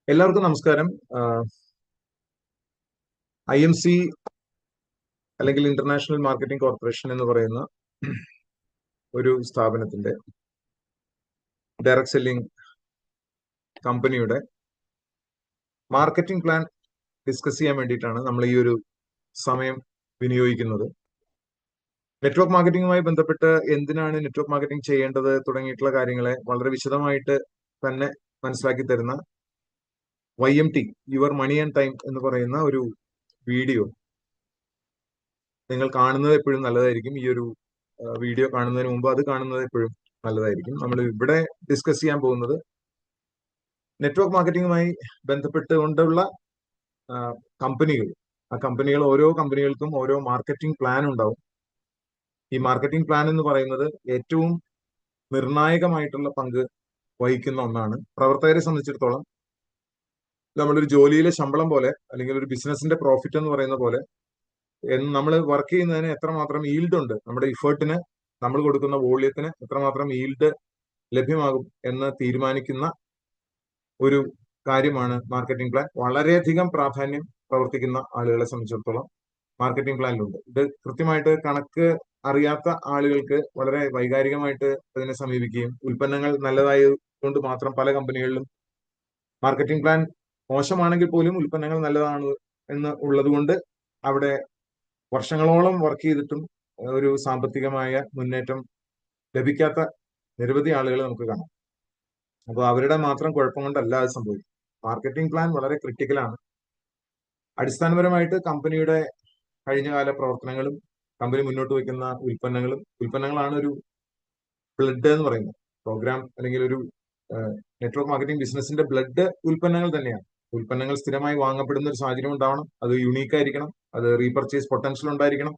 എല്ലാവർക്കും നമസ്കാരം. IMC അല്ലെങ്കിൽ ഇന്റർനാഷണൽ മാർക്കറ്റിംഗ് കോർപ്പറേഷൻ എന്ന് പറയുന്ന ഒരു സ്ഥാപനത്തിന്റെ ഡയറക്ട് സെല്ലിംഗ് കമ്പനിയുടെ മാർക്കറ്റിംഗ് പ്ലാൻ ഡിസ്കസ് ചെയ്യാൻ വേണ്ടിയിട്ടാണ് നമ്മൾ ഈ ഒരു സമയം വിനിയോഗിക്കുന്നത്. നെറ്റ്വർക്ക് മാർക്കറ്റിംഗുമായി ബന്ധപ്പെട്ട് എന്തിനാണ് നെറ്റ്വർക്ക് മാർക്കറ്റിംഗ് ചെയ്യേണ്ടത് തുടങ്ങിയിട്ടുള്ള കാര്യങ്ങളെ വളരെ വിശദമായിട്ട് തന്നെ മനസ്സിലാക്കി തരുന്ന YMT your money and time എന്ന് പറയുന്ന ഒരു വീഡിയോ നിങ്ങൾ കാണുന്നത് എപ്പോഴും നല്ലതായിരിക്കും. ഈ ഒരു വീഡിയോ കാണുന്നതിന് മുമ്പ് അത് കാണുന്നത് എപ്പോഴും നല്ലതായിരിക്കും. നമ്മൾ ഇവിടെ ഡിസ്കസ് ചെയ്യാൻ പോകുന്നത് നെറ്റ്വർക്ക് മാർക്കറ്റിംഗുമായി ബന്ധപ്പെട്ടുകൊണ്ടുള്ള കമ്പനികൾ. ആ കമ്പനികൾ, ഓരോ കമ്പനികൾക്കും ഓരോ മാർക്കറ്റിംഗ് പ്ലാൻ ഉണ്ടാവും. ഈ മാർക്കറ്റിംഗ് പ്ലാൻ എന്ന് പറയുന്നത് ഏറ്റവും നിർണായകമായിട്ടുള്ള പങ്ക് വഹിക്കുന്ന ഒന്നാണ്. പ്രവർത്തകരെ സംബന്ധിച്ചിടത്തോളം നമ്മളൊരു ജോലിയിലെ ശമ്പളം പോലെ അല്ലെങ്കിൽ ഒരു ബിസിനസിന്റെ പ്രോഫിറ്റ് എന്ന് പറയുന്ന പോലെ നമ്മൾ വർക്ക് ചെയ്യുന്നതിന് എത്രമാത്രം ഈൽഡ് ഉണ്ട്, നമ്മുടെ ഇഫേർട്ടിന്, നമ്മൾ കൊടുക്കുന്ന വോള്യത്തിന് എത്രമാത്രം ഈൽഡ് ലഭ്യമാകും എന്ന് തീരുമാനിക്കുന്ന ഒരു കാര്യമാണ് മാർക്കറ്റിംഗ് പ്ലാൻ. വളരെയധികം പ്രാധാന്യം പ്രവർത്തിക്കുന്ന ആളുകളെ സംബന്ധിച്ചിടത്തോളം മാർക്കറ്റിംഗ് പ്ലാനിലുണ്ട്. ഇത് കൃത്യമായിട്ട് കണക്ക് അറിയാത്ത ആളുകൾക്ക് വളരെ വൈകാരികമായിട്ട് അതിനെ സമീപിക്കുകയും ഉൽപ്പന്നങ്ങൾ നല്ലതായതുകൊണ്ട് മാത്രം പല കമ്പനികളിലും മാർക്കറ്റിംഗ് പ്ലാൻ മോശമാണെങ്കിൽ പോലും ഉൽപ്പന്നങ്ങൾ നല്ലതാണ് എന്ന് ഉള്ളതുകൊണ്ട് അവിടെ വർഷങ്ങളോളം വർക്ക് ചെയ്തിട്ടും ഒരു സാമ്പത്തികമായ മുന്നേറ്റം ലഭിക്കാത്ത നിരവധി ആളുകളെ നമുക്ക് കാണാം. അപ്പോൾ അവരുടെ മാത്രം കുഴപ്പം കൊണ്ടല്ല അത് സംഭവിക്കും. മാർക്കറ്റിംഗ് പ്ലാൻ വളരെ ക്രിട്ടിക്കലാണ്. അടിസ്ഥാനപരമായിട്ട് കമ്പനിയുടെ കഴിഞ്ഞകാല പ്രവർത്തനങ്ങളും കമ്പനി മുന്നോട്ട് വയ്ക്കുന്ന ഉൽപ്പന്നങ്ങളാണ് ഒരു ബ്ലഡ് എന്ന് പറയുന്നത്. പ്രോഗ്രാം അല്ലെങ്കിൽ ഒരു നെറ്റ്വർക്ക് മാർക്കറ്റിംഗ് ബിസിനസിന്റെ ബ്ലഡ് ഉൽപ്പന്നങ്ങൾ തന്നെയാണ്. ഉൽപ്പന്നങ്ങൾ സ്ഥിരമായി വാങ്ങപ്പെടുന്ന ഒരു സാഹചര്യം ഉണ്ടാവണം. അത് യുണീക്ക് ആയിരിക്കണം. അത് റീപർച്ചേസ് പൊട്ടൻഷ്യൽ ഉണ്ടായിരിക്കണം.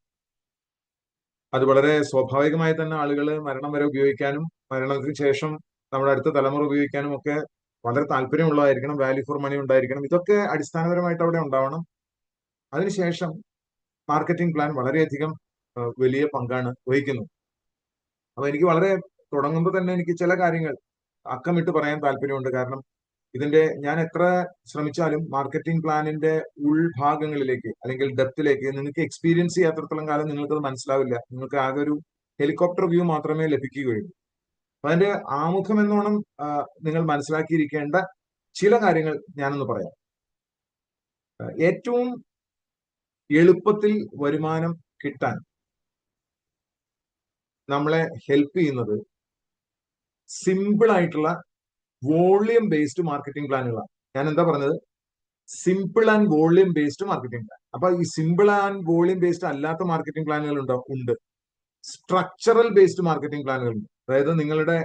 അത് വളരെ സ്വാഭാവികമായി തന്നെ ആളുകൾ മരണം വരെ ഉപയോഗിക്കാനും മരണത്തിന് ശേഷം നമ്മുടെ അടുത്ത തലമുറ ഉപയോഗിക്കാനും ഒക്കെ വളരെ താല്പര്യമുള്ളതായിരിക്കണം. വാല്യൂ ഫോർ മണി ഉണ്ടായിരിക്കണം. ഇതൊക്കെ അടിസ്ഥാനപരമായിട്ട് അവിടെ ഉണ്ടാവണം. അതിനുശേഷം മാർക്കറ്റിംഗ് പ്ലാൻ വളരെയധികം വലിയ പങ്കാണ് വഹിക്കുന്നത്. അപ്പൊ എനിക്ക് വളരെ തുടങ്ങുമ്പോൾ തന്നെ എനിക്ക് ചില കാര്യങ്ങൾ അക്കമിട്ട് പറയാൻ താല്പര്യമുണ്ട്. കാരണം ഞാൻ എത്ര ശ്രമിച്ചാലും മാർക്കറ്റിംഗ് പ്ലാനിന്റെ ഉൾഭാഗങ്ങളിലേക്ക് അല്ലെങ്കിൽ ഡെപ്തിലേക്ക് നിങ്ങൾക്ക് എക്സ്പീരിയൻസ് ചെയ്യാത്തിടത്തോളം കാലം നിങ്ങൾക്കത് മനസ്സിലാവില്ല. നിങ്ങൾക്ക് ആകെ ഒരു ഹെലികോപ്റ്റർ വ്യൂ മാത്രമേ ലഭിക്കുകയുള്ളൂ. അപ്പൊ അതിന്റെ ആമുഖം എന്നോണം നിങ്ങൾ മനസ്സിലാക്കിയിരിക്കേണ്ട ചില കാര്യങ്ങൾ ഞാനൊന്ന് പറയാം. ഏറ്റവും എളുപ്പത്തിൽ വരുമാനം കിട്ടാൻ നമ്മളെ ഹെൽപ്പ് ചെയ്യുന്നത് സിമ്പിൾ ആയിട്ടുള്ള വോളിയം ബേസ്ഡ് മാർക്കറ്റിംഗ് പ്ലാനുകളാണ്. ഞാൻ എന്താ പറഞ്ഞത്? Simple and volume based marketing plan. അപ്പൊ ഈ സിമ്പിൾ ആൻഡ് വോളിയം ബേസ്ഡ് അല്ലാത്ത മാർക്കറ്റിംഗ് പ്ലാനുകൾ ഉണ്ട്. സ്ട്രക്ചറൽ ബേസ്ഡ് മാർക്കറ്റിംഗ് പ്ലാനുകൾ ഉണ്ട്. അതായത് നിങ്ങളുടെ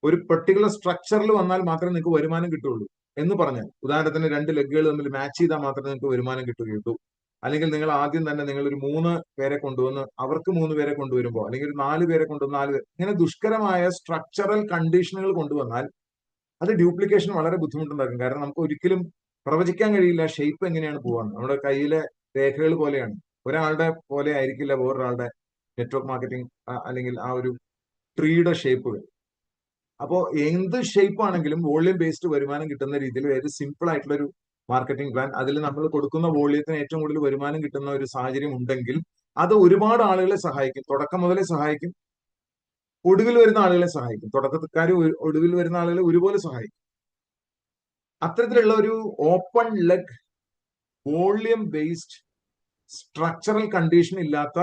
ഒരു പെർട്ടിക്കുലർ സ്ട്രക്ചറിൽ വന്നാൽ മാത്രമേ നിങ്ങൾക്ക് വരുമാനം കിട്ടുള്ളൂ എന്ന് പറഞ്ഞാൽ, ഉദാഹരണത്തിന് 2 ലെഗുകൾ തമ്മിൽ മാച്ച് ചെയ്താൽ മാത്രമേ നിങ്ങൾക്ക് വരുമാനം കിട്ടുകയുള്ളൂ. അല്ലെങ്കിൽ നിങ്ങൾ ആദ്യം തന്നെ നിങ്ങൾ ഒരു 3 പേരെ കൊണ്ടുവന്ന് അവർക്ക് 3 പേരെ കൊണ്ടുവരുമ്പോൾ, അല്ലെങ്കിൽ ഒരു 4 പേരെ കൊണ്ടുവന്ന് 4 പേര്, ഇങ്ങനെ ദുഷ്കരമായ സ്ട്രക്ചറൽ കണ്ടീഷനുകൾ കൊണ്ടുവന്നാൽ അത് ഡ്യൂപ്ലിക്കേഷൻ വളരെ ബുദ്ധിമുട്ടുണ്ടാക്കും. കാരണം നമുക്ക് ഒരിക്കലും പ്രവചിക്കാൻ കഴിയില്ല ഷേപ്പ് എങ്ങനെയാണ് പോവാന്ന്. നമ്മുടെ കയ്യിലെ രേഖകൾ പോലെയാണ്. ഒരാളുടെ പോലെ ആയിരിക്കില്ല വേറൊരാളുടെ നെറ്റ്വർക്ക് മാർക്കറ്റിംഗ് അല്ലെങ്കിൽ ആ ഒരു ട്രീയുടെ ഷേപ്പുകൾ. അപ്പോൾ എന്ത് ഷേപ്പ് ആണെങ്കിലും വോളിയം ബേസ്ഡ് വരുമാനം കിട്ടുന്ന രീതിയിൽ ഏത് സിമ്പിൾ ആയിട്ടുള്ള ഒരു മാർക്കറ്റിംഗ് പ്ലാൻ, അതിൽ നമ്മൾ കൊടുക്കുന്ന വോളിയത്തിന് ഏറ്റവും കൂടുതൽ വരുമാനം കിട്ടുന്ന ഒരു സാഹചര്യം ഉണ്ടെങ്കിൽ അത് ഒരുപാട് ആളുകളെ സഹായിക്കും. തുടക്കം മുതലേ സഹായിക്കും, ഒടുവിൽ വരുന്ന ആളുകളെ സഹായിക്കും. തുടക്കക്കാർ ഒടുവിൽ വരുന്ന ആളുകളെ ഒരുപോലെ സഹായിക്കും. അത്തരത്തിലുള്ള ഒരു open leg volume based structural condition ഇല്ലാത്ത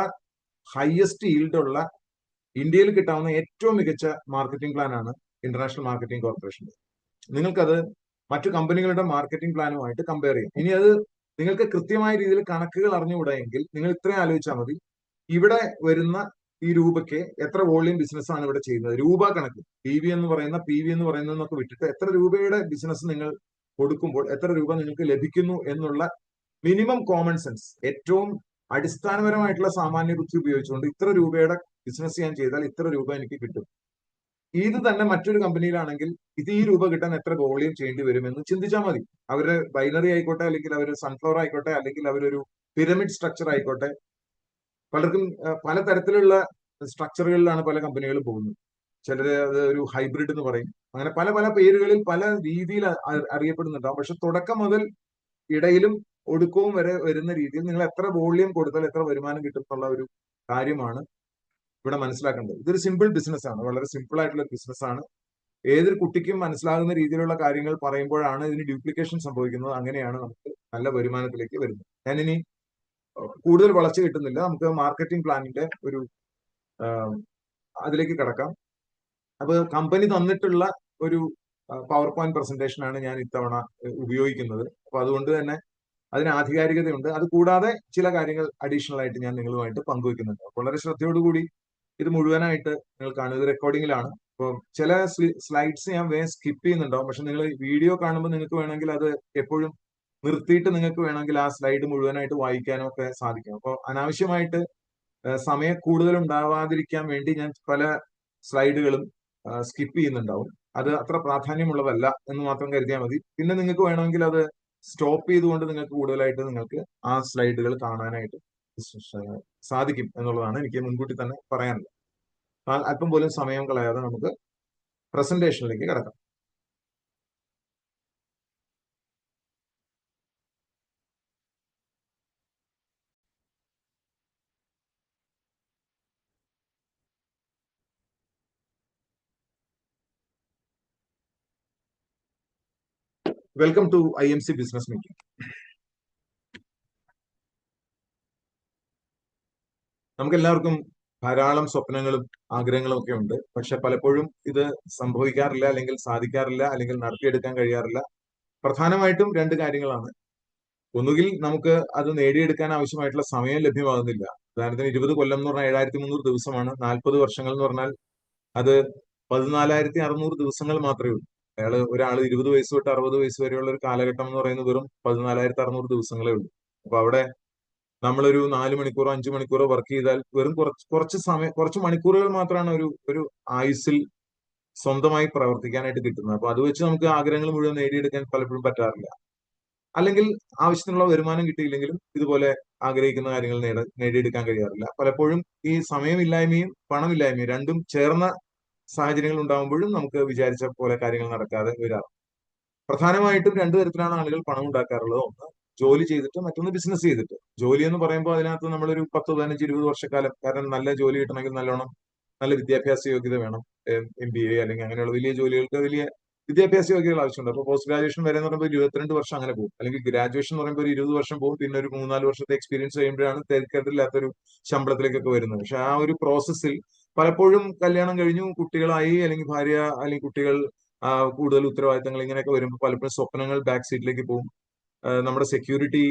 ഹയസ്റ്റ് ഈൽഡ് ഉള്ള ഇന്ത്യയിൽ കിട്ടാവുന്ന ഏറ്റവും മികച്ച മാർക്കറ്റിംഗ് പ്ലാനാണ് ഇന്റർനാഷണൽ മാർക്കറ്റിംഗ് കോർപ്പറേഷൻ. നിങ്ങൾക്കത് മറ്റു കമ്പനികളുടെ മാർക്കറ്റിംഗ് പ്ലാനുമായിട്ട് കമ്പയർ ചെയ്യാം. ഇനി അത് നിങ്ങൾക്ക് കൃത്യമായ രീതിയിൽ കണക്കുകൾ അറിഞ്ഞുകൂടെങ്കിൽ നിങ്ങൾ ഇത്രയും ആലോചിച്ചാൽ മതി. ഇവിടെ വരുന്ന ഈ രൂപയ്ക്ക് എത്ര വോളിയം ബിസിനസ് ആണ് ഇവിടെ ചെയ്യുന്നത്? രൂപ കണക്ക്, PV എന്ന് പറയുന്നതൊക്കെ വിട്ടിട്ട് എത്ര രൂപയുടെ ബിസിനസ് നിങ്ങൾ കൊടുക്കുമ്പോൾ എത്ര രൂപ നിങ്ങൾക്ക് ലഭിക്കുന്നു എന്നുള്ള മിനിമം കോമൺ സെൻസ്, ഏറ്റവും അടിസ്ഥാനപരമായിട്ടുള്ള സാമാന്യ ബുദ്ധി ഉപയോഗിച്ചുകൊണ്ട് ഇത്ര രൂപയുടെ ബിസിനസ് ഞാൻ ചെയ്താൽ ഇത്ര രൂപ എനിക്ക് കിട്ടും. ഇത് തന്നെ മറ്റൊരു കമ്പനിയിലാണെങ്കിൽ ഈ രൂപ കിട്ടാൻ എത്ര വോളിയം ചെയ്യേണ്ടി വരും എന്ന് ചിന്തിച്ചാൽ മതി. അവര് ബൈനറി ആയിക്കോട്ടെ, അല്ലെങ്കിൽ അവർ സൺഫ്ലവർ ആയിക്കോട്ടെ, അല്ലെങ്കിൽ അവരൊരു പിരമിഡ് സ്ട്രക്ചർ ആയിക്കോട്ടെ, പലർക്കും പലതരത്തിലുള്ള സ്ട്രക്ചറുകളിലാണ് പല കമ്പനികളും പോകുന്നത്. ചിലര് അത് ഒരു ഹൈബ്രിഡ് എന്ന് പറയും. അങ്ങനെ പല പല പേരുകളിൽ പല രീതിയിൽ അറിയപ്പെടുന്നുണ്ടാവും. പക്ഷെ തുടക്കം മുതൽ ഇടയിലും ഒടുക്കവും വരെ വരുന്ന രീതിയിൽ നിങ്ങൾ എത്ര വോള്യം കൊടുത്താൽ എത്ര വരുമാനം കിട്ടും എന്നുള്ള ഒരു കാര്യമാണ് ഇവിടെ മനസ്സിലാക്കേണ്ടത്. ഇതൊരു സിമ്പിൾ ബിസിനസ് ആണ്, വളരെ സിമ്പിൾ ആയിട്ടുള്ള ബിസിനസ് ആണ്. ഏതൊരു കുട്ടിക്കും മനസ്സിലാകുന്ന രീതിയിലുള്ള കാര്യങ്ങൾ പറയുമ്പോഴാണ് ഇതിന് ഡ്യൂപ്ലിക്കേഷൻ സംഭവിക്കുന്നത്. അങ്ങനെയാണ് നമുക്ക് നല്ല വരുമാനത്തിലേക്ക് വരുന്നത്. ഞാനിനി കൂടുതൽ വളർച്ച കിട്ടുന്നില്ല, നമുക്ക് മാർക്കറ്റിംഗ് പ്ലാനിന്റെ ഒരു അതിലേക്ക് കിടക്കാം. അപ്പൊ കമ്പനി തന്നിട്ടുള്ള ഒരു പവർ പോയിന്റ് പ്രസന്റേഷൻ ആണ് ഞാൻ ഇത്തവണ ഉപയോഗിക്കുന്നത്. അപ്പൊ അതുകൊണ്ട് തന്നെ അതിന് ആധികാരികതയുണ്ട്. അത് കൂടാതെ ചില കാര്യങ്ങൾ അഡീഷണൽ ആയിട്ട് ഞാൻ നിങ്ങളുമായിട്ട് പങ്കുവെക്കുന്നുണ്ട്. വളരെ ശ്രദ്ധയോടുകൂടി ഇത് മുഴുവനായിട്ട് നിങ്ങൾ കാണുക. ഇത് റെക്കോർഡിംഗിലാണ്. അപ്പോൾ ചില സ്ലൈഡ്സ് ഞാൻ വേഗം സ്കിപ്പ് ചെയ്യുന്നുണ്ടാവും. പക്ഷെ നിങ്ങൾ വീഡിയോ കാണുമ്പോൾ നിങ്ങൾക്ക് വേണമെങ്കിൽ അത് എപ്പോഴും നിർത്തിയിട്ട് നിങ്ങൾക്ക് വേണമെങ്കിൽ ആ സ്ലൈഡ് മുഴുവനായിട്ട് വായിക്കാനോ ഒക്കെ സാധിക്കും. അപ്പോൾ അനാവശ്യമായിട്ട് സമയം കൂടുതൽ ഉണ്ടാവാതിരിക്കാൻ വേണ്ടി ഞാൻ പല സ്ലൈഡുകളും സ്കിപ്പ് ചെയ്യുന്നുണ്ടാവും. അത് അത്ര പ്രാധാന്യമുള്ളതല്ല എന്ന് മാത്രം കരുതിയാൽ മതി. പിന്നെ നിങ്ങൾക്ക് വേണമെങ്കിൽ അത് സ്റ്റോപ്പ് ചെയ്തുകൊണ്ട് നിങ്ങൾക്ക് കൂടുതലായിട്ട് നിങ്ങൾക്ക് ആ സ്ലൈഡുകൾ കാണാനായിട്ട് സാധിക്കും എന്നുള്ളതാണ് എനിക്ക് മുൻകൂട്ടി തന്നെ പറയാനുള്ളത്. അല്പം പോലും സമയം കളയാതെ നമുക്ക് പ്രസന്റേഷനിലേക്ക് കിടക്കാം. Welcome to IMC business meeting. നമുക്ക് എല്ലാവർക്കും ധാരാളം സ്വപ്നങ്ങളും ആഗ്രഹങ്ങളും ഒക്കെ ഉണ്ട്. പക്ഷെ പലപ്പോഴും ഇത് സംഭവിക്കാറില്ല, അല്ലെങ്കിൽ സാധിക്കാറില്ല, അല്ലെങ്കിൽ നടത്തിയെടുക്കാൻ കഴിയാറില്ല. പ്രധാനമായിട്ടും രണ്ട് കാര്യങ്ങളാണ്. ഒന്നുകിൽ നമുക്ക് അത് നേടിയെടുക്കാൻ ആവശ്യമായിട്ടുള്ള സമയം ലഭ്യമാകുന്നില്ല. ഉദാഹരണത്തിന് 20 കൊല്ലം എന്ന് പറഞ്ഞാൽ 7300 ദിവസമാണ്. 40 വർഷങ്ങൾ എന്ന് പറഞ്ഞാൽ അത് 14,600 ദിവസങ്ങൾ മാത്രമേ ഉള്ളൂ. ഒരാൾ 20 വയസ്സ് തൊട്ട് 60 വയസ്സ് വരെയുള്ള ഒരു കാലഘട്ടം എന്ന് പറയുന്നത് വെറും 14,600 ദിവസങ്ങളേ ഉള്ളൂ. അപ്പൊ അവിടെ നമ്മളൊരു 4 മണിക്കൂറോ 5 മണിക്കൂറോ വർക്ക് ചെയ്താൽ വെറും കുറച്ച് മണിക്കൂറുകൾ മാത്രമാണ് ഒരു ഒരു ആയുസ്സിൽ സ്വന്തമായി പ്രവർത്തിക്കാനായിട്ട് കിട്ടുന്നത്. അപ്പൊ അത് വെച്ച് നമുക്ക് ആഗ്രഹങ്ങൾ മുഴുവൻ നേടിയെടുക്കാൻ പലപ്പോഴും പറ്റാറില്ല. അല്ലെങ്കിൽ ആവശ്യത്തിനുള്ള വരുമാനം കിട്ടിയില്ലെങ്കിലും ഇതുപോലെ ആഗ്രഹിക്കുന്ന കാര്യങ്ങൾ നേടിയെടുക്കാൻ കഴിയാറില്ല. പലപ്പോഴും ഈ സമയമില്ലായ്മയും പണമില്ലായ്മയും രണ്ടും ചേർന്ന സാഹചര്യങ്ങൾ ഉണ്ടാകുമ്പോഴും നമുക്ക് വിചാരിച്ച പോലെ കാര്യങ്ങൾ നടക്കാതെ വരാറ്. പ്രധാനമായിട്ടും രണ്ടു തരത്തിലാണ് ആളുകൾ പണം ഉണ്ടാക്കാറുള്ളത്. ഒന്ന് ജോലി ചെയ്തിട്ട്, മറ്റൊന്ന് ബിസിനസ് ചെയ്തിട്ട്. ജോലി എന്ന് പറയുമ്പോൾ അതിനകത്ത് നമ്മളൊരു 10, 15, 20 വർഷക്കാലം, കാരണം നല്ല ജോലി കിട്ടണമെങ്കിൽ നല്ലോണം നല്ല വിദ്യാഭ്യാസ യോഗ്യത വേണം. MBA അല്ലെങ്കിൽ അങ്ങനെയുള്ള വലിയ ജോലികൾക്ക് വലിയ വിദ്യാഭ്യാസ യോഗ്യതകൾ ആവശ്യമുണ്ട്. അപ്പോൾ പോസ്റ്റ് ഗ്രാജുവേഷൻ വരെ എന്ന് പറയുമ്പോൾ 22 വർഷം അങ്ങനെ പോകും. അല്ലെങ്കിൽ ഗ്രാജുവേഷൻ എന്ന് പറയുമ്പോൾ ഒരു 20 വർഷം പോകും. പിന്നെ ഒരു 3-4 വർഷത്തെ എക്സ്പീരിയൻസ് കഴിയുമ്പോഴാണ് തിരക്കേടില്ലാത്തൊരു ശമ്പളത്തിലേക്കൊക്കെ വരുന്നത്. പക്ഷെ ആ ഒരു പ്രോസസ്സിൽ പലപ്പോഴും കല്യാണം കഴിഞ്ഞു, കുട്ടികളായി, അല്ലെങ്കിൽ ഭാര്യ അല്ലെങ്കിൽ കുട്ടികൾ, കൂടുതൽ ഉത്തരവാദിത്തങ്ങൾ ഇങ്ങനെയൊക്കെ വരുമ്പോൾ പലപ്പോഴും സ്വപ്നങ്ങൾ ബാക്ക് സീറ്റിലേക്ക് പോകും. നമ്മുടെ സെക്യൂരിറ്റി,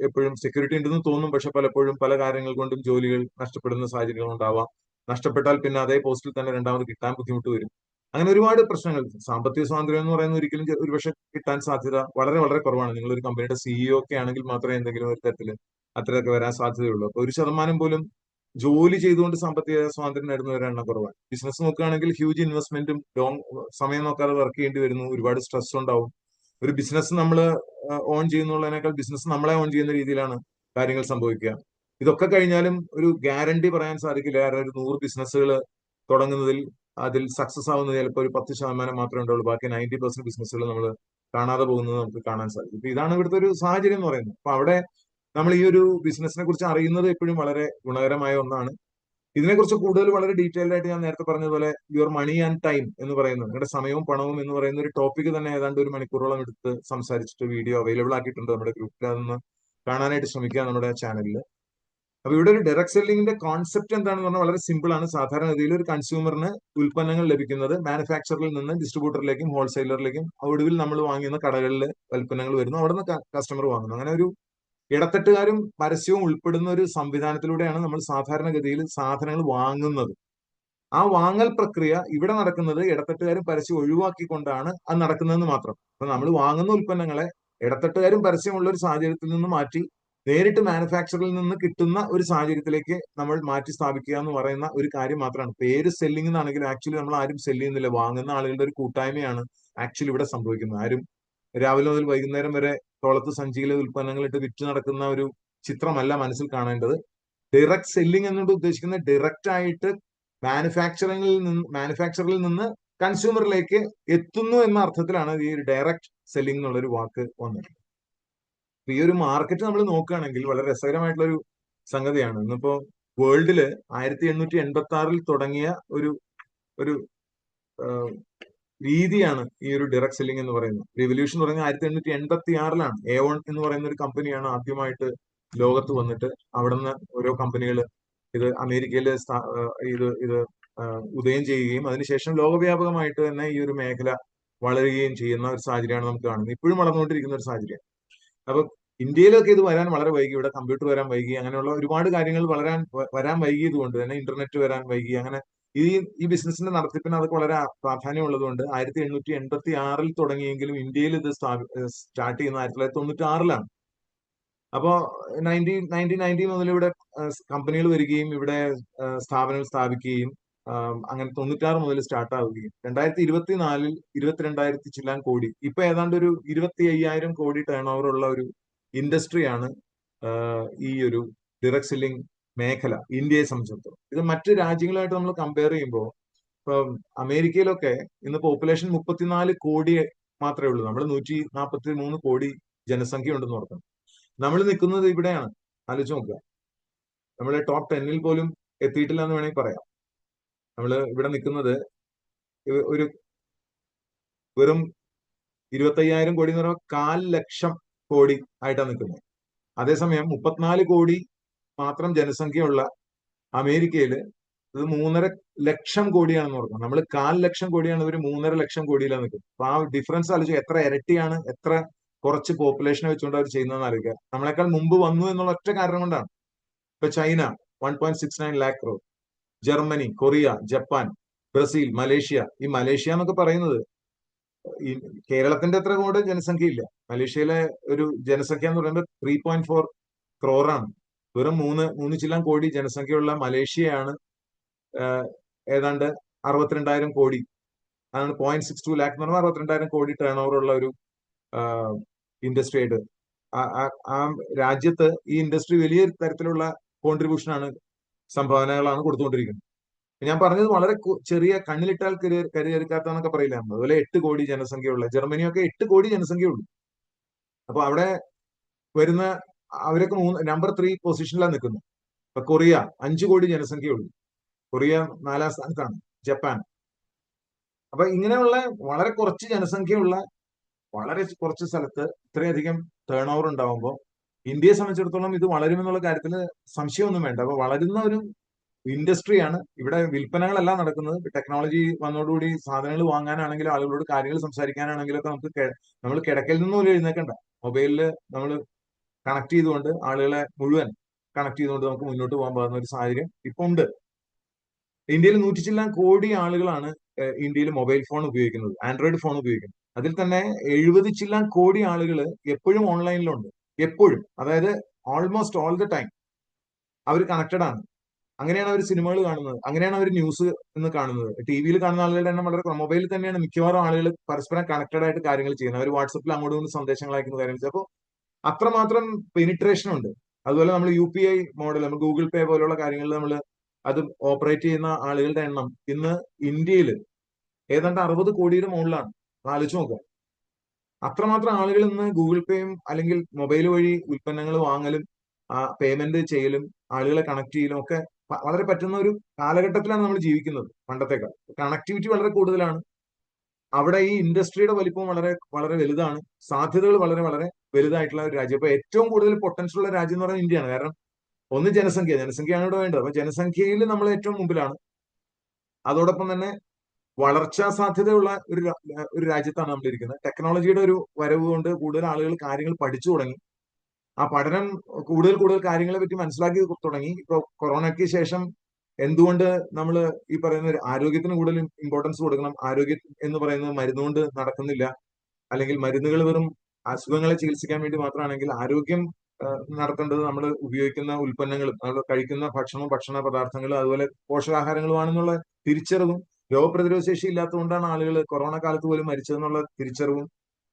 എപ്പോഴും സെക്യൂരിറ്റി ഉണ്ടെന്ന് തോന്നും, പക്ഷെ പലപ്പോഴും പല കാര്യങ്ങൾ കൊണ്ടും ജോലികൾ നഷ്ടപ്പെടുന്ന സാഹചര്യങ്ങൾ ഉണ്ടാവാം. നഷ്ടപ്പെട്ടാൽ പിന്നെ അതേ പോസ്റ്റിൽ തന്നെ രണ്ടാമത് കിട്ടാൻ ബുദ്ധിമുട്ട് വരും. അങ്ങനെ ഒരുപാട് പ്രശ്നങ്ങൾ. സാമ്പത്തിക സ്വാതന്ത്ര്യം എന്ന് പറയുന്നത് ഒരിക്കലും ഒരുപക്ഷെ കിട്ടാൻ സാധ്യത വളരെ വളരെ കുറവാണ്. നിങ്ങൾ ഒരു കമ്പനിയുടെ CEO ഒക്കെ ആണെങ്കിൽ മാത്രമേ എന്തെങ്കിലും ഒരു തരത്തിൽ അത്രയൊക്കെ വരാൻ സാധ്യതയുള്ളൂ. അപ്പൊ 1% പോലും ജോലി ചെയ്തുകൊണ്ട് സാമ്പത്തിക സ്വാതന്ത്ര്യം നേടുന്നവരുടെ എണ്ണം കുറവാണ്. ബിസിനസ് നോക്കുകയാണെങ്കിൽ ഹ്യൂജ് ഇൻവെസ്റ്റ്മെന്റും ലോങ് സമയം നോക്കാതെ വർക്ക് ചെയ്യേണ്ടി വരുന്നു, ഒരുപാട് സ്ട്രെസ് ഉണ്ടാവും. ഒരു ബിസിനസ് നമ്മൾ ഓൺ ചെയ്യുന്നുള്ളതിനേക്കാൾ ബിസിനസ് നമ്മളെ ഓൺ ചെയ്യുന്ന രീതിയിലാണ് കാര്യങ്ങൾ സംഭവിക്കുക. ഇതൊക്കെ കഴിഞ്ഞാലും ഒരു ഗ്യാരണ്ടി പറയാൻ സാധിക്കില്ല. കാരണം ഒരു 100 ബിസിനസ്സുകൾ തുടങ്ങുന്നതിൽ അതിൽ സക്സസ് ആവുന്നത് ചിലപ്പോൾ ഒരു 10% മാത്രമേ ഉണ്ടാവുള്ളൂ. ബാക്കി 90% ബിസിനസ്സുകൾ നമ്മൾ കാണാതെ പോകുന്നത് നമുക്ക് കാണാൻ സാധിക്കും. ഇപ്പൊ ഇതാണ് ഇവിടുത്തെ ഒരു സാഹചര്യം എന്ന് പറയുന്നത്. അപ്പൊ അവിടെ നമ്മൾ ഈ ഒരു ബിസിനസിനെ കുറിച്ച് അറിയുന്നത് എപ്പോഴും വളരെ ഗുണകരമായ ഒന്നാണ്. ഇതിനെക്കുറിച്ച് കൂടുതൽ വളരെ ഡീറ്റെയിൽഡ് ആയിട്ട് ഞാൻ നേരത്തെ പറഞ്ഞതുപോലെ യുവർ മണി ആൻഡ് ടൈം എന്ന് പറയുന്നത്, നിങ്ങളുടെ സമയവും പണവും എന്ന് പറയുന്ന ഒരു ടോപ്പിക് തന്നെ ഏതാണ്ട് ഒരു മണിക്കൂറോളം എടുത്ത് സംസാരിച്ചിട്ട് വീഡിയോ അവൈലബിൾ ആക്കിയിട്ടുണ്ട് നമ്മുടെ ഗ്രൂപ്പിൽ. അതൊന്ന് കാണാനായിട്ട് ശ്രമിക്കുക നമ്മുടെ ചാനലിൽ. അപ്പൊ ഇവിടെ ഒരു ഡയറക്ട് സെല്ലിംഗിന്റെ കോൺസെപ്റ്റ് എന്താണെന്ന് പറഞ്ഞാൽ വളരെ സിമ്പിൾ ആണ്. സാധാരണഗതിയിൽ ഒരു കൺസ്യൂമറിന് ഉൽപ്പന്നങ്ങൾ ലഭിക്കുന്നത് മാനുഫാക്ചറിൽ നിന്ന് ഡിസ്ട്രിബ്യൂട്ടറിലേക്കും ഹോൾസെയിലറിലേക്കും ഒടുവിൽ നമ്മൾ വാങ്ങുന്ന കടകളിൽ ഉൽപ്പന്നങ്ങൾ വരുന്നു, അവിടെ നിന്ന് കസ്റ്റമർ വാങ്ങുന്നു. അങ്ങനെ ഒരു ഇടത്തട്ടുകാരും പരസ്യവും ഉൾപ്പെടുന്ന ഒരു സംവിധാനത്തിലൂടെയാണ് നമ്മൾ സാധാരണഗതിയിൽ സാധനങ്ങൾ വാങ്ങുന്നത്. ആ വാങ്ങൽ പ്രക്രിയ ഇവിടെ നടക്കുന്നത് ഇടത്തട്ടുകാരും പരസ്യം ഒഴിവാക്കിക്കൊണ്ടാണ് അത് നടക്കുന്നതെന്ന് മാത്രം. അപ്പൊ നമ്മൾ വാങ്ങുന്ന ഉൽപ്പന്നങ്ങളെ ഇടത്തട്ടുകാരും പരസ്യമുള്ള ഒരു സാഹചര്യത്തിൽ നിന്ന് മാറ്റി നേരിട്ട് മാനുഫാക്ചറിൽ നിന്ന് കിട്ടുന്ന ഒരു സാഹചര്യത്തിലേക്ക് നമ്മൾ മാറ്റി സ്ഥാപിക്കുക എന്ന് പറയുന്ന ഒരു കാര്യം മാത്രമാണ്. പേര് സെല്ലിംഗ് എന്നാണെങ്കിൽ ആക്ച്വലി നമ്മൾ ആരും സെല്ല് ചെയ്യുന്നില്ല. വാങ്ങുന്ന ആളുകളുടെ ഒരു കൂട്ടായ്മയാണ് ആക്ച്വലി ഇവിടെ സംഭവിക്കുന്നത്. ആരും രാവിലെ മുതൽ വൈകുന്നേരം വരെ തോളത്ത് സഞ്ചിയിലെ ഉൽപ്പന്നങ്ങൾ ഇട്ട് വിറ്റ് നടക്കുന്ന ഒരു ചിത്രമല്ല മനസ്സിൽ കാണേണ്ടത്. ഡയറക്ട് സെല്ലിംഗ് എന്നുകൊണ്ട് ഉദ്ദേശിക്കുന്നത് ഡയറക്റ്റ് ആയിട്ട് മാനുഫാക്ചറിൽ നിന്ന് കൺസ്യൂമറിലേക്ക് എത്തുന്നു എന്ന അർത്ഥത്തിലാണ് ഈ ഡയറക്റ്റ് സെല്ലിംഗ് എന്നുള്ളൊരു വാക്ക് വന്നത്. ഈ ഒരു മാർക്കറ്റ് നമ്മൾ നോക്കുകയാണെങ്കിൽ വളരെ രസകരമായിട്ടുള്ള ഒരു സംഗതിയാണ്. ഇന്നിപ്പോ വേൾഡില് 1886 തുടങ്ങിയ ഒരു ഒരു രീതിയാണ് ഈ ഒരു ഡയറക്ട് സെല്ലിംഗ് എന്ന് പറയുന്നത്. റിവല്യൂഷൻ തുടങ്ങിയ 1886 A1 എന്ന് പറയുന്ന ഒരു കമ്പനിയാണ് ആദ്യമായിട്ട് ലോകത്ത് വന്നിട്ട് അവിടുന്ന് ഓരോ കമ്പനികൾ ഇത് അമേരിക്കയിൽ ഇത് ഉദയം ചെയ്യുകയും അതിനുശേഷം ലോകവ്യാപകമായിട്ട് തന്നെ ഈ ഒരു മേഖല വളരുകയും ചെയ്യുന്ന ഒരു സാഹചര്യമാണ് നമുക്ക് കാണുന്നത്. ഇപ്പോഴും വളർന്നുകൊണ്ടിരിക്കുന്ന ഒരു സാഹചര്യം. അപ്പൊ ഇന്ത്യയിലൊക്കെ ഇത് വരാൻ വളരെ വൈകി, ഇവിടെ കമ്പ്യൂട്ടർ വരാൻ വൈകി, അങ്ങനെയുള്ള ഒരുപാട് കാര്യങ്ങൾ വരാൻ വൈകിയത് കൊണ്ട് തന്നെ ഇന്റർനെറ്റ് വരാൻ വൈകി. അങ്ങനെ ഈ ബിസിനസിന്റെ നടത്തിപ്പിന് അതൊക്കെ വളരെ പ്രാധാന്യമുള്ളത് കൊണ്ട് 1886 തുടങ്ങിയെങ്കിലും ഇന്ത്യയിൽ ഇത് സ്റ്റാർട്ട് ചെയ്യുന്ന 1996 അപ്പോ 1990 മുതൽ ഇവിടെ കമ്പനികൾ വരികയും ഇവിടെ സ്ഥാപനങ്ങൾ സ്ഥാപിക്കുകയും അങ്ങനെ 96 മുതൽ സ്റ്റാർട്ട് ആവുകയും 2024 22,000 ചില്ലാൻ കോടി, ഇപ്പൊ ഏതാണ്ട് ഒരു 25,000 കോടി ടേൺ ഓവർ ഉള്ള ഒരു ഇൻഡസ്ട്രിയാണ് ഈ ഒരു ഡയറക്ട് സെല്ലിംഗ് മേഖല ഇന്ത്യയെ സംബന്ധിച്ചിടത്തോളം. ഇത് മറ്റ് രാജ്യങ്ങളുമായിട്ട് നമ്മൾ കമ്പയർ ചെയ്യുമ്പോൾ ഇപ്പൊ അമേരിക്കയിലൊക്കെ ഇന്ന് പോപ്പുലേഷൻ 34 കോടി മാത്രമേ ഉള്ളൂ. നമ്മൾ 143 കോടി ജനസംഖ്യ ഉണ്ടെന്ന് ഓർക്കണം. നമ്മൾ നിൽക്കുന്നത് ഇവിടെയാണ്. ആലോചിച്ച് നോക്കുക, നമ്മൾ ടോപ്പ് 10 പോലും എത്തിയിട്ടില്ല എന്ന് വേണമെങ്കിൽ പറയാം. നമ്മൾ ഇവിടെ നിൽക്കുന്നത് ഒരു വെറും 25,000 കോടി എന്ന് പറയുമ്പോൾ 1,00,000 കോടി ആയിട്ടാണ് നിൽക്കുന്നത്. അതേസമയം 34 കോടി മാത്രം ജനസംഖ്യയുള്ള അമേരിക്കയിൽ ഇത് 3,50,000 കോടിയാണെന്ന് ഓർക്കണം. നമ്മൾ 1,00,000 കോടിയാണ്, ഇവർ 3,50,000 കോടിയിലാണ് നിൽക്കുന്നത്. അപ്പൊ ആ ഡിഫറൻസ് ആലോചിക്കുക, എത്ര ഇരട്ടിയാണ്, എത്ര കുറച്ച് പോപ്പുലേഷനെ വെച്ചുകൊണ്ട് അവർ ചെയ്യുന്നതെന്ന് ആലോചിക്കുക. നമ്മളെക്കാൾ മുമ്പ് വന്നു എന്നുള്ള ഒറ്റ കാരണം കൊണ്ടാണ്. ഇപ്പൊ China 1.69 lakh crore, Germany, Korea, Japan, Brazil, Malaysia. ഈ മലേഷ്യ എന്നൊക്കെ പറയുന്നത് ഈ കേരളത്തിന്റെ അത്ര കൂടെ ജനസംഖ്യ ഇല്ല. മലേഷ്യയിലെ ഒരു ജനസംഖ്യ എന്ന് പറയുന്നത് 3.4 ക്രോറാണ്. വെറും 3 ചില്ലാൻ കോടി ജനസംഖ്യയുള്ള മലേഷ്യയാണ് ഏതാണ്ട് 62,000 കോടി, അതാണ് 0.62 lakh എന്ന് പറയുമ്പോൾ 62,000 കോടി ടേൺ ഓവർ ഉള്ള ഒരു ഇൻഡസ്ട്രി ആയിട്ട് ആ രാജ്യത്ത് ഈ ഇൻഡസ്ട്രി വലിയ തരത്തിലുള്ള കോൺട്രിബ്യൂഷനാണ്, സംഭാവനകളാണ് കൊടുത്തുകൊണ്ടിരിക്കുന്നത്. ഞാൻ പറഞ്ഞത് വളരെ ചെറിയ കണ്ണിലിട്ടാൽ കരിയറിക്കാത്തന്നൊക്കെ പറയില്ല. അതുപോലെ 8 കോടി ജനസംഖ്യയുള്ള ജർമ്മനിയൊക്കെ 8 കോടി ജനസംഖ്യയുള്ളൂ. അപ്പൊ അവിടെ വരുന്ന അവരൊക്കെ നമ്പർ 3 പൊസിഷനിലാണ് നിൽക്കുന്നത്. ഇപ്പൊ കൊറിയ 5 കോടി ജനസംഖ്യയുള്ളൂ, കൊറിയ 4ാം സ്ഥാനത്താണ്, ജപ്പാൻ. അപ്പൊ ഇങ്ങനെയുള്ള വളരെ കുറച്ച് ജനസംഖ്യയുള്ള വളരെ കുറച്ച് സ്ഥലത്ത് ഇത്രയധികം ടേൺ ഓവർ ഉണ്ടാവുമ്പോൾ ഇന്ത്യയെ സംബന്ധിച്ചിടത്തോളം ഇത് വളരുമെന്നുള്ള കാര്യത്തിൽ സംശയമൊന്നും വേണ്ട. അപ്പൊ വളരുന്ന ഒരു ഇൻഡസ്ട്രിയാണ്. ഇവിടെ വിൽപ്പനകളെല്ലാം നടക്കുന്നത്. ടെക്നോളജി വന്നതോടുകൂടി സാധനങ്ങൾ വാങ്ങാനാണെങ്കിലും ആളുകളോട് കാര്യങ്ങൾ സംസാരിക്കാനാണെങ്കിലും ഒക്കെ നമ്മൾ കിടക്കയിൽ നിന്ന് പോലും എഴുന്നേക്കണ്ട. മൊബൈലിൽ നമ്മൾ കണക്ട് ചെയ്തുകൊണ്ട് ആളുകളെ മുഴുവൻ കണക്ട് ചെയ്തുകൊണ്ട് നമുക്ക് മുന്നോട്ട് പോകാൻ പറ്റുന്ന ഒരു സാഹചര്യം ഇപ്പൊ ഉണ്ട്. ഇന്ത്യയിൽ 100 ചില്ലാൻ കോടി ആളുകളാണ് ഇന്ത്യയിൽ മൊബൈൽ ഫോൺ ഉപയോഗിക്കുന്നത്, ആൻഡ്രോയിഡ് ഫോൺ ഉപയോഗിക്കുന്നത്. അതിൽ തന്നെ 70 ചില്ലാൻ കോടി ആളുകൾ എപ്പോഴും ഓൺലൈനിലുണ്ട്, എപ്പോഴും. അതായത് ഓൾമോസ്റ്റ് ഓൾ ദ ടൈം അവർ കണക്റ്റഡ് ആണ്. അങ്ങനെയാണ് അവർ സിനിമകൾ കാണുന്നത്, അങ്ങനെയാണ് അവർ ന്യൂസ് ഇന്ന് കാണുന്നത്. ടി വിയിൽ കാണുന്ന ആളുകളുടെ എണ്ണം വളരെ കുറവ്. മൊബൈലിൽ തന്നെയാണ് മിക്കവാറും ആളുകൾ പരസ്പരം കണക്റ്റഡ് ആയിട്ട് കാര്യങ്ങൾ ചെയ്യുന്നത്. അവർ വാട്സപ്പിൽ അങ്ങോട്ടും ഇങ്ങോട്ടും സന്ദേശങ്ങൾ അയക്കുന്ന കാര്യങ്ങൾ ചെയ്യും. അപ്പോൾ അത്രമാത്രം പെനിട്രേഷൻ ഉണ്ട്. അതുപോലെ നമ്മൾ UPI മോഡൽ, നമ്മൾ ഗൂഗിൾ പേ പോലുള്ള കാര്യങ്ങളിൽ നമ്മൾ അത് ഓപ്പറേറ്റ് ചെയ്യുന്ന ആളുകളുടെ എണ്ണം ഇന്ന് ഇന്ത്യയിൽ ഏതാണ്ട് 60 കോടിയുടെ മുകളിലാണ്. ആലോചിച്ച് നോക്കുക. അത്രമാത്രം ആളുകൾ ഇന്ന് ഗൂഗിൾ പേയും അല്ലെങ്കിൽ മൊബൈൽ വഴി ഉൽപ്പന്നങ്ങൾ വാങ്ങലും പേയ്മെന്റ് ചെയ്യലും ആളുകളെ കണക്ട് ചെയ്യലും ഒക്കെ വളരെ പറ്റുന്ന ഒരു കാലഘട്ടത്തിലാണ് നമ്മൾ ജീവിക്കുന്നത്. പണ്ടത്തേക്കാൾ കണക്ടിവിറ്റി വളരെ കൂടുതലാണ്. അവിടെ ഈ ഇൻഡസ്ട്രിയുടെ വലിപ്പം വളരെ വളരെ വലുതാണ്. സാധ്യതകൾ വളരെ വളരെ വലുതായിട്ടുള്ള ഒരു രാജ്യം. അപ്പൊ ഏറ്റവും കൂടുതൽ പൊട്ടൻഷ്യൽ ഉള്ള രാജ്യം എന്ന് പറയുന്നത് ഇന്ത്യയാണ്. കാരണം ഒന്ന് ജനസംഖ്യയാണ് ഇവിടെ വേണ്ടത്. അപ്പൊ ജനസംഖ്യയിൽ നമ്മൾ ഏറ്റവും മുമ്പിലാണ്. അതോടൊപ്പം തന്നെ വളർച്ചാ സാധ്യതയുള്ള ഒരു രാജ്യത്താണ് നമ്മൾ ഇരിക്കുന്നത്. ടെക്നോളജിയുടെ ഒരു വരവ് കൊണ്ട് കൂടുതൽ ആളുകൾ കാര്യങ്ങൾ പഠിച്ചു തുടങ്ങി. ആ പഠനം കൂടുതൽ കാര്യങ്ങളെ പറ്റി മനസ്സിലാക്കി തുടങ്ങി. ഇപ്പൊ കൊറോണയ്ക്ക് ശേഷം എന്തുകൊണ്ട് നമ്മൾ ഈ പറയുന്ന ആരോഗ്യത്തിന് കൂടുതൽ ഇമ്പോർട്ടൻസ് കൊടുക്കണം, ആരോഗ്യം എന്ന് പറയുന്നത് മരുന്നുകൊണ്ട് നടക്കുന്നില്ല, അല്ലെങ്കിൽ മരുന്നുകൾ വെറും അസുഖങ്ങളെ ചികിത്സിക്കാൻ വേണ്ടി മാത്രമാണെങ്കിൽ ആരോഗ്യം നടത്തേണ്ടത് നമ്മൾ ഉപയോഗിക്കുന്ന ഉൽപ്പന്നങ്ങളും നമ്മൾ കഴിക്കുന്ന ഭക്ഷണ പദാർത്ഥങ്ങളും അതുപോലെ പോഷകാഹാരങ്ങളുമാണെന്നുള്ള തിരിച്ചറിവും രോഗപ്രതിരോധ ശേഷി ഇല്ലാത്തതുകൊണ്ടാണ് ആളുകൾ കൊറോണ കാലത്ത് പോലും മരിച്ചതെന്നുള്ള തിരിച്ചറിവും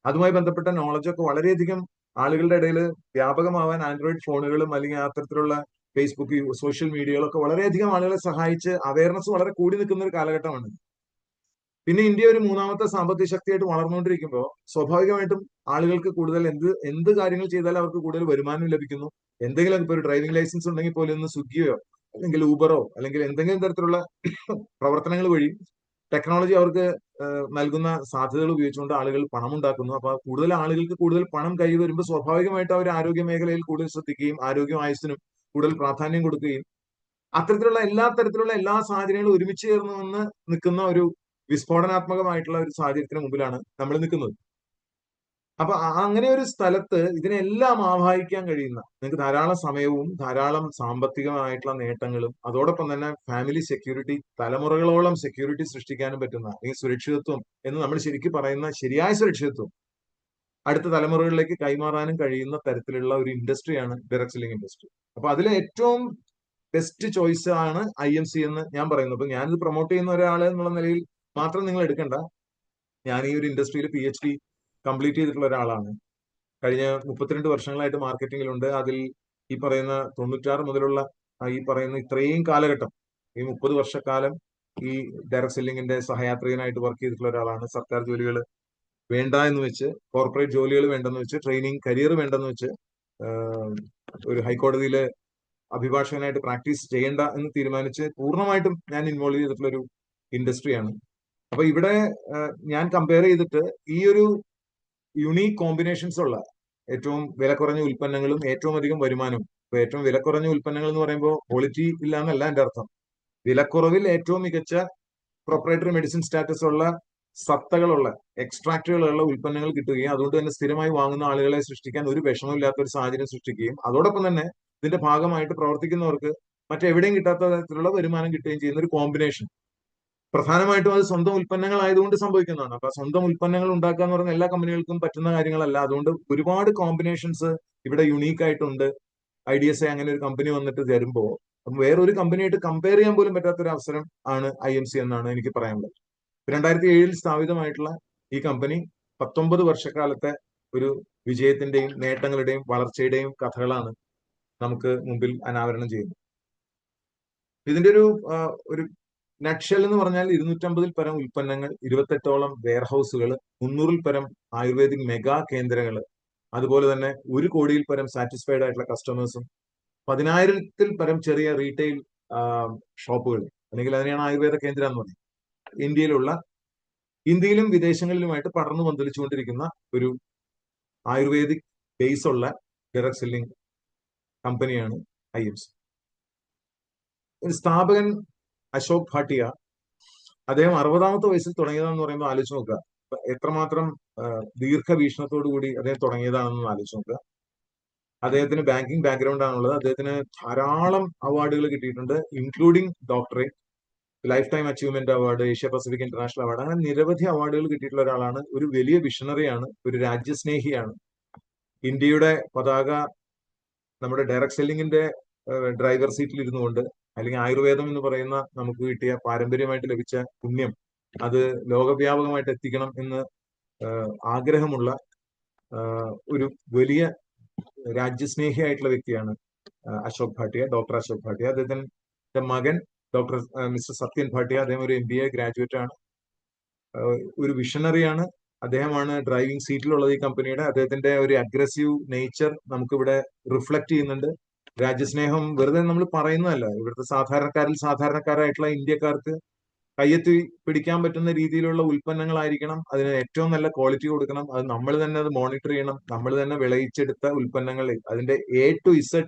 അതുമായി ബന്ധപ്പെട്ട നോളജൊക്കെ വളരെയധികം ആളുകളുടെ ഇടയിൽ വ്യാപകമാവാൻ ആൻഡ്രോയിഡ് ഫോണുകളും അല്ലെങ്കിൽ അത്തരത്തിലുള്ള ഫേസ്ബുക്ക്, സോഷ്യൽ മീഡിയകളൊക്കെ വളരെയധികം ആളുകളെ സഹായിച്ച് അവയർനെസ് വളരെ കൂടി നിൽക്കുന്ന ഒരു കാലഘട്ടമാണ്. പിന്നെ ഇന്ത്യ ഒരു മൂന്നാമത്തെ സാമ്പത്തിക ശക്തിയായിട്ട് വളർന്നുകൊണ്ടിരിക്കുമ്പോൾ സ്വാഭാവികമായിട്ടും ആളുകൾക്ക് കൂടുതൽ എന്ത് കാര്യങ്ങൾ ചെയ്താലും അവർക്ക് കൂടുതൽ വരുമാനം ലഭിക്കുന്നു. എന്തെങ്കിലും ഇപ്പോൾ ഒരു ഡ്രൈവിംഗ് ലൈസൻസ് ഉണ്ടെങ്കിൽ പോലും ഒന്ന് സ്വിഗ്ഗിയോ അല്ലെങ്കിൽ ഊബറോ അല്ലെങ്കിൽ എന്തെങ്കിലും തരത്തിലുള്ള പ്രവർത്തനങ്ങൾ വഴി ടെക്നോളജി അവർക്ക് നൽകുന്ന സാധ്യതകൾ ഉപയോഗിച്ചുകൊണ്ട് ആളുകൾ പണം ഉണ്ടാക്കുന്നു. അപ്പൊ കൂടുതൽ ആളുകൾക്ക് കൂടുതൽ പണം കൈ വരുമ്പോൾ സ്വാഭാവികമായിട്ട് അവർ ആരോഗ്യ മേഖലയിൽ കൂടുതൽ ശ്രദ്ധിക്കുകയും ആരോഗ്യം ആയുസ്സിനും കൂടുതൽ പ്രാധാന്യം കൊടുക്കുകയും അത്തരത്തിലുള്ള എല്ലാ സാഹചര്യങ്ങളും ഒരുമിച്ച് ചേർന്ന് വന്ന് നിൽക്കുന്ന ഒരു വിസ്ഫോടനാത്മകമായിട്ടുള്ള ഒരു സാഹചര്യത്തിന് മുമ്പിലാണ് നമ്മൾ നിൽക്കുന്നത്. അപ്പൊ അങ്ങനെ ഒരു സ്ഥലത്ത് ഇതിനെല്ലാം ആവാഹിക്കാൻ കഴിയുന്ന, നിങ്ങൾക്ക് ധാരാളം സമയവും ധാരാളം സാമ്പത്തികമായിട്ടുള്ള നേട്ടങ്ങളും അതോടൊപ്പം തന്നെ ഫാമിലി സെക്യൂരിറ്റി, തലമുറകളോളം സെക്യൂരിറ്റി സൃഷ്ടിക്കാനും പറ്റുന്ന ഈ സുരക്ഷിതത്വം എന്ന് നമ്മൾ ശരിക്കും പറയുന്ന ശരിയായ സുരക്ഷിതത്വം അടുത്ത തലമുറകളിലേക്ക് കൈമാറാനും കഴിയുന്ന തരത്തിലുള്ള ഒരു ഇൻഡസ്ട്രിയാണ് ഡയറക്ട് സെല്ലിംഗ് ഇൻഡസ്ട്രി. അപ്പൊ അതിലെ ഏറ്റവും ബെസ്റ്റ് ചോയ്സ് ആണ് IMC എന്ന് ഞാൻ പറയുന്നത്. അപ്പൊ ഞാനിത് പ്രൊമോട്ട് ചെയ്യുന്ന ഒരാൾ എന്നുള്ള നിലയിൽ മാത്രം നിങ്ങൾ എടുക്കണ്ട. ഞാൻ ഈ ഒരു ഇൻഡസ്ട്രിയിൽ PhD കംപ്ലീറ്റ് ചെയ്തിട്ടുള്ള ഒരാളാണ്. കഴിഞ്ഞ 32 വർഷങ്ങളായിട്ട് മാർക്കറ്റിംഗിലുണ്ട്. അതിൽ ഈ പറയുന്ന 96 മുതലുള്ള ഈ പറയുന്ന ഇത്രയും കാലഘട്ടം, ഈ 30 വർഷക്കാലം ഈ ഡയറക്ട് സെല്ലിങ്ങിന്റെ സഹയാത്രികനായിട്ട് വർക്ക് ചെയ്തിട്ടുള്ള ഒരാളാണ്. സർക്കാർ ജോലികൾ വേണ്ട എന്ന് വെച്ച്, കോർപ്പറേറ്റ് ജോലികൾ വേണ്ടെന്ന് വെച്ച്, ട്രെയിനിങ് കരിയർ വേണ്ടെന്ന് വെച്ച് ഒരു ഹൈക്കോടതിയിലെ അഭിഭാഷകനായിട്ട് പ്രാക്ടീസ് ചെയ്യേണ്ട എന്ന് തീരുമാനിച്ച് പൂർണ്ണമായിട്ടും ഞാൻ ഇൻവോൾവ് ചെയ്തിട്ടുള്ള ഒരു ഇൻഡസ്ട്രിയാണ്. അപ്പൊ ഇവിടെ ഞാൻ കമ്പയർ ചെയ്തിട്ട് ഈ ഒരു യുണീക് കോമ്പിനേഷൻസ് ഉള്ള ഏറ്റവും വില കുറഞ്ഞ ഉൽപ്പന്നങ്ങളും ഏറ്റവും അധികം വരുമാനവും. ഇപ്പൊ ഏറ്റവും വില കുറഞ്ഞ ഉൽപ്പന്നങ്ങൾ എന്ന് പറയുമ്പോൾ ക്വാളിറ്റി ഇല്ല എന്നല്ല എന്റെ അർത്ഥം. വിലക്കുറവിൽ ഏറ്റവും മികച്ച പ്രൊപ്പറേറ്ററി മെഡിസിൻ സ്റ്റാറ്റസ് ഉള്ള സത്തകളുള്ള എക്സ്ട്രാക്റ്റുകളുള്ള ഉൽപ്പന്നങ്ങൾ കിട്ടുകയും അതുകൊണ്ട് തന്നെ സ്ഥിരമായി വാങ്ങുന്ന ആളുകളെ സൃഷ്ടിക്കാൻ ഒരു വിഷമമില്ലാത്ത ഒരു സാഹചര്യം സൃഷ്ടിക്കുകയും അതോടൊപ്പം തന്നെ ഇതിന്റെ ഭാഗമായിട്ട് പ്രവർത്തിക്കുന്നവർക്ക് മറ്റെവിടെയും കിട്ടാത്ത തരത്തിലുള്ള വരുമാനം കിട്ടുകയും ചെയ്യുന്ന ഒരു കോമ്പിനേഷൻ. പ്രധാനമായിട്ടും അത് സ്വന്തം ഉൽപ്പന്നങ്ങൾ ആയതുകൊണ്ട് സംഭവിക്കുന്നതാണ്. അപ്പൊ സ്വന്തം ഉൽപ്പന്നങ്ങൾ ഉണ്ടാക്കുക എന്ന് പറഞ്ഞാൽ എല്ലാ കമ്പനികൾക്കും പറ്റുന്ന കാര്യങ്ങളല്ല. അതുകൊണ്ട് ഒരുപാട് കോമ്പിനേഷൻസ് ഇവിടെ യുണീക്ക് ആയിട്ടുണ്ട്. IDSA അങ്ങനെ ഒരു കമ്പനി വന്നിട്ട് തരുമ്പോൾ വേറൊരു കമ്പനിയായിട്ട് കമ്പയർ ചെയ്യാൻ പോലും പറ്റാത്ത ഒരു അവസരം ആണ് IMC എന്നാണ് എനിക്ക് പറയാനുള്ളത്. 2007 സ്ഥാപിതമായിട്ടുള്ള ഈ കമ്പനി 19 വർഷക്കാലത്തെ ഒരു വിജയത്തിന്റെയും നേട്ടങ്ങളുടെയും വളർച്ചയുടെയും കഥകളാണ് നമുക്ക് മുമ്പിൽ അനാവരണം ചെയ്യുന്നത്. ഇതിന്റെ ഒരു നട്ഷൽ എന്ന് പറഞ്ഞാൽ 250-ൽ പരം ഉൽപ്പന്നങ്ങൾ, 28ഓളം വെയർഹൌസുകൾ, 300-ൽ പരം ആയുർവേദിക് മെഗാ കേന്ദ്രങ്ങൾ, അതുപോലെ തന്നെ 1 കോടിയിൽ പരം സാറ്റിസ്ഫൈഡ് ആയിട്ടുള്ള കസ്റ്റമേഴ്സും, 10,000-ൽ പരം ചെറിയ റീറ്റെയിൽ ഷോപ്പുകൾ, അല്ലെങ്കിൽ അതിനെയാണ് ആയുർവേദ കേന്ദ്രം എന്ന് പറയുന്നത്. ഇന്ത്യയിലും വിദേശങ്ങളിലുമായിട്ട് പടർന്നു പന്തലിച്ചുകൊണ്ടിരിക്കുന്ന ഒരു ആയുർവേദിക് ബേസ് ഉള്ള ഡയറക്ട് സെല്ലിംഗ് കമ്പനിയാണ് IMC. സ്ഥാപകൻ അശോക് ഭാട്ടിയ, അദ്ദേഹം 60-ാമത്തെ വയസ്സിൽ തുടങ്ങിയതാണെന്ന് പറയുമ്പോൾ ആലോചിച്ച് നോക്കുക എത്രമാത്രം ദീർഘവീക്ഷണത്തോടു കൂടി അദ്ദേഹം തുടങ്ങിയതാണെന്ന് ആലോചിച്ച് നോക്കുക. അദ്ദേഹത്തിന് ബാങ്കിങ് ബാക്ക്ഗ്രൗണ്ട് ആണുള്ളത്. അദ്ദേഹത്തിന് ധാരാളം അവാർഡുകൾ കിട്ടിയിട്ടുണ്ട്, including doctorate, life time achievement award, Asia Pacific international award, അങ്ങനെ നിരവധി അവാർഡുകൾ കിട്ടിയിട്ടുള്ള ഒരാളാണ്. ഒരു വലിയ വിഷണറിയാണ്, ഒരു രാജ്യസ്നേഹിയാണ്. ഇന്ത്യയുടെ പതാക നമ്മുടെ ഡയറക്ട് സെല്ലിങ്ങിന്റെ ഡ്രൈവർ സീറ്റിൽ ഇരുന്നുകൊണ്ട്, അല്ലെങ്കിൽ ആയുർവേദം എന്ന് പറയുന്ന നമുക്ക് കിട്ടിയ പാരമ്പര്യമായിട്ട് ലഭിച്ച പുണ്യം അത് ലോകവ്യാപകമായിട്ട് എത്തിക്കണം എന്ന് ആഗ്രഹമുള്ള ഒരു വലിയ രാജ്യസ്നേഹിയായിട്ടുള്ള വ്യക്തിയാണ് അശോക് ഭാട്ടിയ, ഡോക്ടർ അശോക് ഭാട്ടിയ. അദ്ദേഹത്തിന്റെ മകൻ ഡോക്ടർ മിസ്റ്റർ സത്യൻ ഭാട്ടിയ, അദ്ദേഹം ഒരു MBA ഗ്രാജുവേറ്റ് ആണ്, ഒരു വിഷണറിയാണ്. അദ്ദേഹമാണ് ഡ്രൈവിംഗ് സീറ്റിലുള്ളത് ഈ കമ്പനിയുടെ. അദ്ദേഹത്തിന്റെ ഒരു അഗ്രസീവ് നേച്ചർ നമുക്കിവിടെ റിഫ്ലക്ട് ചെയ്യുന്നുണ്ട്. രാജ്യസ്നേഹം വെറുതെ നമ്മൾ പറയുന്നതല്ല. ഇവിടുത്തെ സാധാരണക്കാരായിട്ടുള്ള ഇന്ത്യക്കാർക്ക് കയ്യെത്തി പിടിക്കാൻ പറ്റുന്ന രീതിയിലുള്ള ഉൽപ്പന്നങ്ങളായിരിക്കണം. അതിന് ഏറ്റവും നല്ല ക്വാളിറ്റി കൊടുക്കണം. അത് നമ്മൾ തന്നെ അത് മോണിറ്റർ ചെയ്യണം. നമ്മൾ തന്നെ വിളയിച്ചെടുത്ത ഉൽപ്പന്നങ്ങൾ അതിന്റെ A to Z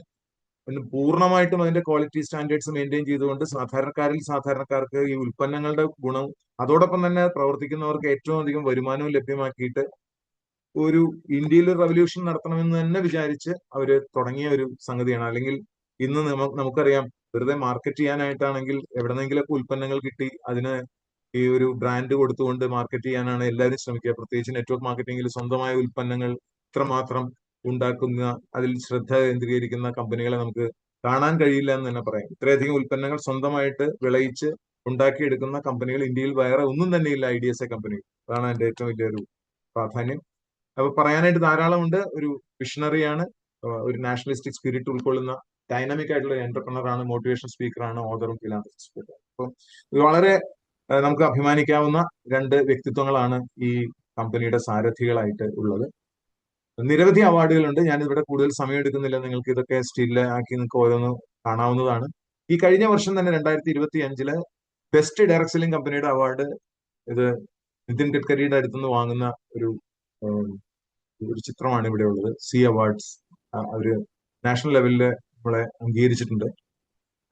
പൂർണ്ണമായിട്ടും അതിന്റെ ക്വാളിറ്റി സ്റ്റാൻഡേർഡ്സ് മെയിൻറ്റെയിൻ ചെയ്തുകൊണ്ട് സാധാരണക്കാർക്ക് ഈ ഉൽപ്പന്നങ്ങളുടെ ഗുണം, അതോടൊപ്പം തന്നെ പ്രവർത്തിക്കുന്നവർക്ക് ഏറ്റവും അധികം വരുമാനവും ലഭ്യമാക്കിയിട്ട് ഒരു ഇന്ത്യയിൽ ഒരു റവല്യൂഷൻ നടത്തണമെന്ന് തന്നെ വിചാരിച്ച് അവര് തുടങ്ങിയ ഒരു സംഗതിയാണ്. അല്ലെങ്കിൽ ഇന്ന് നമുക്കറിയാം, വെറുതെ മാർക്കറ്റ് ചെയ്യാനായിട്ടാണെങ്കിൽ എവിടെന്നെങ്കിലൊക്കെ ഉൽപ്പന്നങ്ങൾ കിട്ടി അതിന് ഈ ഒരു ബ്രാൻഡ് കൊടുത്തുകൊണ്ട് മാർക്കറ്റ് ചെയ്യാനാണ് എല്ലാവരും ശ്രമിക്കുക. പ്രത്യേകിച്ച് നെറ്റ്വർക്ക് മാർക്കറ്റിംഗിൽ സ്വന്തമായ ഉൽപ്പന്നങ്ങൾ ഇത്രമാത്രം ഉണ്ടാക്കുന്ന, അതിൽ ശ്രദ്ധ കേന്ദ്രീകരിക്കുന്ന കമ്പനികളെ നമുക്ക് കാണാൻ കഴിയില്ല എന്ന് തന്നെ പറയാം. ഇത്രയധികം ഉൽപ്പന്നങ്ങൾ സ്വന്തമായിട്ട് വിളയിച്ച് ഉണ്ടാക്കിയെടുക്കുന്ന കമ്പനികൾ ഇന്ത്യയിൽ വേറെ ഒന്നും തന്നെ ഇല്ല, IDSA കമ്പനി. അതാണ് എന്റെ ഏറ്റവും വലിയൊരു പ്രാധാന്യം. അപ്പൊ പറയാനായിട്ട് ധാരാളമുണ്ട്. ഒരു വിഷണറിയാണ്, ഒരു നാഷണലിസ്റ്റിക് സ്പിരിറ്റ് ഉൾക്കൊള്ളുന്ന ഡൈനാമിക് ആയിട്ടുള്ള ഒരു എന്റർപ്രണർ ആണ്, മോട്ടിവേഷൻ സ്പീക്കറാണ്, ഓതറും ഫിലാന്ത്രിസ്റ്റും. അപ്പം ഇത് വളരെ നമുക്ക് അഭിമാനിക്കാവുന്ന രണ്ട് വ്യക്തിത്വങ്ങളാണ് ഈ കമ്പനിയുടെ സാരഥികളായിട്ട് ഉള്ളത്. നിരവധി അവാർഡുകളുണ്ട്. ഞാൻ ഇവിടെ കൂടുതൽ സമയം എടുക്കുന്നില്ല, നിങ്ങൾക്ക് ഇതൊക്കെ സ്റ്റില് ആക്കി നിങ്ങൾക്ക് ഓരോന്ന് കാണാവുന്നതാണ്. ഈ കഴിഞ്ഞ വർഷം തന്നെ 2025 ബെസ്റ്റ് ഡയറക്ട് സെല്ലിംഗ് കമ്പനിയുടെ അവാർഡ് ഇത് നിതിൻ ഗഡ്കരിയുടെ അടുത്തുനിന്ന് വാങ്ങുന്ന ഒരു ഒരു ചിത്രമാണ് ഇവിടെ ഉള്ളത്. സി അവാർഡ്സ് അവര് നാഷണൽ ലെവലില് നമ്മളെ അംഗീകരിച്ചിട്ടുണ്ട്.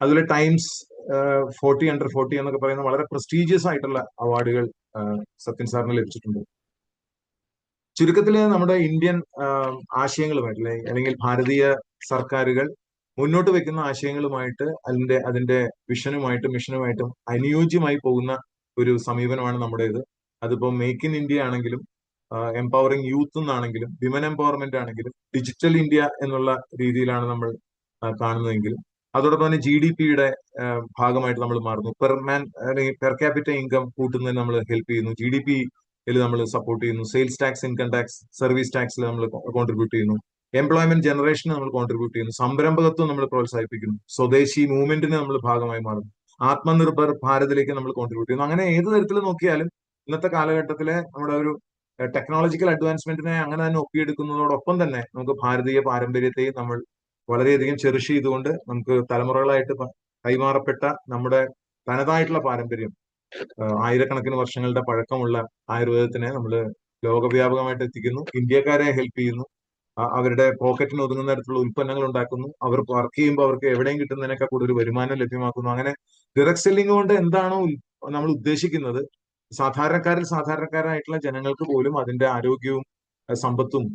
അതുപോലെ ടൈംസ് 40 എന്നൊക്കെ പറയുന്ന വളരെ പ്രസ്റ്റീജിയസ് ആയിട്ടുള്ള അവാർഡുകൾ സത്യൻ സാറിന് ലഭിച്ചിട്ടുണ്ട്. ചുരുക്കത്തിൽ നമ്മുടെ ഇന്ത്യൻ ആശയങ്ങളുമായിട്ട് അല്ലെങ്കിൽ ഭാരതീയ സർക്കാരുകൾ മുന്നോട്ട് വെക്കുന്ന ആശയങ്ങളുമായിട്ട് അതിന്റെ വിഷനുമായിട്ടും മിഷനുമായിട്ടും അനുയോജ്യമായി പോകുന്ന ഒരു സമീപനമാണ് നമ്മുടേത്. അതിപ്പോ മേക്ക് ഇൻ ഇന്ത്യ ആണെങ്കിലും എംപവറിംഗ് യൂത്ത് എന്നാണെങ്കിലും വിമൻ എംപവർമെന്റ് ആണെങ്കിലും ഡിജിറ്റൽ ഇന്ത്യ എന്നുള്ള രീതിയിലാണ് നമ്മൾ കാണുന്നതെങ്കിലും അതോടൊപ്പം തന്നെ GDP-യുടെ ഭാഗമായിട്ട് നമ്മൾ മാറുന്നു. അല്ലെങ്കിൽ പെർ ക്യാപിറ്റ ഇൻകം കൂട്ടുന്നതിന് നമ്മൾ ഹെൽപ്പ് ചെയ്യുന്നു. GDP-യിൽ നമ്മൾ സപ്പോർട്ട് ചെയ്യുന്നു. Sales tax, income tax, service ടാക്സിൽ നമ്മൾ കോൺട്രിബ്യൂട്ട് ചെയ്യുന്നു. എംപ്ലോയ്മെന്റ് ജനറേഷന് നമ്മൾ കോൺട്രിബ്യൂട്ട് ചെയ്യുന്നു. സംരംഭകത്വം നമ്മൾ പ്രോത്സാഹിപ്പിക്കുന്നു. സ്വദേശി മൂവ്മെന്റിന് നമ്മൾ ഭാഗമായി മാറുന്നു. ആത്മനിർഭർ ഭാരതിലേക്ക് നമ്മൾ കോൺട്രിബ്യൂട്ട് ചെയ്യുന്നു. അങ്ങനെ ഏത് തരത്തിൽ നോക്കിയാലും ഇന്നത്തെ കാലഘട്ടത്തിലെ നമ്മുടെ ഒരു ടെക്നോളജിക്കൽ അഡ്വാൻസ്മെന്റിനെ അങ്ങനെ തന്നെ ഒപ്പിയെടുക്കുന്നതോടൊപ്പം തന്നെ നമുക്ക് ഭാരതീയ പാരമ്പര്യത്തെയും നമ്മൾ വളരെയധികം ചെറിഷ് ചെയ്തുകൊണ്ട് നമുക്ക് തലമുറകളായിട്ട് കൈമാറപ്പെട്ട നമ്മുടെ തനതായിട്ടുള്ള പാരമ്പര്യം, ആയിരക്കണക്കിന് വർഷങ്ങളുടെ പഴക്കമുള്ള ആയുർവേദത്തിനെ നമ്മൾ ലോകവ്യാപകമായിട്ട് എത്തിക്കുന്നു. ഇന്ത്യക്കാരെ ഹെൽപ്പ് ചെയ്യുന്നു. അവരുടെ പോക്കറ്റിന് ഒതുങ്ങുന്ന തരത്തിലുള്ള ഉൽപ്പന്നങ്ങൾ ഉണ്ടാക്കുന്നു. അവർ വർക്ക് ചെയ്യുമ്പോൾ അവർക്ക് എവിടെയും കിട്ടുന്നതിനൊക്കെ കൂടുതൽ വരുമാനം ലഭ്യമാക്കുന്നു. അങ്ങനെ ഡയറക്ട് സെല്ലിംഗ് കൊണ്ട് എന്താണോ നമ്മൾ ഉദ്ദേശിക്കുന്നത്, സാധാരണക്കാരായിട്ടുള്ള ജനങ്ങൾക്ക് പോലും അതിന്റെ ആരോഗ്യവും സമ്പത്തും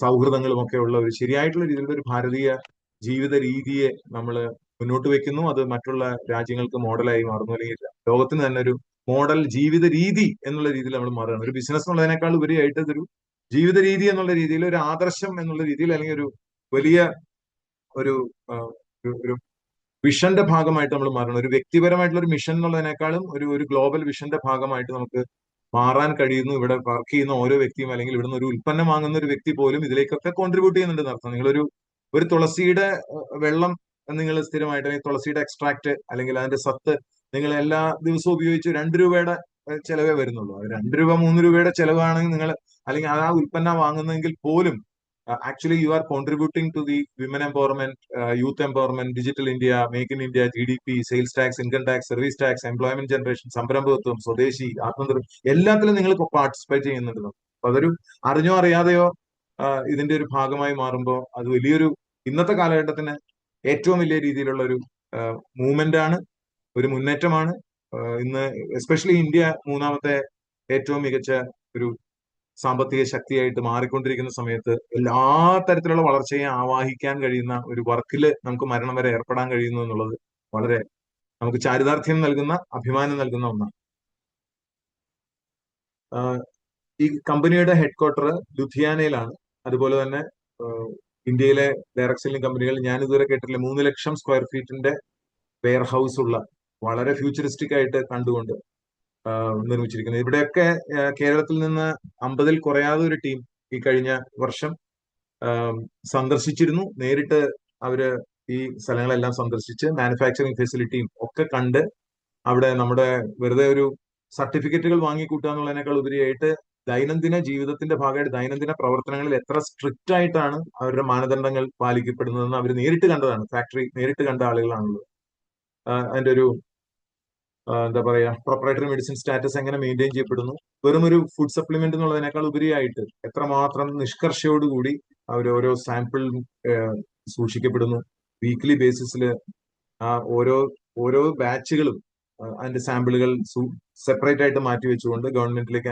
സൗഹൃദങ്ങളും ഒക്കെ ഉള്ള ഒരു ശരിയായിട്ടുള്ള രീതിയിലുള്ള ഒരു ഭാരതീയ ജീവിത രീതിയെ നമ്മൾ മുന്നോട്ട് വെക്കുന്നു. അത് മറ്റുള്ള രാജ്യങ്ങൾക്ക് മോഡലായി മാറുന്നു. അല്ലെങ്കിൽ ലോകത്തിന് തന്നെ ഒരു മോഡൽ ജീവിത രീതി എന്നുള്ള രീതിയിൽ നമ്മൾ മാറുകയാണ്. ഒരു ബിസിനസ് എന്നുള്ളതിനേക്കാൾ ഉപരിയായിട്ട് ഇതൊരു ജീവിത രീതി എന്നുള്ള രീതിയിൽ, ഒരു ആദർശം എന്നുള്ള രീതിയിൽ, അല്ലെങ്കിൽ ഒരു വലിയ ഒരു ഒരു വിഷന്റെ ഭാഗമായിട്ട് നമ്മൾ മാറണം. ഒരു വ്യക്തിപരമായിട്ടുള്ള ഒരു മിഷൻ എന്നുള്ളതിനേക്കാളും ഒരു ഗ്ലോബൽ വിഷന്റെ ഭാഗമായിട്ട് നമുക്ക് മാറാൻ കഴിയുന്നു. ഇവിടെ വർക്ക് ചെയ്യുന്ന ഓരോ വ്യക്തിയും അല്ലെങ്കിൽ ഇവിടുന്ന് ഒരു ഉൽപ്പന്നം വാങ്ങുന്ന ഒരു വ്യക്തി പോലും ഇതിലേക്കൊക്കെ കോൺട്രിബ്യൂട്ട് ചെയ്യുന്നുണ്ടെന്ന് അർത്ഥം. ഒരു തുളസിയുടെ വെള്ളം നിങ്ങൾ സ്ഥിരമായിട്ട്, അല്ലെങ്കിൽ തുളസിയുടെ എക്സ്ട്രാക്ട് അല്ലെങ്കിൽ അതിന്റെ സത്ത് നിങ്ങൾ എല്ലാ ദിവസവും ഉപയോഗിച്ച് 2 രൂപയുടെ ചെലവേ വരുന്നുള്ളൂ. അത് 2 രൂപ 3 രൂപയുടെ ചെലവാണെങ്കിൽ നിങ്ങൾ അല്ലെങ്കിൽ ആ ഉൽപ്പന്നം വാങ്ങുന്നെങ്കിൽ പോലും actually you are contributing to the women empowerment, youth empowerment, digital India, make in India, GDP, sales tax, income tax, service tax, employment generation, സംരംഭകത്വം, സ്വദേശി, ആത്മനിർഭർ, എല്ലാത്തിലും നിങ്ങൾ പാർട്ടിസിപ്പേറ്റ് ചെയ്യുന്നുണ്ട്. അപ്പൊ അതൊരു അറിഞ്ഞോ അറിയാതെയോ ഇതിന്റെ ഒരു ഭാഗമായി മാറുമ്പോൾ അത് വലിയൊരു ഇന്നത്തെ കാലഘട്ടത്തിന് ഏറ്റവും വലിയ രീതിയിലുള്ള ഒരു മൂവ്മെന്റ് ആണ്, ഒരു മുന്നേറ്റമാണ്. ഇന്ന് എസ്പെഷ്യലി ഇന്ത്യ 3ാമത്തെ ഏറ്റവും മികച്ച ഒരു സാമ്പത്തിക ശക്തിയായിട്ട് മാറിക്കൊണ്ടിരിക്കുന്ന സമയത്ത് എല്ലാ തരത്തിലുള്ള വളർച്ചയെ ആവാഹിക്കാൻ കഴിയുന്ന ഒരു വർക്കില് നമുക്ക് മരണം വരെ ഏർപ്പെടാൻ കഴിയുന്നു എന്നുള്ളത് വളരെ നമുക്ക് ചാരിതാർത്ഥ്യം നൽകുന്ന, അഭിമാനം നൽകുന്ന ഒന്നാണ്. ഈ കമ്പനിയുടെ ഹെഡ്ക്വാർട്ടർ ലുധിയാനയിലാണ്. അതുപോലെ തന്നെ ഇന്ത്യയിലെ ഡയറക്ട് സെല്ലിംഗ് കമ്പനികൾ ഞാൻ ഇതുവരെ കേട്ടിട്ടില്ല 3 ലക്ഷം സ്ക്വയർ ഫീറ്റിന്റെ വെയർ ഹൗസ് ഉള്ള, വളരെ ഫ്യൂച്ചറിസ്റ്റിക് ആയിട്ട് കണ്ടുകൊണ്ട് നിർമ്മിച്ചിരിക്കുന്നത്. ഇവിടെയൊക്കെ കേരളത്തിൽ നിന്ന് 50-ൽ കുറയാതെ ഒരു ടീം ഈ കഴിഞ്ഞ വർഷം സന്ദർശിച്ചിരുന്നു. നേരിട്ട് അവര് ഈ സ്ഥലങ്ങളെല്ലാം സന്ദർശിച്ച് മാനുഫാക്ചറിങ് ഫെസിലിറ്റിയും ഒക്കെ കണ്ട് അവിടെ നമ്മുടെ വെറുതെ ഒരു സർട്ടിഫിക്കറ്റുകൾ വാങ്ങിക്കൂട്ടുക എന്നുള്ളതിനേക്കാൾ ഉപരിയായിട്ട് ദൈനംദിന ജീവിതത്തിന്റെ ഭാഗമായിട്ട് ദൈനംദിന പ്രവർത്തനങ്ങളിൽ എത്ര സ്ട്രിക്റ്റ് ആയിട്ടാണ് അവരുടെ മാനദണ്ഡങ്ങൾ പാലിക്കപ്പെടുന്നതെന്ന് അവർ നേരിട്ട് കണ്ടതാണ്. ഫാക്ടറി നേരിട്ട് കണ്ട ആളുകളാണുള്ളത്. അതിന്റെ ഒരു എന്താ പറയാ, പ്രൊപ്പറേറ്ററി മെഡിസിൻ സ്റ്റാറ്റസ് എങ്ങനെ മെയിൻറ്റെയിൻ ചെയ്യപ്പെടുന്നു, വെറും ഒരു ഫുഡ് സപ്ലിമെന്റ് എന്നുള്ളതിനേക്കാൾ ഉപരിയായിട്ട് എത്രമാത്രം നിഷ്കർഷയോടുകൂടി അവർ ഓരോ സാമ്പിൾ സൂക്ഷിക്കപ്പെടുന്നു. വീക്ക്ലി ബേസിസിൽ ആ ഓരോ ബാച്ചുകളും അതിന്റെ സാമ്പിളുകൾ സെപ്പറേറ്റ് ആയിട്ട് മാറ്റി വെച്ചുകൊണ്ട് ഗവൺമെന്റിലേക്ക്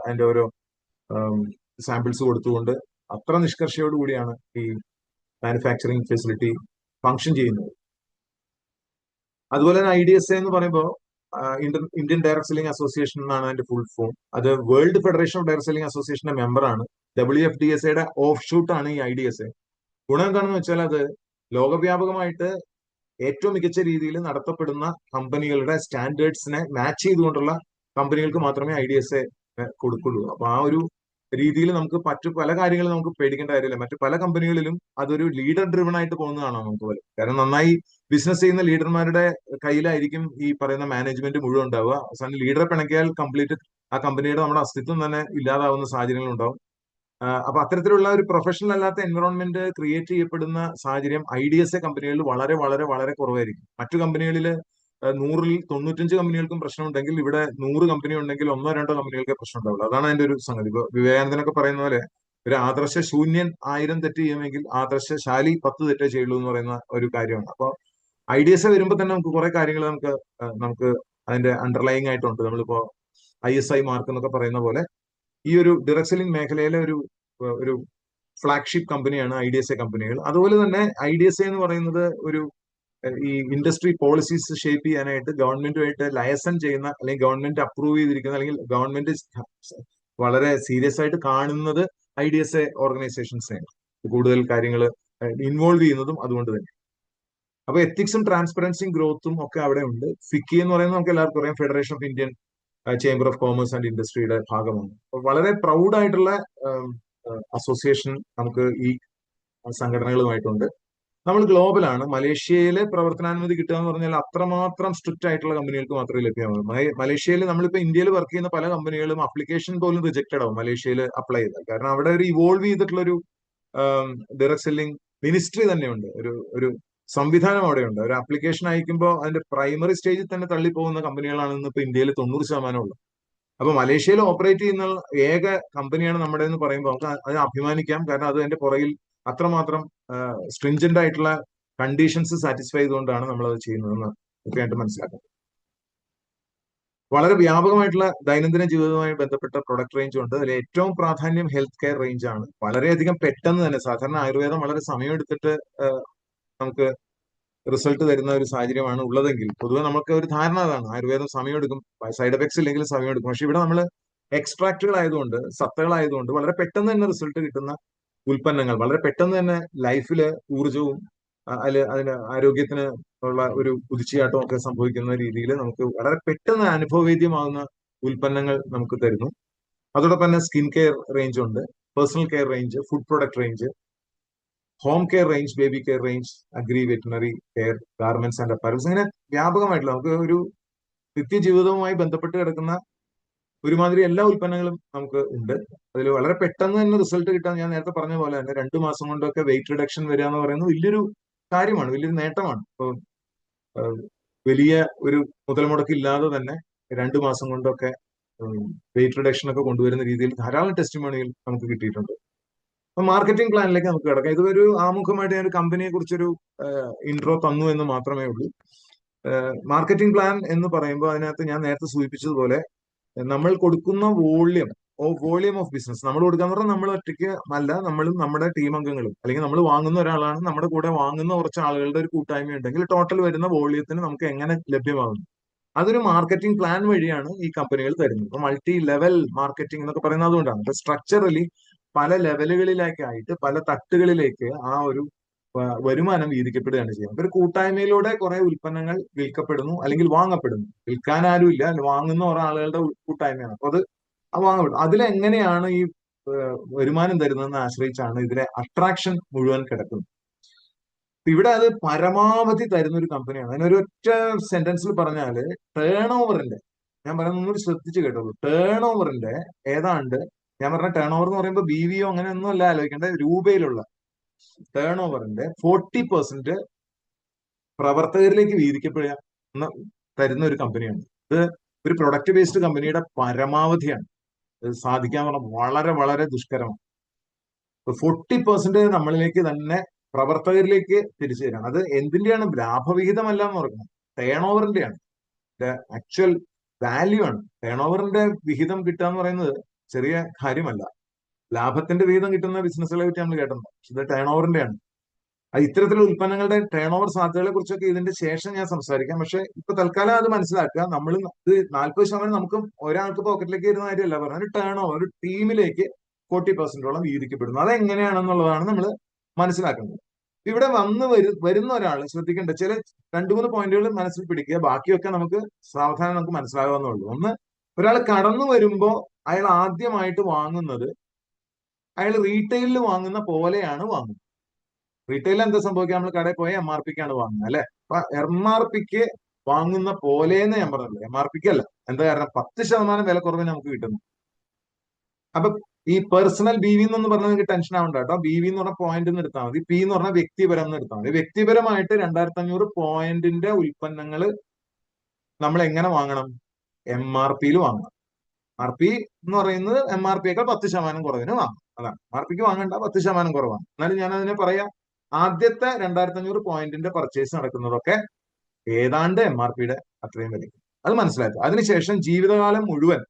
അതിന്റെ ഓരോ സാമ്പിൾസ് കൊടുത്തുകൊണ്ട് അത്ര നിഷ്കർഷയോടുകൂടിയാണ് ഈ മാനുഫാക്ചറിങ് ഫെസിലിറ്റി ഫങ്ഷൻ ചെയ്യുന്നത്. അതുപോലെ തന്നെ IDSA എന്ന് പറയുമ്പോൾ ഇന്ത്യൻ ഡയറക്ട് സെല്ലിംഗ് അസോസിയേഷൻ എന്നാണ് അതിന്റെ ഫുൾ ഫോം. അത് world federation of direct selling അസോസിയേഷന്റെ മെമ്പറാണ്. WFDSAയുടെ ഓഫ് ഷൂട്ടാണ് ഈ IDSA. ഗുണം എന്താണെന്ന് വെച്ചാൽ അത് ലോകവ്യാപകമായിട്ട് ഏറ്റവും മികച്ച രീതിയിൽ നടത്തപ്പെടുന്ന കമ്പനികളുടെ സ്റ്റാൻഡേർഡ്സിനെ മാച്ച് ചെയ്തുകൊണ്ടുള്ള കമ്പനികൾക്ക് മാത്രമേ IDSA കൊടുക്കുള്ളൂ. അപ്പൊ ആ ഒരു രീതിയിൽ നമുക്ക് മറ്റു പല കാര്യങ്ങളും നമുക്ക് പേടിക്കേണ്ട കാര്യമില്ല. മറ്റു പല കമ്പനികളിലും അതൊരു ലീഡർ ഡ്രിവൺ ആയിട്ട് പോകുന്നതാണ് നമുക്ക് പോലെ. കാരണം നന്നായി ബിസിനസ് ചെയ്യുന്ന ലീഡർമാരുടെ കയ്യിലായിരിക്കും ഈ പറയുന്ന മാനേജ്മെന്റ് മുഴുവൻ ഉണ്ടാവുക. അവസാനം ലീഡറെ പിണക്കിയാൽ കംപ്ലീറ്റ് ആ കമ്പനിയുടെ നമ്മുടെ അസ്തിത്വം തന്നെ ഇല്ലാതാവുന്ന സാഹചര്യങ്ങൾ ഉണ്ടാവും. അപ്പൊ അത്തരത്തിലുള്ള ഒരു പ്രൊഫഷണൽ അല്ലാത്ത എൻവറോൺമെന്റ് ക്രിയേറ്റ് ചെയ്യപ്പെടുന്ന സാഹചര്യം IDSA കമ്പനികളിൽ വളരെ വളരെ വളരെ കുറവായിരിക്കും. മറ്റു കമ്പനികളിൽ 100-ൽ 95 കമ്പനികൾക്കും പ്രശ്നമുണ്ടെങ്കിൽ ഇവിടെ 100 കമ്പനി ഉണ്ടെങ്കിൽ 1-2 കമ്പനികൾക്ക് പ്രശ്നം ഉണ്ടാവുള്ളൂ. അതാണ് അതിന്റെ ഒരു സംഗതി. ഇപ്പൊ വിവേകാനന്ദനൊക്കെ പറയുന്ന പോലെ ഒരു ആദർശ ശൂന്യൻ 1000 തെറ്റ് ചെയ്യുമെങ്കിൽ ആദർശശാലി 10 തെറ്റേ ചെയ്യുള്ളൂ എന്ന് പറയുന്ന ഒരു കാര്യമാണ്. അപ്പൊ IDSA വരുമ്പോൾ തന്നെ നമുക്ക് കുറെ കാര്യങ്ങൾ നമുക്ക് അതിന്റെ അണ്ടർലൈങ് ആയിട്ടുണ്ട്. നമ്മളിപ്പോ ISI മാർക്ക് എന്നൊക്കെ പറയുന്ന പോലെ ഈ ഒരു ഡിറക്ട് സെല്ലിംഗ് മേഖലയിലെ ഒരു ഫ്ലാഗ്ഷിപ്പ് കമ്പനിയാണ് IDSA കമ്പനികൾ. അതുപോലെ തന്നെ IDSA എന്ന് പറയുന്നത് ഈ ഇൻഡസ്ട്രി പോളിസീസ് ഷേപ്പ് ചെയ്യാനായിട്ട് ഗവൺമെന്റുമായിട്ട് ലയസൺ ചെയ്യുന്ന, അല്ലെങ്കിൽ ഗവൺമെന്റ് അപ്രൂവ് ചെയ്തിരിക്കുന്ന, അല്ലെങ്കിൽ ഗവൺമെന്റ് വളരെ സീരിയസ് ആയിട്ട് കാണുന്നത് IDSA ഓർഗനൈസേഷൻസിനെയാണ്. കൂടുതൽ കാര്യങ്ങൾ ഇൻവോൾവ് ചെയ്യുന്നതും അതുകൊണ്ട് തന്നെ. അപ്പൊ എത്തിക്സും ട്രാൻസ്പെറൻസിയും ഗ്രോത്തും ഒക്കെ അവിടെ ഉണ്ട്. ഫിക്കി എന്ന് പറയുന്നത് നമുക്ക് എല്ലാവർക്കും അറിയാം, federation of Indian chamber of commerce and ഇൻഡസ്ട്രിയുടെ ഭാഗമാണ്. വളരെ പ്രൗഡ് ആയിട്ടുള്ള അസോസിയേഷൻ നമുക്ക് ഈ സംഘടനകളുമായിട്ടുണ്ട്. നമ്മൾ ഗ്ലോബലാണ്. മലേഷ്യയിലെ പ്രവർത്തനാനുമതി കിട്ടുക എന്ന് പറഞ്ഞാൽ അത്രമാത്രം സ്ട്രിക്റ്റ് ആയിട്ടുള്ള കമ്പനികൾക്ക് മാത്രമേ ലഭ്യമാകൂ. മലേഷ്യയിൽ നമ്മളിപ്പോ ഇന്ത്യയിൽ വർക്ക് ചെയ്യുന്ന പല കമ്പനികളും അപ്ലിക്കേഷൻ പോലും റിജക്റ്റഡ് ആവും മലേഷ്യയിൽ അപ്ലൈ ചെയ്താൽ. കാരണം അവിടെ ഒരു ഇവോൾവ് ചെയ്തിട്ടുള്ള ഒരു ഡയറക്ട് സെല്ലിംഗ് മിനിസ്ട്രി തന്നെയുണ്ട്. ഒരു സംവിധാനം അവിടെയുണ്ട്. ഒരു ആപ്ലിക്കേഷൻ അയക്കുമ്പോൾ അതിന്റെ പ്രൈമറി സ്റ്റേജിൽ തന്നെ തള്ളിപ്പോകുന്ന കമ്പനികളാണ് ഇപ്പൊ ഇന്ത്യയിൽ 90% ഉള്ളത്. അപ്പൊ മലേഷ്യയിൽ ഓപ്പറേറ്റ് ചെയ്യുന്ന ഏക കമ്പനിയാണ് നമ്മുടെ എന്ന് പറയുമ്പോൾ നമുക്ക് അതിന് അഭിമാനിക്കാം. കാരണം അത് അതിന്റെ പുറകിൽ അത്രമാത്രം സ്ട്രിഞ്ചന്റ് ആയിട്ടുള്ള കണ്ടീഷൻസ് സാറ്റിസ്ഫൈ ചെയ്തുകൊണ്ടാണ് നമ്മൾ അത് ചെയ്യുന്നതെന്ന് കൃത്യമായിട്ട് മനസ്സിലാക്കാം. വളരെ വ്യാപകമായിട്ടുള്ള ദൈനംദിന ജീവിതവുമായി ബന്ധപ്പെട്ട പ്രൊഡക്റ്റ് റേഞ്ച് ഉണ്ട്. അതിൽ ഏറ്റവും പ്രാധാന്യം ഹെൽത്ത് കെയർ റേഞ്ച് ആണ്. വളരെയധികം പെട്ടെന്ന് തന്നെ, സാധാരണ ആയുർവേദം വളരെ സമയമെടുത്തിട്ട് നമുക്ക് റിസൾട്ട് തരുന്ന ഒരു സാഹചര്യമാണ് ഉള്ളതെങ്കിൽ പൊതുവെ നമുക്ക് ഒരു ധാരണ അതാണ്, ആയുർവേദം സമയമെടുക്കും, സൈഡ് എഫക്ട്സ് ഇല്ലെങ്കിൽ സമയമെടുക്കും. പക്ഷെ ഇവിടെ നമ്മൾ എക്സ്ട്രാക്റ്റുകളായതുകൊണ്ട്, സത്തകളായതുകൊണ്ട് വളരെ പെട്ടെന്ന് തന്നെ റിസൾട്ട് കിട്ടുന്ന ഉൽപ്പന്നങ്ങൾ, വളരെ പെട്ടെന്ന് തന്നെ ലൈഫില് ഊർജവും അതിന് ആരോഗ്യത്തിന് ഉള്ള ഒരു കുതിച്ചുചാട്ടവും ഒക്കെ സംഭവിക്കുന്ന രീതിയിൽ നമുക്ക് വളരെ പെട്ടെന്ന് അനുഭവവേദ്യമാകുന്ന ഉൽപ്പന്നങ്ങൾ നമുക്ക് തരുന്നു. അതോടൊപ്പം തന്നെ സ്കിൻ കെയർ റേഞ്ച് ഉണ്ട്, personal care range, food product range, home care range, baby care range, agri veterinary care, garments and apparels, ഇങ്ങനെ വ്യാപകമായിട്ടുള്ള നമുക്ക് ഒരു നിത്യജീവിതവുമായി ബന്ധപ്പെട്ട് കിടക്കുന്ന ഒരുമാതിരി എല്ലാ ഉൽപ്പന്നങ്ങളും നമുക്ക് ഉണ്ട്. അതിൽ വളരെ പെട്ടെന്ന് തന്നെ റിസൾട്ട് കിട്ടാൻ, ഞാൻ നേരത്തെ പറഞ്ഞ പോലെ തന്നെ 2 മാസം കൊണ്ടൊക്കെ വെയിറ്റ് റിഡക്ഷൻ വരിക എന്ന് പറയുന്നത് വലിയൊരു കാര്യമാണ്, വലിയൊരു നേട്ടമാണ്. ഇപ്പോൾ വലിയ ഒരു മുതൽ മുടക്കില്ലാതെ തന്നെ 2 മാസം കൊണ്ടൊക്കെ വെയിറ്റ് റിഡക്ഷൻ ഒക്കെ കൊണ്ടുവരുന്ന രീതിയിൽ ധാരാളം ടെസ്റ്റിമോണികൾ നമുക്ക് കിട്ടിയിട്ടുണ്ട്. അപ്പൊ മാർക്കറ്റിംഗ് പ്ലാനിലേക്ക് നമുക്ക് കിടക്കാം. ഇതൊരു ആമുഖമായിട്ട് ഞാൻ ഒരു കമ്പനിയെ കുറിച്ചൊരു ഇൻട്രോ തന്നു എന്ന് മാത്രമേ ഉള്ളൂ. മാർക്കറ്റിംഗ് പ്ലാൻ എന്ന് പറയുമ്പോൾ അതിനകത്ത് ഞാൻ നേരത്തെ സൂചിപ്പിച്ചതുപോലെ നമ്മൾ കൊടുക്കുന്ന വോള്യം ഓഫ് ബിസിനസ് നമ്മൾ കൊടുക്കാന്ന് പറഞ്ഞാൽ നമ്മൾ ഒറ്റയ്ക്ക് അല്ല, നമ്മളും നമ്മുടെ ടീം അംഗങ്ങളും, അല്ലെങ്കിൽ നമ്മൾ വാങ്ങുന്ന ഒരാളാണ്, നമ്മുടെ കൂടെ വാങ്ങുന്ന കുറച്ച് ആളുകളുടെ ഒരു കൂട്ടായ്മ ഉണ്ടെങ്കിൽ ടോട്ടൽ വരുന്ന വോള്യത്തിന് നമുക്ക് എങ്ങനെ ലഭ്യമാകുന്നു, അതൊരു മാർക്കറ്റിംഗ് പ്ലാൻ വഴിയാണ് ഈ കമ്പനികൾ തരുന്നത്. ഇപ്പൊ മൾട്ടി ലെവൽ മാർക്കറ്റിംഗ് എന്നൊക്കെ പറയുന്നത് അതുകൊണ്ടാണ്. ഇപ്പൊ സ്ട്രക്ചറലി പല ലെവലുകളിലേക്കായിട്ട്, പല തട്ടുകളിലേക്ക് ആ ഒരു വരുമാനം വീതിക്കപ്പെടുകയാണ് ചെയ്യുന്നത്. ഒരു കൂട്ടായ്മയിലൂടെ കുറെ ഉൽപ്പന്നങ്ങൾ വിൽക്കപ്പെടുന്നു, അല്ലെങ്കിൽ വാങ്ങപ്പെടുന്നു. വിൽക്കാൻ ആരും ഇല്ല, വാങ്ങുന്ന ഒരാളുകളുടെ കൂട്ടായ്മയാണ്. അപ്പൊ അത് വാങ്ങപ്പെടും. അതിലെങ്ങനെയാണ് ഈ വരുമാനം തരുന്നതെന്ന് ആശ്രയിച്ചാണ് ഇതിലെ അട്രാക്ഷൻ മുഴുവൻ കിടക്കുന്നത്. ഇവിടെ അത് പരമാവധി തരുന്ന ഒരു കമ്പനിയാണ്. അതിനൊരു ഒറ്റ സെന്റൻസിൽ പറഞ്ഞാല് ടേൺ ഓവറിന്റെ, ഞാൻ പറയുന്നത് ഒന്നുകൂടി ശ്രദ്ധിച്ച് കേട്ടോളൂ, ടേൺ ഓവറിന്റെ ഏതാണ്ട്, ഞാൻ പറഞ്ഞ ടേൺ ഓവർ എന്ന് പറയുമ്പോൾ BVO അങ്ങനെ ഒന്നും അല്ല ആലോചിക്കേണ്ടത്, രൂപയിലുള്ള ടേൺ ഓവറിന്റെ 40% പ്രവർത്തകരിലേക്ക് വീതിക്കപ്പെടുക തരുന്ന ഒരു കമ്പനിയാണ്. ഇത് ഒരു പ്രൊഡക്റ്റ് ബേസ്ഡ് കമ്പനിയുടെ പരമാവധിയാണ്. ഇത് സാധിക്കാൻ പറഞ്ഞാൽ വളരെ വളരെ ദുഷ്കരമാണ്. 40% നമ്മളിലേക്ക് തന്നെ പ്രവർത്തകരിലേക്ക് തിരിച്ചു തരാണ്. അത് എന്തിന്റെയാണ്? ലാഭവിഹിതമല്ല എന്ന് പറയുന്നത്, ടേൺ ഓവറിന്റെയാണ്, ആക്ച്വൽ വാല്യൂ ആണ്. ടേൺ ഓവറിന്റെ വിഹിതം കിട്ടുക എന്ന് പറയുന്നത് ചെറിയ കാര്യമല്ല. ലാഭത്തിന്റെ വിഹിതം കിട്ടുന്ന ബിസിനസ്സുകളെ പറ്റി നമ്മൾ കേട്ടിട്ടുണ്ട്, ഇത് ടേൺ ഓവറിന്റെയാണ്. അത് ഇത്തരത്തിലുള്ള ഉൽപ്പന്നങ്ങളുടെ ടേൺ ഓവർ സാധ്യതകളെ കുറിച്ചൊക്കെ ഇതിന്റെ ശേഷം ഞാൻ സംസാരിക്കാം. പക്ഷെ ഇപ്പൊ തൽക്കാലം അത് മനസ്സിലാക്കുക, നമ്മൾ ഇത് 40% നമുക്ക് ഒരാൾക്ക് പോക്കറ്റിലേക്ക് വരുന്ന കാര്യമല്ല പറഞ്ഞത്. ടേൺ ഓവർ ഒരു ടീമിലേക്ക് 40%ഓളം വീതിക്കപ്പെടുന്നു. അതെങ്ങനെയാണെന്നുള്ളതാണ് നമ്മൾ മനസ്സിലാക്കുന്നത്. ഇവിടെ വരുന്ന ഒരാൾ ശ്രദ്ധിക്കേണ്ട ചില 2-3 പോയിന്റുകൾ മനസ്സിൽ പിടിക്കുക. ബാക്കിയൊക്കെ നമുക്ക് സാവധാനം നമുക്ക് മനസ്സിലാകാവുന്നുള്ളൂ. ഒന്ന്, ഒരാൾ കടന്നു വരുമ്പോ അയാൾ ആദ്യമായിട്ട് വാങ്ങുന്നത് അയാൾ റീറ്റെയിലിൽ വാങ്ങുന്ന പോലെയാണ് വാങ്ങുന്നത്. റീറ്റെയിൽ എന്താ സംഭവിക്കുക? നമ്മൾ കടയിൽ പോയ MRPക്കാണ് വാങ്ങുന്നത് അല്ലെ. അപ്പൊ MRPക്ക് വാങ്ങുന്ന പോലെന്ന് ഞാൻ പറഞ്ഞല്ലോ, MRPക്ക് അല്ല. എന്താ കാരണം? 10% വില കുറവിന് നമുക്ക് കിട്ടുന്നു. അപ്പൊ ഈ പേഴ്സണൽ BV എന്നൊന്നും പറഞ്ഞാൽ നിങ്ങൾക്ക് ടെൻഷൻ ആവണ്ട കേട്ടോ. BV എന്ന് പറഞ്ഞ പോയിന്റ് എന്ന് എടുത്താൽ മതി. P എന്ന് പറഞ്ഞാൽ വ്യക്തിപരം എന്ന് എടുത്താൽ മതി. വ്യക്തിപരമായിട്ട് 2500 പോയിന്റിന്റെ ഉൽപ്പന്നങ്ങൾ നമ്മൾ എങ്ങനെ വാങ്ങണം? MRPയിൽ വാങ്ങണം. RP എന്ന് പറയുന്നത് MRPയേക്കാൾ 10% കുറവിന് വാങ്ങും. അതാണ് RPക്ക് വാങ്ങേണ്ട, 10% കുറവാണ്. എന്നാലും ഞാൻ അതിനെ പറയാം, ആദ്യത്തെ 2500 പോയിന്റിന്റെ പർച്ചേസ് നടക്കുന്നതൊക്കെ ഏതാണ്ട് MRPയുടെ അത്രയും വിലയ്ക്ക്. അത് മനസ്സിലാക്കുക. അതിനുശേഷം ജീവിതകാലം മുഴുവൻ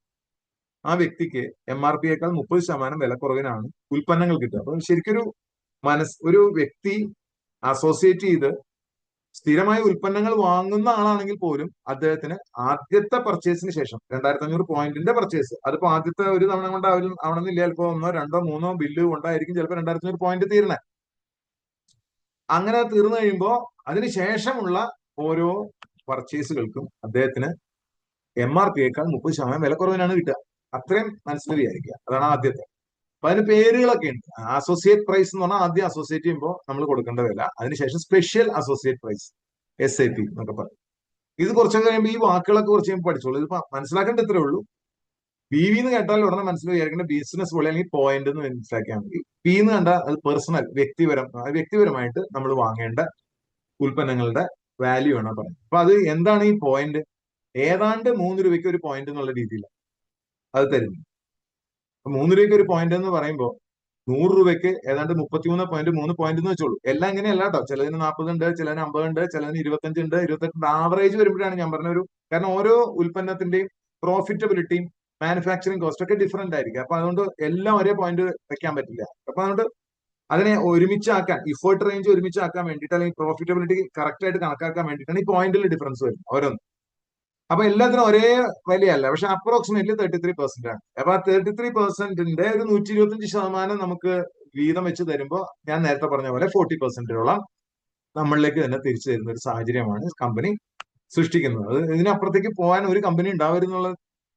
ആ വ്യക്തിക്ക് MRPയേക്കാൾ 30% വിലക്കുറവിനാണ് ഉൽപ്പന്നങ്ങൾ കിട്ടുക. അപ്പൊ ശരിക്കൊരു ഒരു വ്യക്തി അസോസിയേറ്റ് ചെയ്ത് സ്ഥിരമായി ഉൽപ്പന്നങ്ങൾ വാങ്ങുന്ന ആളാണെങ്കിൽ പോലും അദ്ദേഹത്തിന് ആദ്യത്തെ പർച്ചേസിന് ശേഷം 2500 പോയിന്റിന്റെ പർച്ചേസ്, അതിപ്പോ ആദ്യത്തെ ഒരു തവണ കൊണ്ട് ആവണമെന്നില്ല, ചിലപ്പോ 1, 2, 3 ബില്ല് കൊണ്ടായിരിക്കും ചിലപ്പോൾ 2500 പോയിന്റ് തീരണേ. അങ്ങനെ തീർന്നു കഴിയുമ്പോൾ അതിനുശേഷമുള്ള ഓരോ പർച്ചേസുകൾക്കും അദ്ദേഹത്തിന് MRPയേക്കാൾ 30% വിലക്കുറവിനാണ് കിട്ടുക. അത്രയും മനസ്സിൽ വിചാരിക്കുക. അതാണ് ആദ്യത്തെ. അപ്പൊ അതിന് പേരുകളൊക്കെ ഉണ്ട്. അസോസിയേറ്റ് പ്രൈസ് എന്ന് പറഞ്ഞാൽ ആദ്യം അസോസിയേറ്റ് ചെയ്യുമ്പോൾ നമ്മൾ കൊടുക്കേണ്ട വില, അതിനുശേഷം സ്പെഷ്യൽ അസോസിയേറ്റ് പ്രൈസ്, SAP എന്നൊക്കെ പറയും. ഇത് കുറച്ചൊക്കെ കഴിയുമ്പോൾ ഈ വാക്കുകളൊക്കെ കുറച്ച് കഴിയുമ്പോൾ പഠിച്ചോളൂ. ഇത് മനസ്സിലാക്കേണ്ട ഇത്രേ ഉള്ളൂ. BV എന്ന് കേട്ടാൽ ഉടനെ മനസ്സിൽ വിചാരിക്കേണ്ട ബിസിനസ് പോലെ അല്ലെങ്കിൽ പോയിന്റ് എന്ന് മനസ്സിലാക്കിയാൽ മതി. P എന്ന് കണ്ടാൽ അത് പേഴ്സണൽ, വ്യക്തിപരമായിട്ട് നമ്മൾ വാങ്ങേണ്ട ഉൽപ്പന്നങ്ങളുടെ വാല്യൂ ആണ് പറയുന്നത്. അപ്പൊ അത് എന്താണ് ഈ പോയിന്റ്? ഏതാണ്ട് 3 രൂപയ്ക്ക് ഒരു പോയിന്റ് എന്നുള്ള രീതിയിൽ അത് തരുന്നു. 3 രൂപയ്ക്ക് ഒരു പോയിന്റ് എന്ന് പറയുമ്പോൾ 100 രൂപയ്ക്ക് ഏതാണ്ട് 33.3 പോയിന്റ് എന്ന് വെച്ചോളൂ. എല്ലാം ഇങ്ങനെയല്ല കേട്ടോ. ചിലതിന് 40 ഉണ്ട്, ചിലതിന് 50 ഉണ്ട്, ചിലതിന് 25 ഉണ്ട്, 28 ആവറേജ് വരുമ്പോഴാണ് ഞാൻ പറഞ്ഞ ഒരു, കാരണം ഓരോ ഉൽപ്പന്നത്തിന്റെയും പ്രോഫിറ്റബിലിറ്റിയും മാനുഫാക്ചറിങ് കോസ്റ്റ് ഒക്കെ ഡിഫറെന്റ് ആയിരിക്കും. അപ്പൊ അതുകൊണ്ട് എല്ലാം ഒരേ പോയിന്റ് വെക്കാൻ പറ്റില്ല. അപ്പൊ അതുകൊണ്ട് അതിനെ ഒരുമിച്ചാക്കാൻ, ഇഫേർട്ട് റേഞ്ച് ഒരുമിച്ചാക്കാൻ വേണ്ടിയിട്ട്, അല്ലെങ്കിൽ പ്രോഫിറ്റബിലിറ്റി കറക്റ്റ് ആയിട്ട് കണക്കാക്കാൻ വേണ്ടിയിട്ടാണ് ഈ പോയിന്റിൽ ഡിഫറൻസ് വരുന്നത് ഓരോന്നും. അപ്പൊ എല്ലാത്തിനും ഒരേ വിലയല്ല, പക്ഷെ അപ്രോക്സിമേറ്റ്ലി 33% ആണ്. അപ്പൊ ആ 33%ന്റെ ഒരു 125% നമുക്ക് വീതം വെച്ച് തരുമ്പോൾ ഞാൻ നേരത്തെ പറഞ്ഞ പോലെ 40%ഓളം നമ്മളിലേക്ക് തന്നെ തിരിച്ചു തരുന്ന ഒരു സാഹചര്യമാണ് കമ്പനി സൃഷ്ടിക്കുന്നത്. അത് ഇതിനപ്പുറത്തേക്ക് പോകാൻ ഒരു കമ്പനി ഉണ്ടാവരുന്നുള്ള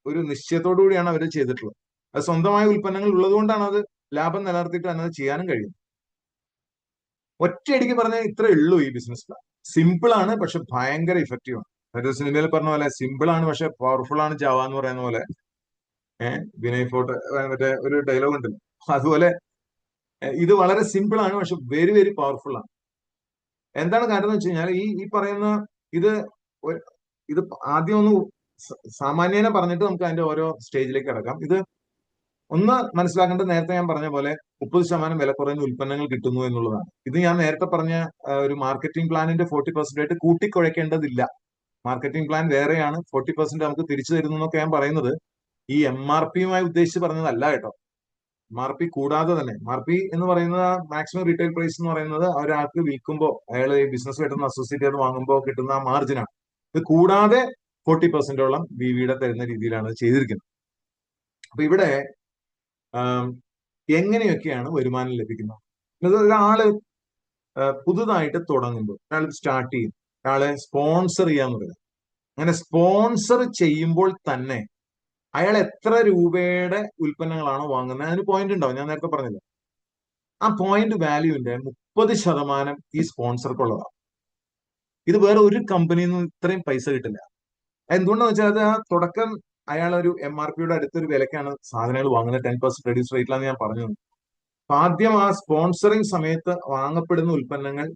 ഒരു നിശ്ചയത്തോടു കൂടിയാണ് അവർ ചെയ്തിട്ടുള്ളത്. അത് സ്വന്തമായ ഉൽപ്പന്നങ്ങൾ ഉള്ളതുകൊണ്ടാണ് അത് ലാഭം നിലനിർത്തിയിട്ട് തന്നെ അത് ചെയ്യാനും കഴിയും. ഒറ്റയടിക്ക് പറഞ്ഞാൽ ഇത്രേ ഉള്ളൂ ഈ ബിസിനസ് പ്ലാൻ. സിമ്പിൾ ആണ്, പക്ഷെ ഭയങ്കര ഇഫക്റ്റീവ് ആണ്. ഒരു സിനിമയിൽ പറഞ്ഞ പോലെ സിമ്പിൾ ആണ് പക്ഷെ പവർഫുൾ ആണ് ജാവ എന്ന് പറയുന്ന പോലെ, വിനയ് ഫോർട്ട് മറ്റേ ഒരു ഡയലോഗ് ഉണ്ടല്ലോ, അതുപോലെ ഇത് വളരെ സിമ്പിൾ ആണ് പക്ഷെ വെരി വെരി പവർഫുൾ ആണ്. എന്താണ് കാര്യം എന്ന് വെച്ച് കഴിഞ്ഞാൽ ഈ പറയുന്ന ഇത് ഇത് ആദ്യം ഒന്ന് സാമാന്യേന പറഞ്ഞിട്ട് നമുക്ക് അതിന്റെ ഓരോ സ്റ്റേജിലേക്ക് കിടക്കാം. ഇത് ഒന്ന് മനസ്സിലാക്കേണ്ടത് നേരത്തെ ഞാൻ പറഞ്ഞ പോലെ 30% വില കുറഞ്ഞ ഉൽപ്പന്നങ്ങൾ കിട്ടുന്നു എന്നുള്ളതാണ്. ഇത് ഞാൻ നേരത്തെ പറഞ്ഞ ഒരു മാർക്കറ്റിംഗ് പ്ലാനിന്റെ 40% ആയിട്ട് കൂട്ടിക്കുഴയ്ക്കേണ്ടതില്ല. മാർക്കറ്റിംഗ് പ്ലാൻ വേറെയാണ്, 40% നമുക്ക് തിരിച്ചു തരുന്നു എന്നൊക്കെ ഞാൻ പറയുന്നത് ഈ MRPയുമായി ഉദ്ദേശിച്ച് പറഞ്ഞതല്ല കേട്ടോ. MRP കൂടാതെ തന്നെ, MRP എന്ന് പറയുന്നത് മാക്സിമം റീറ്റെയിൽ പ്രൈസ് എന്ന് പറയുന്നത് ഒരാൾക്ക് വിൽക്കുമ്പോൾ, അയാൾ ഈ ബിസിനസ്സുമായിട്ടൊന്ന് അസോസിയേറ്റ് ചെയ്ത് വാങ്ങുമ്പോൾ കിട്ടുന്ന ആ മാർജിനാണ്. ഇത് കൂടാതെ 40%ഓളം BVയുടെ തരുന്ന രീതിയിലാണ് ചെയ്തിരിക്കുന്നത്. അപ്പൊ ഇവിടെ എങ്ങനെയൊക്കെയാണ് വരുമാനം ലഭിക്കുന്നത്? ഒരാള് പുതുതായിട്ട് തുടങ്ങുമ്പോൾ, ഒരാൾ സ്റ്റാർട്ട് ചെയ്യും, ഒരാളെ സ്പോൺസർ ചെയ്യാന്ന് പറയുന്നത്. അങ്ങനെ സ്പോൺസർ ചെയ്യുമ്പോൾ തന്നെ അയാൾ എത്ര രൂപയുടെ ഉൽപ്പന്നങ്ങളാണോ വാങ്ങുന്നത് അതിന് പോയിന്റ് ഉണ്ടാവും. ഞാൻ നേരത്തെ പറഞ്ഞില്ല, ആ പോയിന്റ് വാല്യൂവിന്റെ 30% ഈ സ്പോൺസർക്കുള്ളതാണ്. ഇത് വേറെ ഒരു കമ്പനിയിൽ നിന്നും ഇത്രയും പൈസ കിട്ടില്ല. എന്തുകൊണ്ടാന്ന് വെച്ചാൽ അത് ആ തുടക്കം അയാൾ ഒരു MRPയുടെ അടുത്തൊരു വിലക്കാണ് സാധനങ്ങൾ വാങ്ങുന്നത്, 10% റെഡ്യൂസ് റേറ്റിലാണ് ഞാൻ പറഞ്ഞത്. അപ്പൊ ആദ്യം ആ സ്പോൺസറിങ് സമയത്ത് വാങ്ങപ്പെടുന്ന ഉൽപ്പന്നങ്ങൾ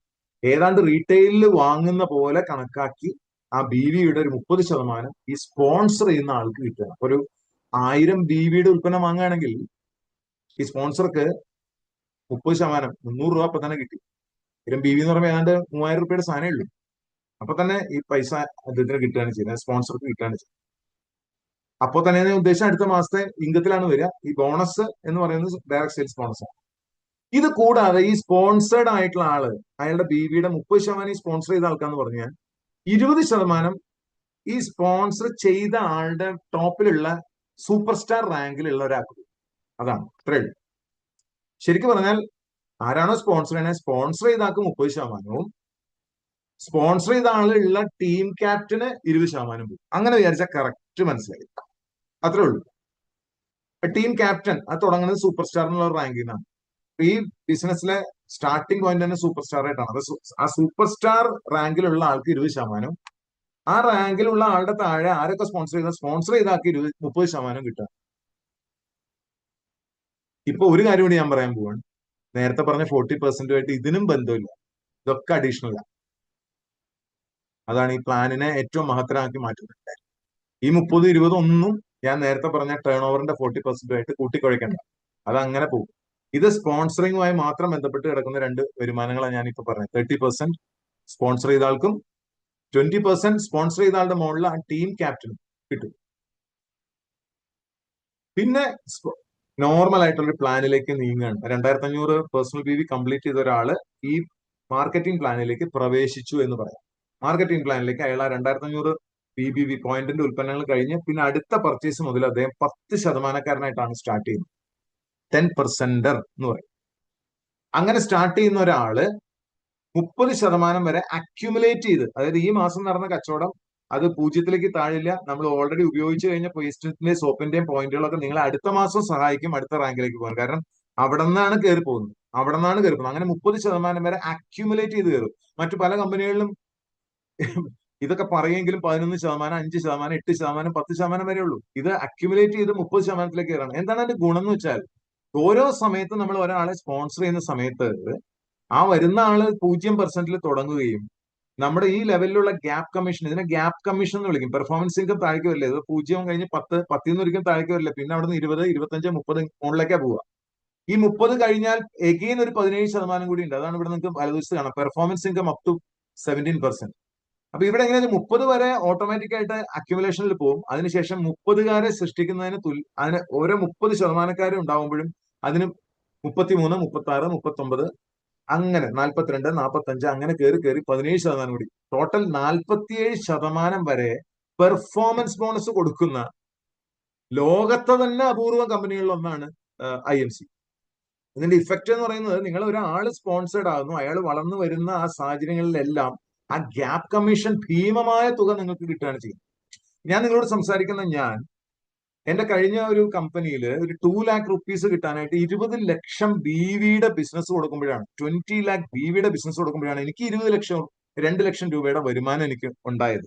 ഏതാണ്ട് റീറ്റെയിലിൽ വാങ്ങുന്ന പോലെ കണക്കാക്കി ആ BVയുടെ ഒരു 30% ഈ സ്പോൺസർ ചെയ്യുന്ന ആൾക്ക് കിട്ടുക. ഒരു 1000 BVയുടെ ഉൽപ്പന്നം വാങ്ങുകയാണെങ്കിൽ ഈ സ്പോൺസർക്ക് 30%, 300 രൂപ അപ്പൊ തന്നെ കിട്ടി. 1000 BV എന്ന് പറയുമ്പോൾ ഏതാണ്ട് 3000 രൂപയുടെ സാധനമേ ഉള്ളൂ. അപ്പൊ തന്നെ ഈ പൈസ അദ്ദേഹത്തിന് കിട്ടുകയാണ് ചെയ്യുന്നത്, സ്പോൺസർക്ക് കിട്ടുകയാണ് ചെയ്യുന്നത്. അപ്പോൾ തന്നെ ഞാൻ ഉദ്ദേശം അടുത്ത മാസത്തെ ഇൻകത്തിലാണ് വരിക. ഈ ബോണസ് എന്ന് പറയുന്നത് ഡയറക്ട് സെയിൽസ് ബോണസ് ആണ്. ഇത് കൂടാതെ ഈ സ്പോൺസേഡ് ആയിട്ടുള്ള ആള്, അയാളുടെ BVയുടെ 30% ഈ സ്പോൺസർ ചെയ്ത ആൾക്കാന്ന് പറഞ്ഞാൽ 20% ഈ സ്പോൺസർ ചെയ്ത ആളുടെ ടോപ്പിലുള്ള സൂപ്പർ സ്റ്റാർ റാങ്കിലുള്ള ഒരാൾക്ക്. അതാണ് ഇത്രയുള്ളൂ. ശരിക്കും പറഞ്ഞാൽ ആരാണോ സ്പോൺസർ ചെയ്യണേ, സ്പോൺസർ ചെയ്ത ആൾക്ക് 30%, സ്പോൺസർ ചെയ്ത ആളുള്ള ടീം ക്യാപ്റ്റന് 20% പോകും. അങ്ങനെ വിചാരിച്ചാൽ കറക്റ്റ് മനസ്സിലായി. അത്രേ ഉള്ളൂ. ടീം ക്യാപ്റ്റൻ അത് തുടങ്ങുന്നത് സൂപ്പർ സ്റ്റാർ എന്നുള്ള റാങ്കിൽ നിന്നാണ്. ഈ ബിസിനസ്സിലെ സ്റ്റാർട്ടിംഗ് പോയിന്റ് തന്നെ സൂപ്പർ സ്റ്റാർ ആയിട്ടാണ്. ആ സൂപ്പർ സ്റ്റാർ റാങ്കിലുള്ള ആൾക്ക് 20%, ആ റാങ്കിലുള്ള ആളുടെ താഴെ ആരൊക്കെ സ്പോൺസർ ചെയ്ത ആൾക്ക് 30% കിട്ടുക. ഇപ്പൊ ഒരു കാര്യം കൂടി ഞാൻ പറയാൻ പോവാണ്. നേരത്തെ പറഞ്ഞ 40%ആയിട്ട് ഇതിനും ബന്ധമില്ല, ഇതൊക്കെ അഡീഷണൽ ആണ്. അതാണ് ഈ പ്ലാനിനെ ഏറ്റവും മഹത്തരമാക്കി മാറ്റുന്നത്. ഈ 30-20 ഒന്നും ഞാൻ നേരത്തെ പറഞ്ഞ ടേൺ ഓവറിന്റെ 40%ആയിട്ട് കൂട്ടിക്കുഴയ്ക്കണ്ട, അത് അങ്ങനെ പോകും. ഇത് സ്പോൺസറിങ്ങുമായി മാത്രം ബന്ധപ്പെട്ട് കിടക്കുന്ന രണ്ട് വരുമാനങ്ങളാണ് ഞാൻ ഇപ്പൊ പറഞ്ഞത്. 30% സ്പോൺസർ ചെയ്ത ആൾക്കും 20% സ്പോൺസർ ചെയ്ത ആളുടെ മുകളിൽ ആ ടീം ക്യാപ്റ്റനും കിട്ടും. പിന്നെ നോർമൽ ആയിട്ടുള്ള ഒരു പ്ലാനിലേക്ക് നീങ്ങുകയാണ്. 2500 പേഴ്സണൽ PV കംപ്ലീറ്റ് ചെയ്ത ഒരാള് ഈ മാർക്കറ്റിംഗ് പ്ലാനിലേക്ക് പ്രവേശിച്ചു എന്ന് പറയാം. മാർക്കറ്റിംഗ് പ്ലാനിലേക്ക് അയാൾ ആ 2500 PBV പോയിന്റിന്റെ ഉൽപ്പന്നങ്ങൾ കഴിഞ്ഞ് പിന്നെ അടുത്ത പർച്ചേസ് മുതൽ അദ്ദേഹം 10%കാരനായിട്ടാണ് സ്റ്റാർട്ട് ചെയ്യുന്നത്. 10%er എന്ന് പറയും. അങ്ങനെ സ്റ്റാർട്ട് ചെയ്യുന്ന ഒരാള് 30% വരെ അക്യുമുലേറ്റ് ചെയ്ത്, അതായത് ഈ മാസം നടന്ന കച്ചവടം അത് 0ത്തിലേക്ക് താഴില്ല. നമ്മൾ ഓൾറെഡി ഉപയോഗിച്ച് കഴിഞ്ഞ പേസ്റ്റിന്റെയും സോപ്പിന്റെയും പോയിന്റുകളൊക്കെ നിങ്ങളെ അടുത്ത മാസം സഹായിക്കും അടുത്ത റാങ്കിലേക്ക് പോകാൻ. കാരണം അവിടെ നിന്നാണ് കയറി പോകുന്നത്. അങ്ങനെ 30% വരെ അക്യുമുലേറ്റ് ചെയ്ത് കയറും. മറ്റു പല കമ്പനികളിലും ഇതൊക്കെ പറയുമെങ്കിലും 11%, 5%, 8%, 10% വരെ ഉള്ളൂ. ഇത് അക്യുമുലേറ്റ് ചെയ്ത് 30%ലേക്ക് കയറാണ്. എന്താണ് അതിന്റെ ഗുണം എന്ന് വെച്ചാൽ, ഓരോ സമയത്തും നമ്മൾ ഒരാളെ സ്പോൺസർ ചെയ്യുന്ന സമയത്ത് ആ വരുന്ന ആള് 0%-ൽ തുടങ്ങുകയും നമ്മുടെ ഈ ലെവലിലുള്ള ഗ്യാപ്പ് കമ്മീഷൻ, ഇതിനെ ഗ്യാപ്പ് കമ്മീഷൻ എന്ന് വിളിക്കും. പെർഫോമൻസ് ഇൻകം താഴേക്ക് വരില്ല. ഇത് 0 കഴിഞ്ഞ് 10, 10 ഒരിക്കലും താഴേക്ക് വരില്ല. പിന്നെ അവിടെ നിന്ന് 20, 25, 30 മുകളിലേക്കാ പോവുക. ഈ 30 കഴിഞ്ഞാൽ എഗെയിൻ ഒരു 17% കൂടി ഉണ്ട്. അതാണ് ഇവിടെ നിങ്ങൾക്ക് വലതുവശത്ത് കാണാം, പെർഫോമൻസ് ഇൻകം അപ് ടു 17%. അപ്പൊ ഇവിടെ എങ്ങനെയാ 30 വരെ ഓട്ടോമാറ്റിക് ആയിട്ട് അക്യുമുലേഷനിൽ പോകും. അതിനുശേഷം 30-കാരെ സൃഷ്ടിക്കുന്നതിന് അതിന് ഓരോ 30%-കാരും ഉണ്ടാവുമ്പോഴും അതിന് 33, 36, 39, അങ്ങനെ 42, 45 അങ്ങനെ കയറി 17% കൂടി, ടോട്ടൽ 47% വരെ പെർഫോമൻസ് ബോണസ് കൊടുക്കുന്ന ലോകത്തെ തന്നെ അപൂർവ കമ്പനികളിൽ ഒന്നാണ് IMC. ഇതിന്റെ ഇഫക്റ്റ് എന്ന് പറയുന്നത്, നിങ്ങൾ ഒരാൾ സ്പോൺസേഡ് ആകുന്നു, അയാൾ വളർന്നു വരുന്ന ആ സാഹചര്യങ്ങളിലെല്ലാം ആ ഗ്യാപ്പ് കമ്മീഷൻ ഭീമമായ തുക നിങ്ങൾക്ക് കിട്ടുകയാണ് ചെയ്യുന്നത്. ഞാൻ നിങ്ങളോട് സംസാരിക്കുന്ന എന്റെ കഴിഞ്ഞ ഒരു കമ്പനിയിൽ ഒരു 2 lakh rupees കിട്ടാനായിട്ട് 20 ലക്ഷം BVയുടെ ബിസിനസ് കൊടുക്കുമ്പോഴാണ്, 20 lakh BVയുടെ ബിസിനസ് കൊടുക്കുമ്പോഴാണ് എനിക്ക് 2 ലക്ഷം രൂപയുടെ വരുമാനം എനിക്ക് ഉണ്ടായത്.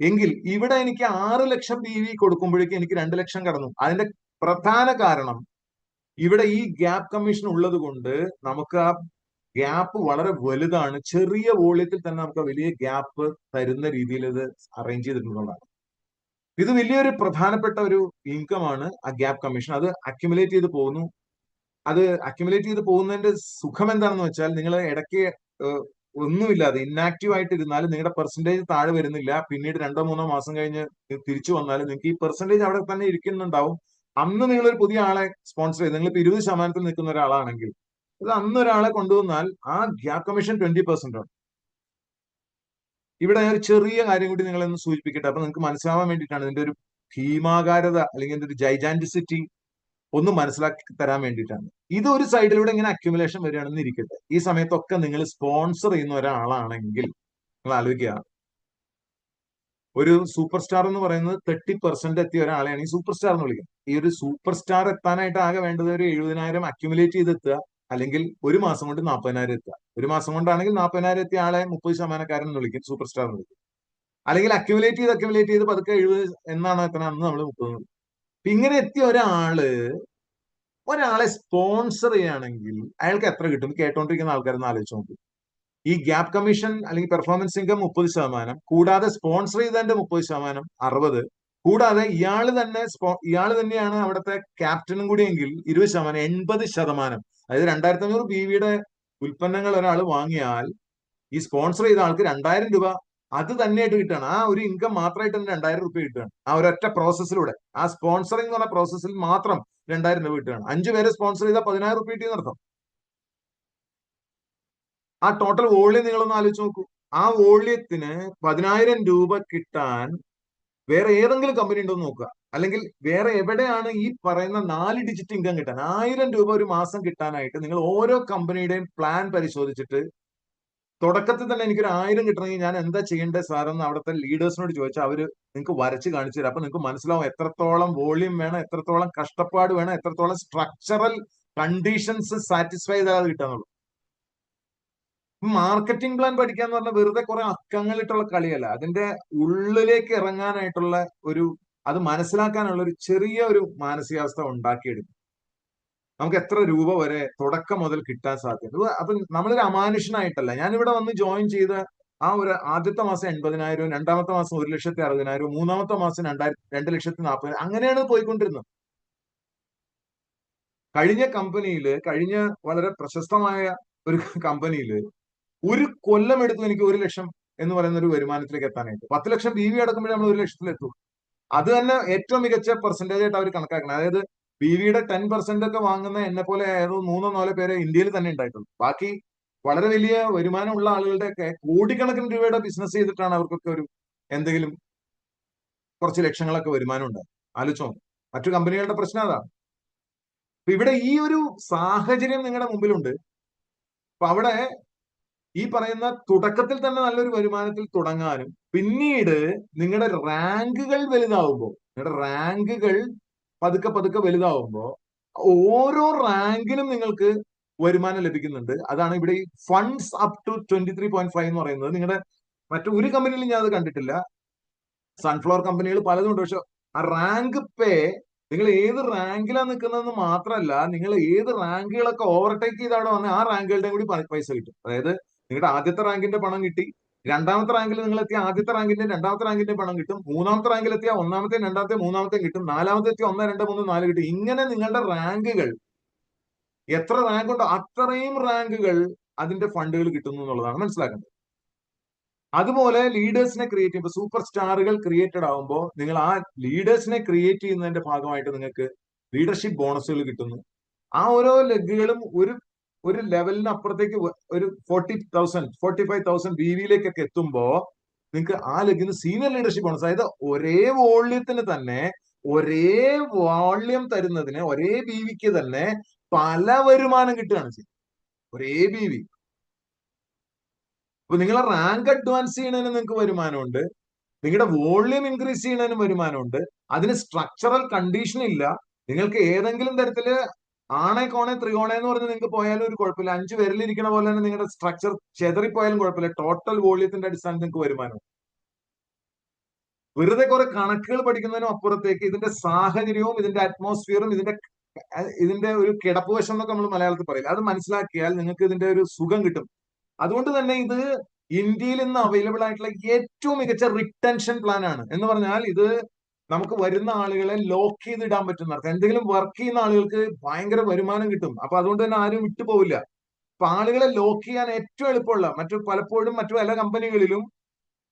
എങ്കിൽ ഇവിടെ എനിക്ക് 6 ലക്ഷം BV കൊടുക്കുമ്പോഴേക്കും എനിക്ക് 2 ലക്ഷം കടന്നു. അതിന്റെ പ്രധാന കാരണം ഇവിടെ ഈ ഗ്യാപ്പ് കമ്മീഷൻ ഉള്ളത് കൊണ്ട് നമുക്ക് ആ ഗ്യാപ്പ് വളരെ വലുതാണ്. ചെറിയ വോള്യത്തിൽ തന്നെ നമുക്ക് വലിയ ഗ്യാപ്പ് തരുന്ന രീതിയിൽ ഇത് അറേഞ്ച് ചെയ്തിട്ടുള്ളതാണ്. ഇത് വലിയൊരു പ്രധാനപ്പെട്ട ഒരു ഇൻകം ആണ് ആ ഗ്യാപ്പ് കമ്മീഷൻ. അത് അക്യുമുലേറ്റ് ചെയ്ത് പോകുന്നു. അത് അക്യുമുലേറ്റ് ചെയ്ത് പോകുന്നതിന്റെ സുഖം എന്താണെന്ന് വെച്ചാൽ, നിങ്ങൾ ഇടയ്ക്ക് ഒന്നുമില്ലാതെ ഇന്നാക്റ്റീവ് ആയിട്ട് ഇരുന്നാലും നിങ്ങളുടെ പെർസെന്റേജ് താഴെ വരുന്നില്ല. പിന്നീട് 2-3 മാസം കഴിഞ്ഞ് തിരിച്ചു വന്നാലും നിങ്ങൾക്ക് ഈ പെർസെന്റേജ് അവിടെ തന്നെ ഇരിക്കുന്നുണ്ടാവും. അന്ന് നിങ്ങൾ ഒരു പുതിയ ആളെ സ്പോൺസർ ചെയ്ത്, നിങ്ങൾ ഇപ്പൊ 20% നിൽക്കുന്ന ഒരാളാണെങ്കിൽ, അത് അന്ന് ഒരാളെ കൊണ്ടുവന്നാൽ ആ ഗ്യാപ്പ് കമ്മീഷൻ 20% ആണ്. ഇവിടെ ഒരു ചെറിയ കാര്യം കൂടി നിങ്ങളൊന്ന് സൂചിപ്പിക്കട്ടെ, അപ്പൊ നിങ്ങൾക്ക് മനസ്സിലാവാൻ വേണ്ടിയിട്ടാണ്. ഇതിന്റെ ഒരു ഭീമാകാരത അല്ലെങ്കിൽ ഇതിന്റെ ഒരു ജൈജാന്റിസിറ്റി ഒന്ന് മനസ്സിലാക്കി തരാൻ വേണ്ടിയിട്ടാണ്. ഇത് ഒരു സൈഡിലൂടെ ഇങ്ങനെ അക്യുമുലേഷൻ വരികയാണെന്ന് ഇരിക്കട്ടെ. ഈ സമയത്തൊക്കെ നിങ്ങൾ സ്പോൺസർ ചെയ്യുന്ന ഒരാളാണെങ്കിൽ നിങ്ങൾ ആലോചിക്കുക, ഒരു സൂപ്പർ സ്റ്റാർ എന്ന് പറയുന്നത് 30% എത്തിയ ഒരാളെയാണ് ഈ സൂപ്പർ സ്റ്റാർ എന്ന് വിളിക്കുന്നത്. ഈ ഒരു സൂപ്പർ സ്റ്റാർ എത്താനായിട്ട് ആകെ വേണ്ടത് ഒരു 70,000 അക്യുമുലേറ്റ് ചെയ്തെത്തുക, അല്ലെങ്കിൽ ഒരു മാസം കൊണ്ട് 40,000 എത്തുക. ഒരു മാസം കൊണ്ടാണെങ്കിൽ 40,000 എത്തിയ ആളെ 30%-കാരൻ എന്ന് വിളിക്കും, സൂപ്പർ സ്റ്റാർ എന്ന് വിളിക്കും. അല്ലെങ്കിൽ അക്യുമുലേറ്റ് ചെയ്ത് പതുക്കെ 70 എന്നാണ് എത്തണം, അന്ന് നമ്മൾ 30. ഇങ്ങനെ എത്തിയ ഒരാളെ സ്പോൺസർ ചെയ്യുകയാണെങ്കിൽ അയാൾക്ക് എത്ര കിട്ടും? കേട്ടോണ്ടിരിക്കുന്ന ആൾക്കാരെന്ന് ആലോചിച്ച് നോക്കും. ഈ ഗ്യാപ്പ് കമ്മീഷൻ അല്ലെങ്കിൽ പെർഫോമൻസ് ഇൻകം 30%, കൂടാതെ സ്പോൺസർ ചെയ്തതിന്റെ 30%, 60, കൂടാതെ ഇയാൾ തന്നെയാണ് അവിടുത്തെ ക്യാപ്റ്റനും കൂടി എങ്കിൽ 20%, 80%. അതായത് 2,500 BVയുടെ ഉൽപ്പന്നങ്ങൾ ഒരാൾ വാങ്ങിയാൽ ഈ സ്പോൺസർ ചെയ്ത ആൾക്ക് 2,000 രൂപ അത് തന്നെയായിട്ട് കിട്ടുകയാണ്. ആ ഒരു ഇൻകം മാത്രമായിട്ട് തന്നെ 2,000 രൂപ കിട്ടുകയാണ്. ആ ഒരൊറ്റ പ്രോസസ്സിലൂടെ, ആ സ്പോൺസറിംഗ് എന്ന് പറഞ്ഞ പ്രോസസ്സിൽ മാത്രം 2,000 രൂപ കിട്ടുകയാണ്. 5 പേരെ സ്പോൺസർ ചെയ്താൽ 10,000 രൂപ കിട്ടിയെന്ന് അർത്ഥം. ആ ടോട്ടൽ വോള്യം നിങ്ങളൊന്ന് ആലോചിച്ച് നോക്കൂ. ആ വോള്യത്തിന് 10,000 രൂപ കിട്ടാൻ വേറെ ഏതെങ്കിലും കമ്പനി ഉണ്ടോ എന്ന് നോക്കുക. അല്ലെങ്കിൽ വേറെ എവിടെയാണ് ഈ പറയുന്ന 4 ഡിജിറ്റ് ഇൻകം കിട്ടാൻ, 1,000 രൂപ ഒരു മാസം കിട്ടാനായിട്ട് നിങ്ങൾ ഓരോ കമ്പനിയുടെയും പ്ലാൻ പരിശോധിച്ചിട്ട് തുടക്കത്തിൽ തന്നെ എനിക്കൊരു 1000 കിട്ടണമെങ്കിൽ ഞാൻ എന്താ ചെയ്യേണ്ടത് സാറെന്ന് അവിടുത്തെ ലീഡേഴ്സിനോട് ചോദിച്ചാൽ അവര് നിങ്ങൾക്ക് വരച്ച് കാണിച്ചു തരാം. അപ്പൊ നിങ്ങൾക്ക് മനസ്സിലാവും എത്രത്തോളം വോളിയം വേണം, എത്രത്തോളം കഷ്ടപ്പാട് വേണം, എത്രത്തോളം സ്ട്രക്ചറൽ കണ്ടീഷൻസ് സാറ്റിസ്ഫൈ ചെയ്താൽ കിട്ടാന്നുള്ളൂ. മാർക്കറ്റിംഗ് പ്ലാൻ പഠിക്കാന്ന് പറഞ്ഞാൽ വെറുതെ കുറെ അക്കങ്ങളിട്ടുള്ള കളിയല്ല. അതിന്റെ ഉള്ളിലേക്ക് ഇറങ്ങാനായിട്ടുള്ള ഒരു, അത് മനസ്സിലാക്കാനുള്ള ഒരു ചെറിയ ഒരു മാനസികാവസ്ഥ ഉണ്ടാക്കിയെടുക്കും. നമുക്ക് എത്ര രൂപ വരെ തുടക്കം മുതൽ കിട്ടാൻ സാധ്യത. അപ്പൊ നമ്മളൊരു അമാനുഷനായിട്ടല്ല. ഞാനിവിടെ വന്ന് ജോയിൻ ചെയ്ത ആ ഒരു ആദ്യത്തെ മാസം 80,000, രണ്ടാമത്തെ മാസം 1,60,000, മൂന്നാമത്തെ മാസം 2,40,000, അങ്ങനെയാണ് പോയിക്കൊണ്ടിരുന്നത്. കഴിഞ്ഞ കമ്പനിയിൽ, കഴിഞ്ഞ വളരെ പ്രശസ്തമായ ഒരു കമ്പനിയിൽ ഒരു കൊല്ലം എടുത്തു എനിക്ക് 1 ലക്ഷം എന്ന് പറയുന്ന ഒരു വരുമാനത്തിലേക്ക് എത്താനായിട്ട്. 10 ലക്ഷം BV അടക്കുമ്പോഴേ നമ്മൾ 1 ലക്ഷത്തിലെത്തും. അത് തന്നെ ഏറ്റവും മികച്ച പെർസെന്റേജ് ആയിട്ട് അവർ കണക്കാക്കണം. അതായത് BV-യുടെ 10% ഒക്കെ വാങ്ങുന്ന എന്നെ പോലെ ഏതോ 3-4 പേരെ ഇന്ത്യയിൽ തന്നെ ഉണ്ടായിട്ടുള്ളൂ. ബാക്കി വളരെ വലിയ വരുമാനമുള്ള ആളുകളുടെ ഒക്കെ കോടിക്കണക്കിന് രൂപയുടെ ബിസിനസ് ചെയ്തിട്ടാണ് അവർക്കൊക്കെ ഒരു എന്തെങ്കിലും കുറച്ച് ലക്ഷങ്ങളൊക്കെ വരുമാനം ഉണ്ടാകും. ആലോചിച്ചോ, മറ്റു കമ്പനികളുടെ പ്രശ്നം അതാണ്. അപ്പൊ ഇവിടെ ഈ ഒരു സാഹചര്യം നിങ്ങളുടെ മുമ്പിലുണ്ട്. അപ്പൊ അവിടെ ഈ പറയുന്ന തുടക്കത്തിൽ തന്നെ നല്ലൊരു വരുമാനത്തിൽ തുടങ്ങാനും, പിന്നീട് നിങ്ങളുടെ റാങ്കുകൾ വലുതാവുമ്പോൾ, നിങ്ങളുടെ റാങ്കുകൾ പതുക്കെ പതുക്കെ വലുതാവുമ്പോൾ ഓരോ റാങ്കിനും നിങ്ങൾക്ക് വരുമാനം ലഭിക്കുന്നുണ്ട്. അതാണ് ഇവിടെ ഈ ഫണ്ട്സ് അപ് ടു 23.5 എന്ന് പറയുന്നത്. നിങ്ങളുടെ മറ്റൊരു കമ്പനിയിലും ഞാൻ അത് കണ്ടിട്ടില്ല. സൺഫ്ലവർ കമ്പനികൾ പലതും ഉണ്ട്. പക്ഷെ ആ റാങ്ക് പേ, നിങ്ങൾ ഏത് റാങ്കിലാണ് നിൽക്കുന്നതെന്ന് മാത്രമല്ല, നിങ്ങൾ ഏത് റാങ്കുകളൊക്കെ ഓവർടേക്ക് ചെയ്ത് അവിടെ വന്ന് ആ റാങ്കുകളുടെയും കൂടി പൈസ കിട്ടും. അതായത് നിങ്ങളുടെ ആദ്യത്തെ റാങ്കിന്റെ പണം കിട്ടി, രണ്ടാമത്തെ റാങ്കിൽ നിങ്ങൾ എത്തിയ ആദ്യത്തെ റാങ്കിന്റെ രണ്ടാമത്തെ റാങ്കിന്റെ പണം കിട്ടും, മൂന്നാമത്തെ റാങ്കിൽ എത്തിയ ഒന്നാമത്തെ രണ്ടാമത്തെ മൂന്നാമത്തെ കിട്ടും, നാലാമത്തെ എത്തിയ 1, 2, 3, 4 കിട്ടും. ഇങ്ങനെ നിങ്ങളുടെ റാങ്കുകൾ, എത്ര റാങ്ക് ഉണ്ടോ അത്രയും റാങ്കുകൾ അതിന്റെ ഫണ്ടുകൾ കിട്ടുന്നു എന്നുള്ളതാണ് മനസ്സിലാക്കേണ്ടത്. അതുപോലെ ലീഡേഴ്സിനെ ക്രിയേറ്റ് ചെയ്യുമ്പോൾ, സൂപ്പർ സ്റ്റാറുകൾ ക്രിയേറ്റഡ് ആകുമ്പോൾ, നിങ്ങൾ ആ ലീഡേഴ്സിനെ ക്രിയേറ്റ് ചെയ്യുന്നതിന്റെ ഭാഗമായിട്ട് നിങ്ങൾക്ക് ലീഡർഷിപ്പ് ബോണസുകൾ കിട്ടുന്നു. ആ ഓരോ ലെഗുകളും ഒരു ഒരു ലെവലിന് അപ്പുറത്തേക്ക് ഒരു 40,000 45,000 BV-യിലേക്കൊക്കെ എത്തുമ്പോ നിങ്ങൾക്ക് ആ ലെഗിന് സീനിയർ ലീഡർഷിപ്പ് ബോണസ്, അതായത് ഒരേ വോള്യത്തിന് തന്നെ, ഒരേ വോള്യം തരുന്നതിന്, ഒരേ BV-ക്ക് തന്നെ പല വരുമാനം കിട്ടുകയാണ് ചെയ്യുന്നത്. ഒരേ BV. അപ്പൊ നിങ്ങളെ റാങ്ക് അഡ്വാൻസ് ചെയ്യുന്നതിന് നിങ്ങൾക്ക് വരുമാനമുണ്ട്, നിങ്ങളുടെ വോള്യം ഇൻക്രീസ് ചെയ്യുന്നതിനും വരുമാനമുണ്ട്. അതിന് സ്ട്രക്ചറൽ കണ്ടീഷൻ ഇല്ല. നിങ്ങൾക്ക് ഏതെങ്കിലും തരത്തില് ആണെ കോണെ ത്രികോണെ എന്ന് പറഞ്ഞ് നിങ്ങൾക്ക് പോയാലും ഒരു കുഴപ്പമില്ല. 5 വിരലിരിക്കണ പോലെ തന്നെ നിങ്ങളുടെ സ്ട്രക്ചർ ചെതറിപ്പോയാലും കുഴപ്പമില്ല. ടോട്ടൽ വോള്യത്തിന്റെ അടിസ്ഥാനത്തിൽ നിങ്ങൾക്ക് വരുമാനം. വെറുതെ കുറെ കണക്കുകൾ പഠിക്കുന്നതിനും അപ്പുറത്തേക്ക് ഇതിന്റെ സാഹചര്യവും ഇതിന്റെ അറ്റ്മോസ്ഫിയറും ഇതിന്റെ ഒരു കിടപ്പ് വശം എന്നൊക്കെ നമ്മൾ മലയാളത്തിൽ പറയില്ല, അത് മനസ്സിലാക്കിയാൽ നിങ്ങൾക്ക് ഇതിന്റെ ഒരു സുഖം കിട്ടും. അതുകൊണ്ട് തന്നെ ഇത് ഇന്ത്യയിൽ ഇന്ന് അവൈലബിൾ ആയിട്ടുള്ള ഏറ്റവും മികച്ച റിട്ടൻഷൻ പ്ലാൻ ആണ്. എന്ന് പറഞ്ഞാൽ ഇത് നമുക്ക് വരുന്ന ആളുകളെ ലോക്ക് ചെയ്തിടാൻ പറ്റുന്ന അർത്ഥം. എന്തെങ്കിലും വർക്ക് ചെയ്യുന്ന ആളുകൾക്ക് ഭയങ്കര വരുമാനം കിട്ടും. അപ്പൊ അതുകൊണ്ട് തന്നെ ആരും വിട്ടുപോകില്ല. അപ്പൊ ആളുകളെ ലോക്ക് ചെയ്യാൻ ഏറ്റവും എളുപ്പമുള്ള, പലപ്പോഴും മറ്റു പല കമ്പനികളിലും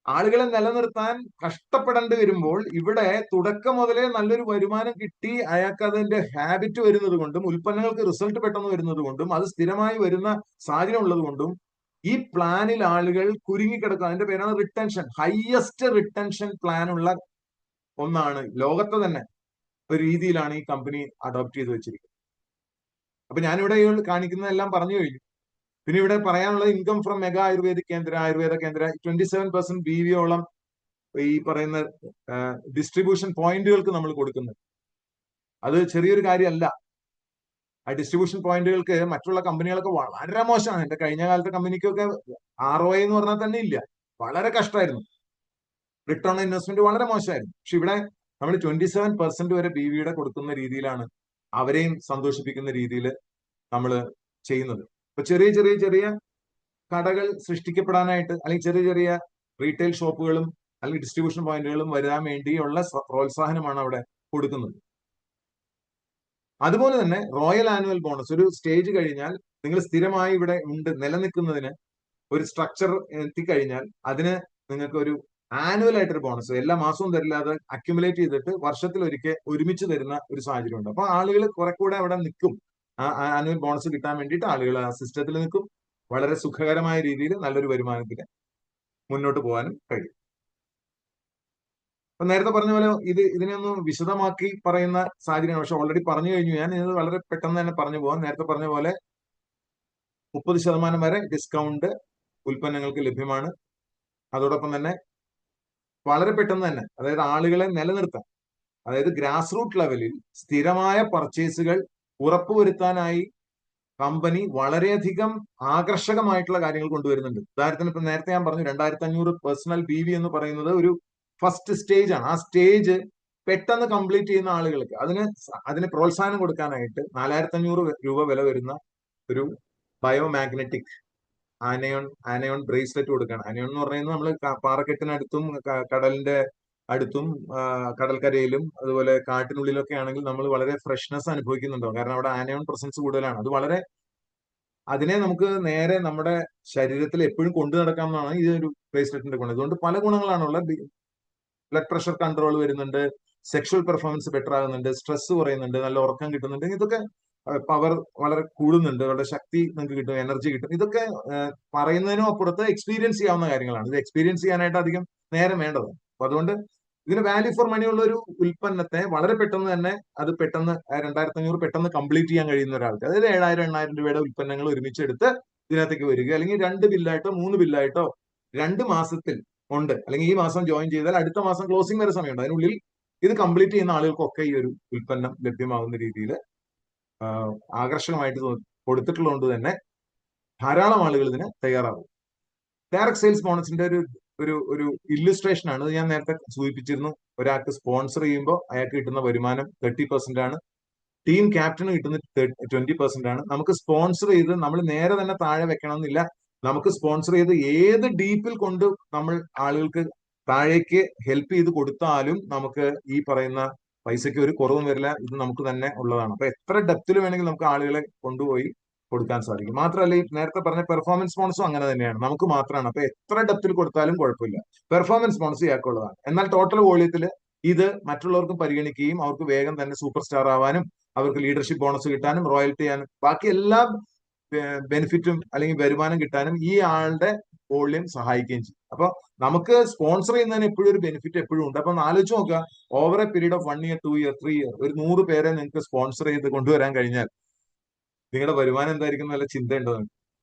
ആളുകളെ നിലനിർത്താൻ കഷ്ടപ്പെടേണ്ടി വരുമ്പോൾ, ഇവിടെ തുടക്കം മുതലേ നല്ലൊരു വരുമാനം കിട്ടി അയാൾക്ക് അതിന്റെ ഹാബിറ്റ് വരുന്നത് കൊണ്ടും, ഉൽപ്പന്നങ്ങൾക്ക് റിസൾട്ട് പെട്ടെന്ന് വരുന്നത് കൊണ്ടും, അത് സ്ഥിരമായി വരുന്ന സാഹചര്യം ഉള്ളത് കൊണ്ടും ഈ പ്ലാനിൽ ആളുകൾ കുരുങ്ങിക്കിടക്കുക. അതിന്റെ പേരാണ് റിട്ടൻഷൻ. ഹയസ്റ്റ് റിട്ടൻഷൻ പ്ലാൻ ഉള്ള ഒന്നാണ് ലോകത്തെ തന്നെ ഒരു രീതിയിലാണ് ഈ കമ്പനി അഡോപ്റ്റ് ചെയ്ത് വെച്ചിരിക്കുന്നത്. അപ്പൊ ഞാനിവിടെ കാണിക്കുന്നതെല്ലാം പറഞ്ഞു കഴിഞ്ഞു. പിന്നെ ഇവിടെ പറയാനുള്ളത് ഇൻകം ഫ്രം മെഗാ ആയുർവേദിക് കേന്ദ്ര, ആയുർവേദ കേന്ദ്ര 27% BV-യോളം ഈ പറയുന്ന ഡിസ്ട്രിബ്യൂഷൻ പോയിന്റുകൾക്ക് നമ്മൾ കൊടുക്കുന്നത്. അത് ചെറിയൊരു കാര്യമല്ല. ആ ഡിസ്ട്രിബ്യൂഷൻ പോയിന്റുകൾക്ക് മറ്റുള്ള കമ്പനികളൊക്കെ വളരെ മോശമാണ്. എന്റെ കഴിഞ്ഞ കാലത്തെ കമ്പനിക്കൊക്കെ ROI എന്ന് പറഞ്ഞാൽ തന്നെ ഇല്ല, വളരെ കഷ്ടമായിരുന്നു. റിട്ടേൺ ഓൺ ഇൻവെസ്റ്റ്മെന്റ് വളരെ മോശമായിരുന്നു. പക്ഷെ ഇവിടെ നമ്മൾ 27% വരെ BV-യുടെ കൊടുക്കുന്ന രീതിയിലാണ്, അവരെയും സന്തോഷിപ്പിക്കുന്ന രീതിയിൽ നമ്മൾ ചെയ്യുന്നത്. ഇപ്പൊ ചെറിയ ചെറിയ ചെറിയ കടകൾ സൃഷ്ടിക്കപ്പെടാനായിട്ട്, അല്ലെങ്കിൽ ചെറിയ ചെറിയ റീറ്റെയിൽ ഷോപ്പുകളും അല്ലെങ്കിൽ ഡിസ്ട്രിബ്യൂഷൻ പോയിന്റുകളും വരാൻ വേണ്ടിയുള്ള പ്രോത്സാഹനമാണ് അവിടെ കൊടുക്കുന്നത്. അതുപോലെ തന്നെ റോയൽ ആനുവൽ ബോണസ്, ഒരു സ്റ്റേജ് കഴിഞ്ഞാൽ നിങ്ങൾ സ്ഥിരമായി ഇവിടെ ഉണ്ട് നിലനിൽക്കുന്നതിന് ഒരു സ്ട്രക്ചർ എത്തിക്കഴിഞ്ഞാൽ അതിന് നിങ്ങൾക്ക് ഒരു ആനുവൽ ആയിട്ടൊരു ബോണസ് എല്ലാ മാസവും തരില്ല, അത് അക്യുമുലേറ്റ് ചെയ്തിട്ട് വർഷത്തിലൊരിക്കൽ ഒരുമിച്ച് തരുന്ന ഒരു സാഹചര്യം ഉണ്ട്. അപ്പൊ ആളുകൾ കുറെ കൂടെ അവിടെ നിൽക്കും. ആ ആനുവൽ ബോണസ് കിട്ടാൻ വേണ്ടിയിട്ട് ആളുകൾ ആ സിസ്റ്റത്തിൽ നിൽക്കും. വളരെ സുഖകരമായ രീതിയിൽ നല്ലൊരു വരുമാനത്തിന് മുന്നോട്ട് പോകാനും കഴിയും. അപ്പൊ നേരത്തെ പറഞ്ഞ പോലെ ഇതിനെയൊന്ന് വിശദമാക്കി പറയുന്ന സാഹചര്യമാണ്. പക്ഷെ ഓൾറെഡി പറഞ്ഞു കഴിഞ്ഞു. ഞാൻ ഇത് വളരെ പെട്ടെന്ന് തന്നെ പറഞ്ഞു പോകാം. നേരത്തെ പറഞ്ഞ പോലെ 30% വരെ ഡിസ്കൗണ്ട് ഉൽപ്പന്നങ്ങൾക്ക് ലഭ്യമാണ്. അതോടൊപ്പം തന്നെ വളരെ പെട്ടെന്ന് തന്നെ, അതായത് ആളുകളെ നിലനിർത്താൻ, അതായത് ഗ്രാസ് റൂട്ട് ലെവലിൽ സ്ഥിരമായ പർച്ചേസുകൾ ഉറപ്പുവരുത്താനായി കമ്പനി വളരെയധികം ആകർഷകമായിട്ടുള്ള കാര്യങ്ങൾ കൊണ്ടുവരുന്നുണ്ട്. ഉദാഹരണത്തിന് ഇപ്പൊ നേരത്തെ ഞാൻ പറഞ്ഞു 2500 പേഴ്സണൽ PV എന്ന് പറയുന്നത് ഒരു ഫസ്റ്റ് സ്റ്റേജ് ആണ്. ആ സ്റ്റേജ് പെട്ടെന്ന് കംപ്ലീറ്റ് ചെയ്യുന്ന ആളുകൾക്ക് അതിന് പ്രോത്സാഹനം കൊടുക്കാനായിട്ട് 4500 രൂപ വില വരുന്ന ഒരു ബയോമാഗ്നറ്റിക് ആനയോൺ ബ്രേസ്ലെറ്റ് കൊടുക്കുകയാണ്. ആനയോൺ എന്ന് പറയുന്നത് നമ്മൾ പാറക്കെട്ടിനടുത്തും കടലിന്റെ അടുത്തും കടൽക്കരയിലും അതുപോലെ കാട്ടിനുള്ളിലൊക്കെ ആണെങ്കിൽ നമ്മൾ വളരെ ഫ്രഷ്നെസ് അനുഭവിക്കുന്നുണ്ടാവും. കാരണം അവിടെ ആനയോൺ പ്രസൻസ് കൂടുതലാണ്. അത് വളരെ അതിനെ നമുക്ക് നേരെ നമ്മുടെ ശരീരത്തിൽ എപ്പോഴും കൊണ്ടു നടക്കാമെന്നാണ് ഈ ഒരു ബ്രേസ്ലെറ്റിന്റെ ഗുണം. ഇതുകൊണ്ട് പല ഗുണങ്ങളാണുള്ളത്. ബ്ലഡ് പ്രഷർ കൺട്രോൾ വരുന്നുണ്ട്, സെക്ഷൽ പെർഫോമൻസ് ബെറ്റർ ആകുന്നുണ്ട്, സ്ട്രെസ് കുറയുന്നുണ്ട്, നല്ല ഉറക്കം കിട്ടുന്നുണ്ട്. ഇതൊക്കെ പവർ വളരെ കൂടുന്നുണ്ട്, വളരെ ശക്തി നിങ്ങൾക്ക് കിട്ടും, എനർജി കിട്ടും. ഇതൊക്കെ പറയുന്നതിനും അപ്പുറത്ത് എക്സ്പീരിയൻസ് ചെയ്യാവുന്ന കാര്യങ്ങളാണ്. ഇത് എക്സ്പീരിയൻസ് ചെയ്യാനായിട്ട് അധികം നേരം വേണ്ടതാണ്. അപ്പൊ അതുകൊണ്ട് ഇതിന് വാല്യൂ ഫോർ മണി ഉള്ള ഒരു ഉൽപ്പന്നത്തെ വളരെ പെട്ടെന്ന് തന്നെ അത് പെട്ടെന്ന് 2500 പെട്ടെന്ന് കംപ്ലീറ്റ് ചെയ്യാൻ കഴിയുന്ന ഒരാൾക്ക്, അതായത് 7000-8000 രൂപയുടെ ഉൽപ്പന്നങ്ങൾ ഒരുമിച്ചെടുത്ത് ഇതിനകത്തേക്ക് വരിക, അല്ലെങ്കിൽ 2 ബില്ലായിട്ടോ 3 ബില്ലായിട്ടോ 2 മാസത്തിൽ ഉണ്ട്, അല്ലെങ്കിൽ ഈ മാസം ജോയിൻ ചെയ്താൽ അടുത്ത മാസം ക്ലോസിംഗ് വരെ സമയമുണ്ട്, അതിനുള്ളിൽ ഇത് കംപ്ലീറ്റ് ചെയ്യുന്ന ആളുകൾക്കൊക്കെ ഈ ഒരു ഉൽപ്പന്നം ലഭ്യമാകുന്ന രീതിയിൽ ആകർഷകമായിട്ട് കൊടുത്തിട്ടുള്ളതുകൊണ്ട് തന്നെ ധാരാളം ആളുകൾ ഇതിന് തയ്യാറാകും. ഡയറക്ട് സെയിൽസ് ബോണസിന്റെ ഒരു ഒരു ഒരു ഇല്ലുസ്ട്രേഷൻ ആണ്. ഞാൻ നേരത്തെ സൂചിപ്പിച്ചിരുന്നു. ഒരാൾക്ക് സ്പോൺസർ ചെയ്യുമ്പോൾ അയാൾക്ക് കിട്ടുന്ന വരുമാനം 30% ആണ്. ടീം ക്യാപ്റ്റന് കിട്ടുന്ന 20% ആണ്. നമുക്ക് സ്പോൺസർ ചെയ്ത് നമ്മൾ നേരെ തന്നെ താഴെ വെക്കണമെന്നില്ല. നമുക്ക് സ്പോൺസർ ചെയ്ത് ഏത് ഡീപ്പിൽ കൊണ്ട് നമ്മൾ ആളുകൾക്ക് താഴേക്ക് ഹെൽപ്പ് ചെയ്ത് കൊടുത്താലും നമുക്ക് ഈ പറയുന്ന പൈസയ്ക്ക് ഒരു കുറവും വരില്ല. ഇത് നമുക്ക് തന്നെ ഉള്ളതാണ്. അപ്പൊ എത്ര ഡെപ്തിൽ വേണമെങ്കിൽ നമുക്ക് ആളുകളെ കൊണ്ടുപോയി കൊടുക്കാൻ സാധിക്കും. മാത്രമല്ല ഈ നേരത്തെ പറഞ്ഞ പെർഫോമൻസ് ബോണസും അങ്ങനെ തന്നെയാണ്, നമുക്ക് മാത്രമാണ്. അപ്പൊ എത്ര ഡെപ്തിൽ കൊടുത്താലും കുഴപ്പമില്ല. പെർഫോമൻസ് ബോണസ് ഇയാൾക്കുള്ളതാണ്. എന്നാൽ ടോട്ടൽ വോളിയത്തിൽ ഇത് മറ്റുള്ളവർക്കും പരിഗണിക്കുകയും അവർക്ക് വേഗം തന്നെ സൂപ്പർ സ്റ്റാർ ആവാനും അവർക്ക് ലീഡർഷിപ്പ് ബോണസ് കിട്ടാനും റോയൽറ്റി ചെയ്യാനും ബാക്കി എല്ലാ ബെനിഫിറ്റും അല്ലെങ്കിൽ വരുമാനം കിട്ടാനും ഈ ആളുടെ വോളിയം സഹായിക്കുകയും ചെയ്യും. അപ്പൊ നമുക്ക് സ്പോൺസർ ചെയ്യുന്നതിന് എപ്പോഴും ഒരു ബെനിഫിറ്റ് എപ്പോഴും ഉണ്ട്. അപ്പൊ ആലോചിച്ച് നോക്കുക, over A period of 1 year 2 year 3 year ഒരു 100 പേരെ നിങ്ങൾക്ക് സ്പോൺസർ ചെയ്ത് കൊണ്ടുവരാൻ കഴിഞ്ഞാൽ നിങ്ങളുടെ വരുമാനം എന്തായിരിക്കും നല്ല ചിന്തയുണ്ടോ?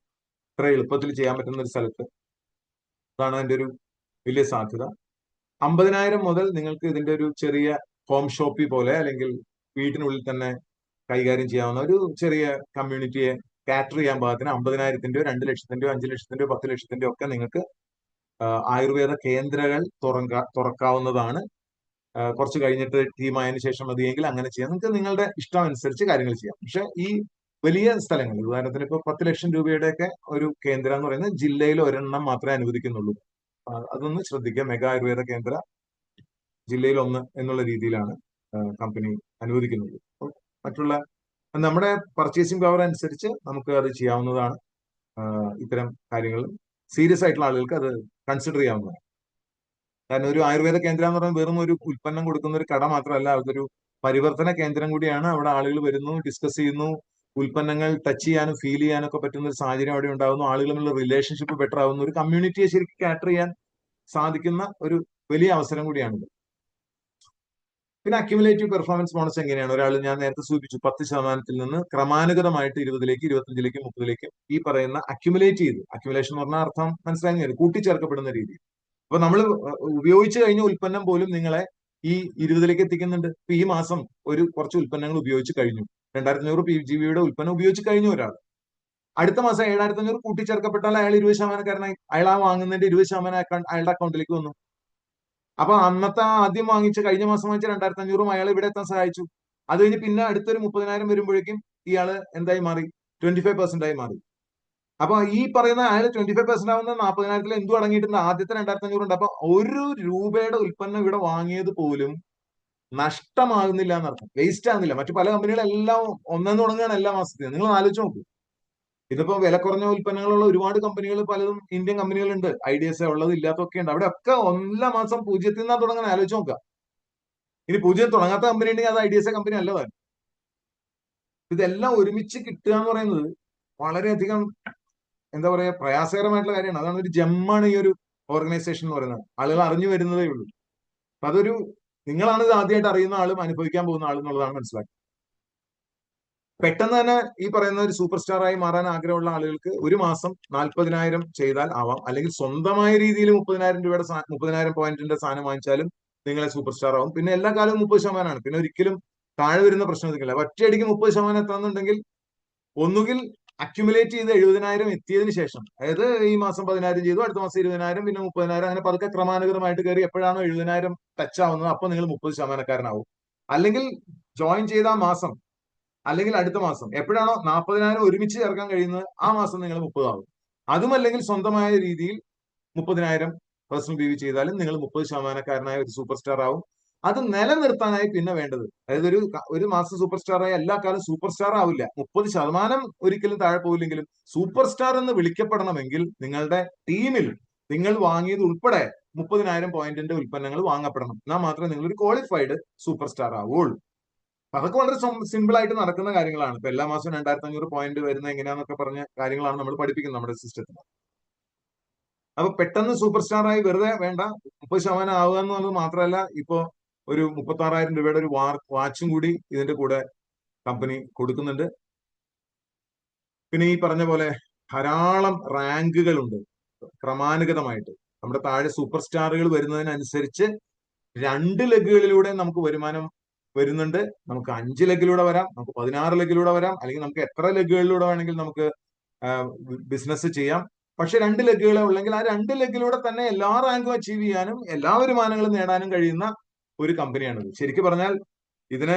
ഇത്ര എളുപ്പത്തിൽ ചെയ്യാൻ പറ്റുന്ന ഒരു സ്ഥലത്ത് അതാണ് അതിന്റെ ഒരു വലിയ സാധ്യത. 50,000 മുതൽ നിങ്ങൾക്ക് ഇതിന്റെ ഒരു ചെറിയ ഹോം ഷോപ്പി പോലെ അല്ലെങ്കിൽ വീട്ടിനുള്ളിൽ തന്നെ കൈകാര്യം ചെയ്യാവുന്ന ഒരു ചെറിയ കമ്മ്യൂണിറ്റിയെ കാറ്റർ ചെയ്യാൻ പാകത്തിന് 50,000-ന്റെയോ 2 ലക്ഷത്തിന്റെയോ 5 ലക്ഷത്തിന്റെയോ 10 ലക്ഷത്തിന്റെയോ ഒക്കെ നിങ്ങൾക്ക് ആയുർവേദ കേന്ദ്രങ്ങൾ തുറക്കാവുന്നതാണ്. കുറച്ച് കഴിഞ്ഞിട്ട് ടീമായതിനു ശേഷം മതിയെങ്കിൽ അങ്ങനെ ചെയ്യാം. നിങ്ങൾക്ക് നിങ്ങളുടെ ഇഷ്ടം അനുസരിച്ച് കാര്യങ്ങൾ ചെയ്യാം. പക്ഷെ ഈ വലിയ സ്ഥലങ്ങൾ, ഉദാഹരണത്തിന് ഇപ്പൊ 10 ലക്ഷം രൂപയുടെയൊക്കെ ഒരു കേന്ദ്രം എന്ന് പറയുന്നത് ജില്ലയിൽ ഒരെണ്ണം മാത്രമേ അനുവദിക്കുന്നുള്ളൂ. അതൊന്ന് ശ്രദ്ധിക്കുക. മെഗാ ആയുർവേദ കേന്ദ്ര ജില്ലയിൽ 1 എന്നുള്ള രീതിയിലാണ് കമ്പനി അനുവദിക്കുന്നത്. മറ്റുള്ള നമ്മുടെ പർച്ചേസിംഗ് പവർ അനുസരിച്ച് നമുക്ക് അത് ചെയ്യാവുന്നതാണ്. ഇത്തരം കാര്യങ്ങൾ സീരിയസ് ആയിട്ടുള്ള ആളുകൾക്ക് അത് കൺസിഡർ ചെയ്യാവുന്നതാണ്. കാരണം ഒരു ആയുർവേദ കേന്ദ്രം എന്ന് പറയുന്നത് വെറും ഒരു ഉൽപ്പന്നം കൊടുക്കുന്ന ഒരു കട മാത്രമല്ല, അതൊരു പരിവർത്തന കേന്ദ്രം കൂടിയാണ്. അവിടെ ആളുകൾ വരുന്നു, ഡിസ്കസ് ചെയ്യുന്നു, ഉൽപ്പന്നങ്ങൾ ടച്ച് ചെയ്യാനും ഫീൽ ചെയ്യാനും ഒക്കെ പറ്റുന്ന ഒരു സാഹചര്യം അവിടെ ഉണ്ടാകുന്നു. ആളുകളുള്ള റിലേഷൻഷിപ്പ് ബെറ്റർ ആകുന്നു. ഒരു കമ്മ്യൂണിറ്റിയെ ശരിക്കും കാറ്റർ ചെയ്യാൻ സാധിക്കുന്ന ഒരു വലിയ അവസരം കൂടിയാണിത്. പിന്നെ അക്യുമുലേറ്റീവ് പെർഫോമൻസ് ബോണസ് എങ്ങനെയാണ്? ഒരാൾ ഞാൻ നേരത്തെ സൂചിപ്പിച്ചു 10% നിന്ന് ക്രമാനുഗതമായിട്ട് 20-ലേക്ക് 25-ലേക്കും 30-ലേക്കും ഈ പറയുന്ന അക്യുമുലേറ്റ് ചെയ്ത്, അക്യുമുലേഷൻ എന്ന് പറഞ്ഞാൽ അർത്ഥം മനസ്സിലാക്കി, കൂട്ടിച്ചേർക്കപ്പെടുന്ന രീതി. അപ്പൊ നമ്മൾ ഉപയോഗിച്ചു കഴിഞ്ഞ ഉൽപ്പന്നം പോലും നിങ്ങളെ ഈ 20-ലേക്ക് എത്തിക്കുന്നുണ്ട്. ഇപ്പൊ ഈ മാസം ഒരു കുറച്ച് ഉൽപ്പന്നങ്ങൾ ഉപയോഗിച്ച് കഴിഞ്ഞു, 2500 PGBയുടെ ഉൽപ്പന്നം ഉപയോഗിച്ച് കഴിഞ്ഞു ഒരാൾ. അടുത്ത മാസം 7500 കൂട്ടിച്ചേർക്കപ്പെട്ടാൽ അയാൾ 20%കാരനായി. അയാൾ ആ വാങ്ങുന്നതിന്റെ 20% അയാളുടെ അക്കൗണ്ടിലേക്ക് വന്നു. അപ്പൊ അന്നത്തെ ആദ്യം വാങ്ങിച്ച കഴിഞ്ഞ മാസം വാങ്ങിച്ച 2500 അയാൾ ഇവിടെ എത്താൻ സഹായിച്ചു. അത് കഴിഞ്ഞ് പിന്നെ അടുത്തൊരു 30,000 വരുമ്പോഴേക്കും ഇയാള് എന്തായി മാറി? 25% ആയി മാറി. അപ്പൊ ഈ പറയുന്ന അയാൾ 25% ആവുന്ന 40,000-ൽ എന്തും അടങ്ങിയിട്ടുണ്ട്? ആദ്യത്തെ 2500 ഉണ്ട്. അപ്പൊ 1 രൂപയുടെ ഉൽപ്പന്നം ഇവിടെ വാങ്ങിയത് പോലും നഷ്ടമാകുന്നില്ല എന്നർത്ഥം, വേസ്റ്റ് ആകുന്നില്ല. മറ്റു പല കമ്പനികളെല്ലാം ഒന്നെന്ന് തുടങ്ങുകയാണ് എല്ലാ മാസത്തിലും. നിങ്ങൾ ആലോചിച്ച് നോക്കൂ. ഇതിപ്പോ വില കുറഞ്ഞ ഉൽപ്പന്നങ്ങളുള്ള ഒരുപാട് കമ്പനികൾ, പലതും ഇന്ത്യൻ കമ്പനികളുണ്ട്. ഐഡിയസ് ഉള്ളത് ഇല്ലാത്തൊക്കെ ഉണ്ട്. അവിടെ ഒക്കെ എല്ലാ മാസം 0-ൽ നിന്നാ തുടങ്ങാൻ. ആലോചിച്ച് നോക്കുക. ഇനി 0 തുടങ്ങാത്ത കമ്പനി ഉണ്ടെങ്കിൽ അത് ഐഡിയസ് കമ്പനി അല്ലതാണ്. ഇതെല്ലാം ഒരുമിച്ച് കിട്ടുക എന്ന് പറയുന്നത് വളരെയധികം എന്താ പറയാ പ്രയാസകരമായിട്ടുള്ള കാര്യമാണ്. അതാണ് ഒരു ജമ്മാണ് ഈ ഒരു ഓർഗനൈസേഷൻ എന്ന് പറയുന്നത്. ആളുകൾ അറിഞ്ഞു വരുന്നതേ ഉള്ളൂ. അപ്പൊ അതൊരു നിങ്ങളാണ് ഇത് ആദ്യമായിട്ട് അറിയുന്ന ആളും അനുഭവിക്കാൻ പോകുന്ന ആളും എന്നുള്ളതാണ് മനസ്സിലാക്കുക. പെട്ടെന്ന് തന്നെ ഈ പറയുന്ന ഒരു സൂപ്പർ സ്റ്റാർ ആയി മാറാൻ ആഗ്രഹമുള്ള ആളുകൾക്ക് ഒരു മാസം 40,000 ചെയ്താൽ ആവാം, അല്ലെങ്കിൽ സ്വന്തമായ രീതിയിൽ 30,000 പോയിന്റിന്റെ സാധനം വാങ്ങിച്ചാലും നിങ്ങളെ സൂപ്പർ സ്റ്റാർ ആവും. പിന്നെ എല്ലാ കാലവും 30%, പിന്നെ ഒരിക്കലും താഴെ വരുന്ന പ്രശ്നം നിൽക്കില്ല. ഒറ്റയടിക്ക് 30% എത്താന്നുണ്ടെങ്കിൽ ഒന്നുകിൽ അക്യുമുലേറ്റ് ചെയ്ത് 70,000 എത്തിയതിനു ശേഷം, അതായത് ഈ മാസം 10,000 ചെയ്തു, അടുത്ത മാസം 20,000, പിന്നെ 30,000, അങ്ങനെ പതുക്കെ ക്രമാനുഗതമായിട്ട് കയറി എപ്പോഴാണോ 70,000 ടച്ച് ആവുന്നത് അപ്പോൾ നിങ്ങൾ 30%കാരനാവും. അല്ലെങ്കിൽ ജോയിൻ ചെയ്ത ആ മാസം, അല്ലെങ്കിൽ അടുത്ത മാസം എപ്പോഴാണോ 40,000 ഒരുമിച്ച് ചേർക്കാൻ കഴിയുന്നത് ആ മാസം നിങ്ങൾ 30 ആവും. അതുമല്ലെങ്കിൽ സ്വന്തമായ രീതിയിൽ 30,000 പേഴ്സണൽ ബി വി ചെയ്താലും നിങ്ങൾ 30%കാരനായ ഒരു സൂപ്പർ സ്റ്റാർ ആവും. അത് നിലനിർത്താനായി പിന്നെ വേണ്ടത്, അതായത് ഒരു മാസം സൂപ്പർ സ്റ്റാർ ആയ എല്ലാ കാലം സൂപ്പർ സ്റ്റാർ ആവില്ല, 30% ഒരിക്കലും താഴെ പോയില്ലെങ്കിലും സൂപ്പർ സ്റ്റാർ എന്ന് വിളിക്കപ്പെടണമെങ്കിൽ നിങ്ങളുടെ ടീമിൽ നിങ്ങൾ വാങ്ങിയത് ഉൾപ്പെടെ 30,000 പോയിന്റിന്റെ ഉൽപ്പന്നങ്ങൾ വാങ്ങപ്പെടണം. എന്നാൽ മാത്രമേ നിങ്ങൾ ഒരു ക്വാളിഫൈഡ് സൂപ്പർ സ്റ്റാർ ആവുള്ളൂ. അതൊക്കെ വളരെ സിമ്പിൾ ആയിട്ട് നടക്കുന്ന കാര്യങ്ങളാണ്. ഇപ്പൊ എല്ലാ മാസവും 2,500 പോയിന്റ് വരുന്ന എങ്ങനെയാന്നൊക്കെ പറഞ്ഞ കാര്യങ്ങളാണ് നമ്മൾ പഠിപ്പിക്കുന്നത് നമ്മുടെ സിസ്റ്റത്തിൽ. അപ്പൊ പെട്ടെന്ന് സൂപ്പർ സ്റ്റാർ ആയി വെറുതെ വേണ്ട, 30% ആവുക എന്ന് പറഞ്ഞത് മാത്രമല്ല, ഇപ്പോ ഒരു 36,000 രൂപയുടെ ഒരു വാച്ചും കൂടി ഇതിന്റെ കൂടെ കമ്പനി കൊടുക്കുന്നുണ്ട്. പിന്നെ ഈ പറഞ്ഞ പോലെ ധാരാളം റാങ്കുകളുണ്ട് ക്രമാനുഗതമായിട്ട്. നമ്മുടെ താഴെ സൂപ്പർ സ്റ്റാറുകൾ വരുന്നതിനനുസരിച്ച് 2 ലെഗുകളിലൂടെ നമുക്ക് വരുമാനം വരുന്നുണ്ട്. നമുക്ക് 5 ലെഗിലൂടെ വരാം, നമുക്ക് 16 ലെഗിലൂടെ വരാം, അല്ലെങ്കിൽ നമുക്ക് എത്ര ലെഗുകളിലൂടെ വേണമെങ്കിൽ നമുക്ക് ബിസിനസ് ചെയ്യാം. പക്ഷെ 2 ലെഗുകളെ ഉള്ളെങ്കിൽ ആ 2 ലെഗിലൂടെ തന്നെ എല്ലാ റാങ്കും അച്ചീവ് ചെയ്യാനും എല്ലാ വരുമാനങ്ങളും നേടാനും കഴിയുന്ന ഒരു കമ്പനിയാണിത്. ശരിക്കും പറഞ്ഞാൽ ഇതിനെ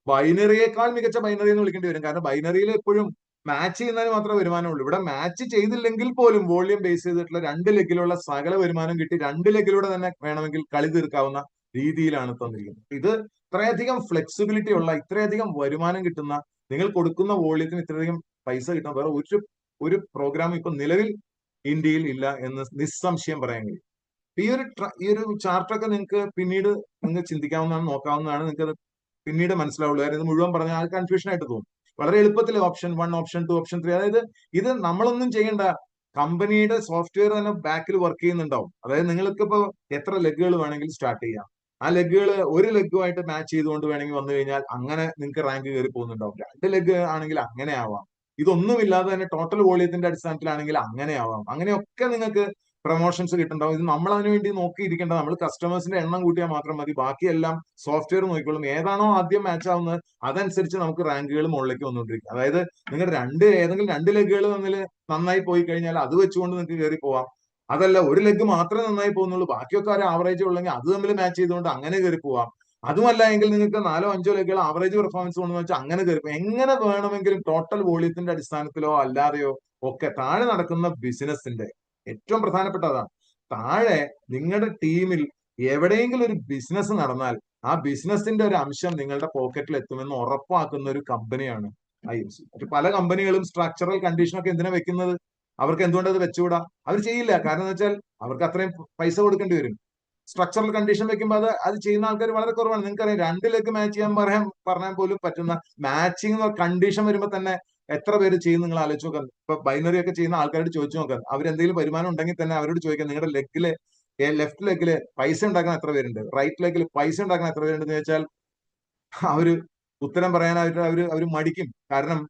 ബൈനറിയേക്കാൾ മികച്ച ബൈനറി എന്ന് വിളിക്കേണ്ടി വരും. കാരണം ബൈനറിയിൽ എപ്പോഴും മാച്ച് ചെയ്യുന്നതിന് മാത്രമേ വരുമാനമുള്ളൂ. ഇവിടെ മാച്ച് ചെയ്തില്ലെങ്കിൽ പോലും വോളിയം ബേസ് ചെയ്തിട്ടുള്ള 2 ലെഗിലുള്ള സകല വരുമാനം കിട്ടി 2 ലെഗിലൂടെ തന്നെ വേണമെങ്കിൽ കളി തീർക്കാവുന്ന രീതിയിലാണ് തന്നിരിക്കുന്നത്. ഇത് ഇത്രയധികം ഫ്ലെക്സിബിലിറ്റി ഉള്ള, ഇത്രയധികം വരുമാനം കിട്ടുന്ന, നിങ്ങൾ കൊടുക്കുന്ന വോള്യത്തിന് ഇത്രയധികം പൈസ കിട്ടുന്ന വേറെ ഒരു പ്രോഗ്രാം ഇപ്പൊ നിലവിൽ ഇന്ത്യയിൽ ഇല്ല എന്ന് നിസ്സംശയം പറയാൻ കഴിയും. ഈ ഒരു ചാർട്ടൊക്കെ നിങ്ങൾക്ക് പിന്നീട് നിങ്ങൾ ചിന്തിക്കാവുന്നതാണ്, നോക്കാവുന്നതാണ്. നിങ്ങൾക്ക് പിന്നീട് മനസ്സിലാവുള്ളൂ. കാര്യം ഇത് മുഴുവൻ പറഞ്ഞാൽ അത് കൺഫ്യൂഷൻ ആയിട്ട് തോന്നും. വളരെ എളുപ്പത്തിൽ ഓപ്ഷൻ 1, ഓപ്ഷൻ 2, ഓപ്ഷൻ 3, അതായത് ഇത് നമ്മളൊന്നും ചെയ്യേണ്ട, കമ്പനിയുടെ സോഫ്റ്റ്വെയർ തന്നെ ബാക്കിൽ വർക്ക് ചെയ്യുന്നുണ്ടാവും. അതായത് നിങ്ങൾക്ക് ഇപ്പൊ എത്ര ലെഗുകൾ വേണമെങ്കിൽ സ്റ്റാർട്ട് ചെയ്യാം. ആ ലെഗുകൾ ഒരു ലെഗുമായിട്ട് മാച്ച് ചെയ്തുകൊണ്ട് വേണമെങ്കിൽ വന്നു കഴിഞ്ഞാൽ അങ്ങനെ നിങ്ങൾക്ക് റാങ്ക് കയറി പോകുന്നുണ്ടാവും. 2 ലെഗ് ആണെങ്കിൽ അങ്ങനെ ആവാം. ഇതൊന്നുമില്ലാതെ തന്നെ ടോട്ടൽ വോളിയത്തിന്റെ അടിസ്ഥാനത്തിലാണെങ്കിൽ അങ്ങനെ ആവാം. അങ്ങനെയൊക്കെ നിങ്ങൾക്ക് പ്രൊമോഷൻസ് കിട്ടുന്നുണ്ടാവും. ഇത് നമ്മൾ അതിനു വേണ്ടി നോക്കിയിരിക്കേണ്ട, നമ്മൾ കസ്റ്റമേഴ്സിന്റെ എണ്ണം കൂട്ടിയാൽ മാത്രം മതി. ബാക്കിയെല്ലാം സോഫ്റ്റ്വെയർ നോക്കിക്കോളും. ഏതാണോ ആദ്യം മാച്ച് ആവുന്നത് അതനുസരിച്ച് നമുക്ക് റാങ്കുകൾ മുകളിലേക്ക് വന്നുകൊണ്ടിരിക്കും. അതായത് നിങ്ങൾ ഏതെങ്കിലും 2 ലെഗുകൾ തമ്മിൽ നന്നായി പോയി കഴിഞ്ഞാൽ അത് വെച്ചുകൊണ്ട് നിങ്ങൾക്ക് കയറി പോവാം. അതല്ല, ഒരു ലെഗ് മാത്രമേ നന്നായി പോകുന്നുള്ളൂ, ബാക്കിയൊക്കെ ഒരു ആവറേജ് ഉള്ളെങ്കിൽ അത് തമ്മിൽ മാച്ച് ചെയ്തുകൊണ്ട് അങ്ങനെ കയറി പോവാം. അതുമല്ല എങ്കിൽ നിങ്ങൾക്ക് 4-5 ലെഗുകൾ ആവറേജ് പെർഫോമൻസ് കൊണ്ടെന്ന് വെച്ചാൽ അങ്ങനെ കയറി പോവാം. എങ്ങനെ വേണമെങ്കിലും ടോട്ടൽ വോളിയത്തിന്റെ അടിസ്ഥാനത്തിലോ അല്ലാതെയോ ഒക്കെ താഴെ നടക്കുന്ന ബിസിനസിന്റെ ഏറ്റവും പ്രധാനപ്പെട്ട അതാണ്. താഴെ നിങ്ങളുടെ ടീമിൽ എവിടെയെങ്കിലും ഒരു ബിസിനസ് നടന്നാൽ ആ ബിസിനസിന്റെ ഒരു അംശം നിങ്ങളുടെ പോക്കറ്റിൽ എത്തുമെന്ന് ഉറപ്പാക്കുന്ന ഒരു കമ്പനിയാണ് IFC. മറ്റു പല കമ്പനികളും സ്ട്രക്ചറൽ കണ്ടീഷനൊക്കെ എന്തിനാ വെക്കുന്നത്? അവർക്ക് എന്തുകൊണ്ട് അത് വെച്ചുകൂടാ? അവർ ചെയ്യില്ല. കാരണം എന്ന് വെച്ചാൽ അവർക്ക് അത്രയും പൈസ കൊടുക്കേണ്ടി വരും. സ്ട്രക്ചറൽ കണ്ടീഷൻ വെക്കുമ്പോൾ അത് ചെയ്യുന്ന ആൾക്കാർ വളരെ കുറവാണ്. നിങ്ങൾക്കറിയാം, 2 ലെഗ് മാച്ച് ചെയ്യാൻ പറഞ്ഞാൽ പോലും പറ്റുന്ന മാച്ചിങ് കണ്ടീഷൻ വരുമ്പോൾ തന്നെ എത്ര പേര് ചെയ്യും നിങ്ങൾ ആലോചിച്ച് നോക്കാൻ. ഇപ്പൊ ബൈനറി ഒക്കെ ചെയ്യുന്ന ആൾക്കാരോട് ചോദിച്ചു നോക്കാൻ, അവരെന്തെങ്കിലും വരുമാനം ഉണ്ടെങ്കിൽ തന്നെ അവരോട് ചോദിക്കാം, നിങ്ങളുടെ ലെഫ്റ്റ് ലെഗില് പൈസ ഉണ്ടാക്കാൻ എത്ര പേരുണ്ട്, റൈറ്റ് ലെഗിൽ പൈസ ഉണ്ടാക്കാൻ എത്ര പേരുണ്ടെന്ന് ചോദിച്ചാൽ അവര് ഉത്തരം പറയാനായിട്ട് അവര് മടിക്കും. കാരണം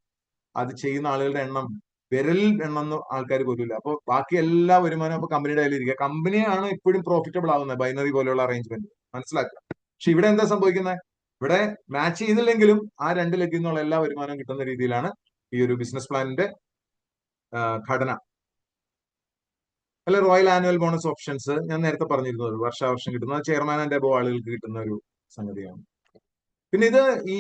അത് ചെയ്യുന്ന ആളുകളുടെ എണ്ണം വിരലിൽ എണ്ണുന്ന ആൾക്കാർ പോലുമില്ല. അപ്പൊ ബാക്കി എല്ലാ വരുമാനം അപ്പൊ കമ്പനിയുടെ കയ്യിലിരിക്കുക. കമ്പനിയാണ് ഇപ്പോഴും പ്രോഫിറ്റബിൾ ആവുന്നത് ബൈനറി പോലെയുള്ള അറേഞ്ച്മെന്റ്. മനസ്സിലാക്കുക. പക്ഷെ ഇവിടെ എന്താ സംഭവിക്കുന്നത്? ഇവിടെ മാച്ച് ചെയ്തില്ലെങ്കിലും ആ 2 ലെഗിൽ നിന്നുള്ള എല്ലാ വരുമാനവും കിട്ടുന്ന രീതിയിലാണ് ഈ ഒരു ബിസിനസ് പ്ലാനിന്റെ ഘടന. അല്ല, റോയൽ ആനുവൽ ബോണസ് ഓപ്ഷൻസ് ഞാൻ നേരത്തെ പറഞ്ഞിരുന്നത് വർഷാവർഷം കിട്ടുന്ന ചെയർമാൻ ആൻഡ് അബോ ആളുകൾക്ക് കിട്ടുന്ന ഒരു സംഗതിയാണ്. പിന്നെ ഇത് ഈ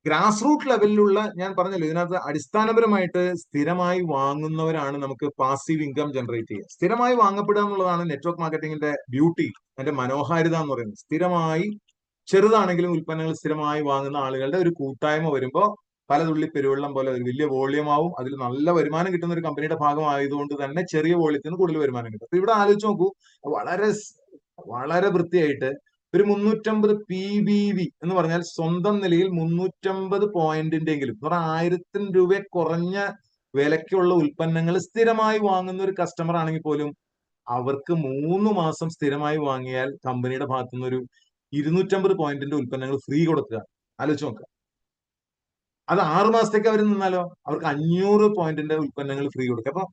ഗ്രാസ് റൂട്ട് ലെവലിലുള്ള, ഞാൻ പറഞ്ഞല്ലോ, ഇതിനകത്ത് അടിസ്ഥാനപരമായിട്ട് സ്ഥിരമായി വാങ്ങുന്നവരാണ് നമുക്ക് പാസീവ് ഇൻകം ജനറേറ്റ് ചെയ്യുക. സ്ഥിരമായി വാങ്ങപ്പെടുക എന്നുള്ളതാണ് നെറ്റ്വർക്ക് മാർക്കറ്റിംഗിന്റെ ബ്യൂട്ടി, അതിന്റെ മനോഹാരിത എന്ന് പറയുന്നത്. സ്ഥിരമായി, ചെറുതാണെങ്കിലും ഉൽപ്പന്നങ്ങൾ സ്ഥിരമായി വാങ്ങുന്ന ആളുകളുടെ ഒരു കൂട്ടായ്മ വരുമ്പോൾ പലതുള്ളി പെരുവെള്ളം പോലെ ഒരു വലിയ വോളിയം ആവും. അതിൽ നല്ല വരുമാനം കിട്ടുന്ന ഒരു കമ്പനിയുടെ ഭാഗമായതുകൊണ്ട് തന്നെ ചെറിയ വോളിയത്തിന് കൂടുതൽ വരുമാനം കിട്ടും. അപ്പൊ ഇവിടെ ആലോചിച്ച് നോക്കൂ, വളരെ വളരെ വൃത്തിയായിട്ട് ഒരു 350 PBV എന്ന് പറഞ്ഞാൽ സ്വന്തം നിലയിൽ 350 പോയിന്റിന്റെങ്കിലും, എന്ന് പറഞ്ഞാൽ 1,000 രൂപ കുറഞ്ഞ വിലക്കുള്ള ഉൽപ്പന്നങ്ങൾ സ്ഥിരമായി വാങ്ങുന്ന ഒരു കസ്റ്റമർ ആണെങ്കിൽ പോലും അവർക്ക് 3 മാസം സ്ഥിരമായി വാങ്ങിയാൽ കമ്പനിയുടെ ഭാഗത്തുനിന്ന് ഒരു 250 പോയിന്റിന്റെ ഉൽപ്പന്നങ്ങൾ ഫ്രീ കൊടുക്കുക. ആലോചിച്ച് നോക്കുക. അത് 6 മാസത്തേക്ക് അവർ നിന്നാലോ അവർക്ക് 500 പോയിന്റിന്റെ ഉൽപ്പന്നങ്ങൾ ഫ്രീ കൊടുക്കും. അപ്പൊ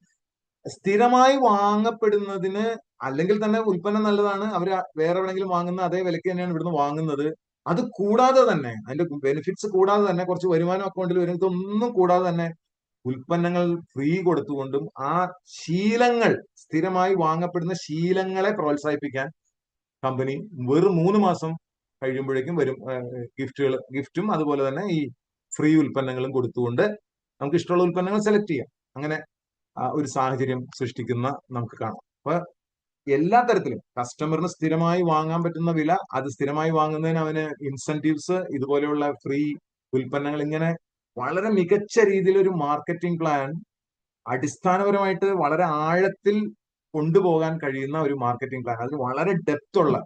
സ്ഥിരമായി വാങ്ങപ്പെടുന്നതിന്, അല്ലെങ്കിൽ തന്നെ ഉൽപ്പന്നം നല്ലതാണ്, അവർ വേറെ എവിടെയെങ്കിലും വാങ്ങുന്ന അതേ വിലയ്ക്ക് തന്നെയാണ് ഇവിടുന്ന് വാങ്ങുന്നത്. അത് കൂടാതെ തന്നെ, അതിന്റെ ബെനിഫിറ്റ്സ് കൂടാതെ തന്നെ, കുറച്ച് വരുമാനം അക്കൗണ്ടിൽ വരും, ഇതൊന്നും കൂടാതെ തന്നെ ഉൽപ്പന്നങ്ങൾ ഫ്രീ കൊടുത്തുകൊണ്ടും ആ ശീലങ്ങൾ, സ്ഥിരമായി വാങ്ങപ്പെടുന്ന ശീലങ്ങളെ പ്രോത്സാഹിപ്പിക്കാൻ കമ്പനി വെറും 3 മാസം കഴിയുമ്പോഴേക്കും വരും ഗിഫ്റ്റും അതുപോലെ തന്നെ ഈ ഫ്രീ ഉൽപ്പന്നങ്ങളും കൊടുത്തുകൊണ്ട് നമുക്ക് ഇഷ്ടമുള്ള ഉൽപ്പന്നങ്ങൾ സെലക്ട് ചെയ്യാം. അങ്ങനെ ഒരു സാഹചര്യം സൃഷ്ടിക്കുന്ന നമുക്ക് കാണാം. അപ്പൊ എല്ലാ തരത്തിലും കസ്റ്റമറിന് സ്ഥിരമായി വാങ്ങാൻ പറ്റുന്ന വില, അത് സ്ഥിരമായി വാങ്ങുന്നതിന് അവന് ഇൻസെന്റീവ്സ്, ഇതുപോലെയുള്ള ഫ്രീ ഉൽപ്പന്നങ്ങൾ, ഇങ്ങനെ വളരെ മികച്ച രീതിയിൽ ഒരു മാർക്കറ്റിംഗ് പ്ലാൻ അടിസ്ഥാനപരമായിട്ട് വളരെ ആഴത്തിൽ കൊണ്ടുപോകാൻ കഴിയുന്ന ഒരു മാർക്കറ്റിംഗ് പ്ലാൻ, അതിന് വളരെ ഡെപ്ത് ഉള്ള,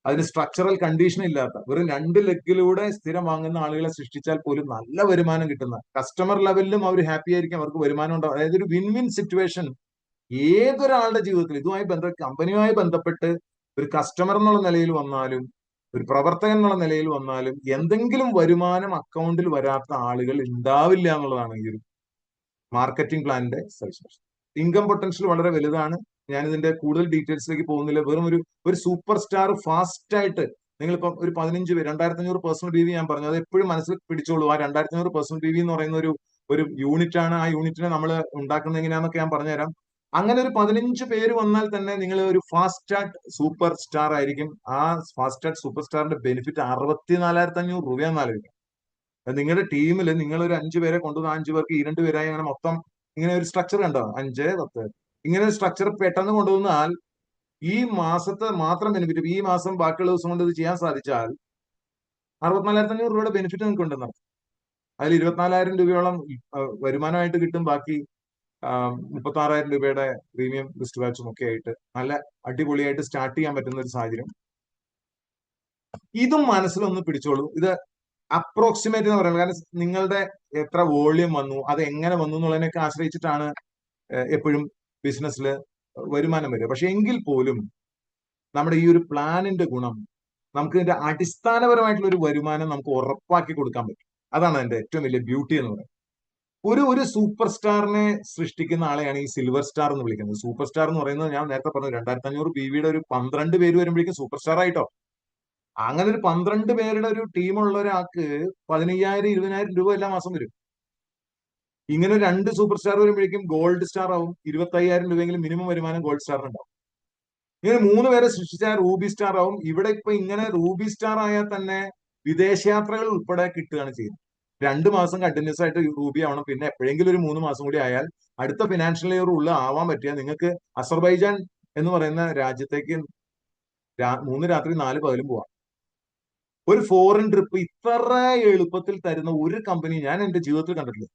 അതിന് സ്ട്രക്ചറൽ കണ്ടീഷൻ ഇല്ലാത്ത, വെറും 2 ലെഗിലൂടെ സ്ഥിരം വാങ്ങുന്ന ആളുകളെ സൃഷ്ടിച്ചാൽ പോലും നല്ല വരുമാനം കിട്ടുന്ന, കസ്റ്റമർ ലെവലിലും അവർ ഹാപ്പി ആയിരിക്കും, അവർക്ക് വരുമാനം ഉണ്ടാവും. അതായത് ഒരു വിൻ വിൻ സിറ്റുവേഷൻ ഏതൊരാളുടെ ജീവിതത്തിൽ ഇതുമായി കമ്പനിയുമായി ബന്ധപ്പെട്ട് ഒരു കസ്റ്റമർ എന്നുള്ള നിലയിൽ വന്നാലും ഒരു പ്രവർത്തകൻ എന്നുള്ള നിലയിൽ വന്നാലും എന്തെങ്കിലും വരുമാനം അക്കൗണ്ടിൽ വരാത്ത ആളുകൾ ഉണ്ടാവില്ല എന്നുള്ളതാണ് ഈ ഒരു മാർക്കറ്റിംഗ് പ്ലാനിന്റെ സവിശേഷത. ഇൻകം പൊട്ടൻഷ്യൽ വളരെ വലുതാണ്. ഞാൻ ഇതിന്റെ കൂടുതൽ ഡീറ്റെയിൽസിലേക്ക് പോകുന്നില്ല. വെറും ഒരു സൂപ്പർ സ്റ്റാർ ഫാസ്റ്റ് ആയിട്ട് നിങ്ങളിപ്പം ഒരു 15 പേര് 2500 പേഴ്സണൽ ബി വി ഞാൻ പറഞ്ഞു, അത് എപ്പോഴും മനസ്സിൽ പിടിച്ചോളൂ. ആ 2500 പേഴ്സണൽ ബി വി എന്ന് പറയുന്ന ഒരു യൂണിറ്റ് ആണ്. ആ യൂണിറ്റിനെ നമ്മൾ ഉണ്ടാക്കുന്നത് എങ്ങനെയാണെന്നൊക്കെ ഞാൻ പറഞ്ഞുതരാം. അങ്ങനെ ഒരു 15 പേര് വന്നാൽ തന്നെ നിങ്ങൾ ഒരു ഫാസ്റ്റ് സ്റ്റാർട്ട് സൂപ്പർ സ്റ്റാർ ആയിരിക്കും. ആ ഫാസ്റ്റ് സ്റ്റാർട്ട് സൂപ്പർ സ്റ്റാറിന്റെ ബെനിഫിറ്റ് 64,500 രൂപയാണെന്ന് ആലോചിക്കാം. നിങ്ങളുടെ ടീമിൽ നിങ്ങൾ ഒരു 5 പേരെ കൊണ്ടുവന്ന 5 പേർക്ക് 2 പേരായി, അങ്ങനെ മൊത്തം ഇങ്ങനെ ഒരു സ്ട്രക്ചർ കണ്ടോ, 5, 10 ഇങ്ങനെ ഒരു സ്ട്രക്ചർ പെട്ടെന്ന് കൊണ്ടുവന്നാൽ ഈ മാസത്തെ മാത്രം ബെനിഫിറ്റ്, ഈ മാസം ബാക്കിയുള്ള ദിവസം കൊണ്ട് ഇത് ചെയ്യാൻ സാധിച്ചാൽ 64,500 രൂപയുടെ ബെനിഫിറ്റ് നിങ്ങൾക്ക് ഉണ്ടെന്ന്. അതിൽ 24,000 രൂപയോളം വരുമാനമായിട്ട് കിട്ടും. ബാക്കി 36,000 രൂപയുടെ പ്രീമിയം ലിസ്റ്റ് വാച്ചും ഒക്കെ ആയിട്ട് നല്ല അടിപൊളിയായിട്ട് സ്റ്റാർട്ട് ചെയ്യാൻ പറ്റുന്ന ഒരു സാഹചര്യം. ഇതും മനസ്സിലൊന്ന് പിടിച്ചോളൂ. ഇത് അപ്രോക്സിമേറ്റ് എന്ന് പറയുന്നത്, കാരണം നിങ്ങളുടെ എത്ര വോള്യൂം വന്നു, അത് എങ്ങനെ വന്നു എന്നുള്ളതിനൊക്കെ ആശ്രയിച്ചിട്ടാണ് എപ്പോഴും ബിസിനസ്സിൽ വരുമാനം വരിക. പക്ഷെ എങ്കിൽ പോലും നമ്മുടെ ഈ ഒരു പ്ലാനിന്റെ ഗുണം, നമുക്ക് ഇതിന്റെ അടിസ്ഥാനപരമായിട്ടുള്ള ഒരു വരുമാനം നമുക്ക് ഉറപ്പാക്കി കൊടുക്കാൻ പറ്റും. അതാണ് അതിന്റെ ഏറ്റവും വലിയ ബ്യൂട്ടി എന്ന് പറയുന്നത്. ഒരു സൂപ്പർ സ്റ്റാറിനെ സൃഷ്ടിക്കുന്ന ആളെയാണ് ഈ സിൽവർ സ്റ്റാർ എന്ന് വിളിക്കുന്നത്. സൂപ്പർ സ്റ്റാർ എന്ന് പറയുന്നത് ഞാൻ നേരത്തെ പറഞ്ഞു, 2,500 ബിവിയുടെ ഒരു 12 പേര് വരുമ്പോഴേക്കും സൂപ്പർ സ്റ്റാർ ആയിട്ടോ. അങ്ങനെ ഒരു 12 പേരുടെ ഒരു ടീമുള്ള ഒരാൾക്ക് 15,000, 20,000 രൂപ എല്ലാ മാസം വരും. ഇങ്ങനെ 2 സൂപ്പർ സ്റ്റാർ വരുമ്പോഴേക്കും ഗോൾഡ് സ്റ്റാർ ആവും. 25,000 രൂപയെങ്കിലും മിനിമം വരുമാനം ഗോൾഡ് സ്റ്റാറിന് ഉണ്ടാവും. ഇങ്ങനെ 3 പേരെ സൃഷ്ടിച്ചാൽ റൂബി സ്റ്റാർ ആവും. ഇവിടെ ഇപ്പൊ ഇങ്ങനെ റൂബി സ്റ്റാർ ആയാൽ തന്നെ വിദേശയാത്രകൾ ഉൾപ്പെടെ കിട്ടുകയാണ് ചെയ്യുന്നത്. 2 മാസം കണ്ടിന്യൂസ് ആയിട്ട് റൂബി ആവണം. പിന്നെ എപ്പോഴെങ്കിലും ഒരു 3 മാസം കൂടി ആയാൽ അടുത്ത ഫിനാൻഷ്യൽ ഇയർ ഉള്ള ആവാൻ പറ്റിയ നിങ്ങൾക്ക് അസർബൈജാൻ എന്ന് പറയുന്ന രാജ്യത്തേക്ക് 3 രാത്രി 4 പകലും പോവാം. ഒരു ഫോറിൻ ട്രിപ്പ് ഇത്ര എളുപ്പത്തിൽ തരുന്ന ഒരു കമ്പനി ഞാൻ എന്റെ ജീവിതത്തിൽ കണ്ടിട്ടില്ല.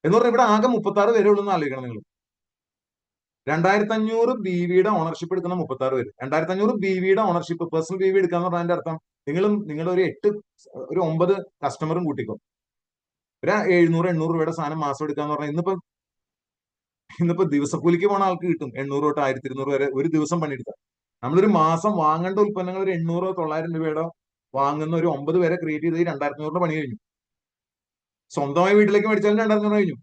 എന്ന് പറഞ്ഞാൽ ഇവിടെ ആകെ 36 പേരേ ഉള്ളൂ എന്ന് ആലോചിക്കണം നിങ്ങൾ. 2,500 ബിവിയുടെ ഓണർഷിപ്പ് എടുക്കുന്ന 36 പേര്. 2,500 ബിവിയുടെ ഓണർഷിപ്പ്, പേഴ്സണൽ ബിവി എടുക്കാന്ന് പറഞ്ഞതിന്റെ അർത്ഥം നിങ്ങളുടെ ഒരു 9 കസ്റ്റമറും കൂട്ടിക്കോ, ഒരു 700-800 രൂപയുടെ സാധനം മാസം എടുക്കാന്ന് പറഞ്ഞാൽ ഇന്നിപ്പോ ദിവസക്കൂലിക്ക് പോണ ആൾക്ക് കിട്ടും 800 തൊട്ട് 1,200 വരെ ഒരു ദിവസം പണിയെടുക്കാം. നമ്മളൊരു മാസം വാങ്ങേണ്ട ഉൽപ്പന്നങ്ങൾ ഒരു 800-900 രൂപയുടെ വാങ്ങുന്ന ഒരു 9 പേരെ ക്രിയേറ്റ് ചെയ്ത് 2,500 പണി കഴിഞ്ഞു. സ്വന്തമായി വീട്ടിലേക്ക് മേടിച്ചാലും 2,500 കഴിഞ്ഞു.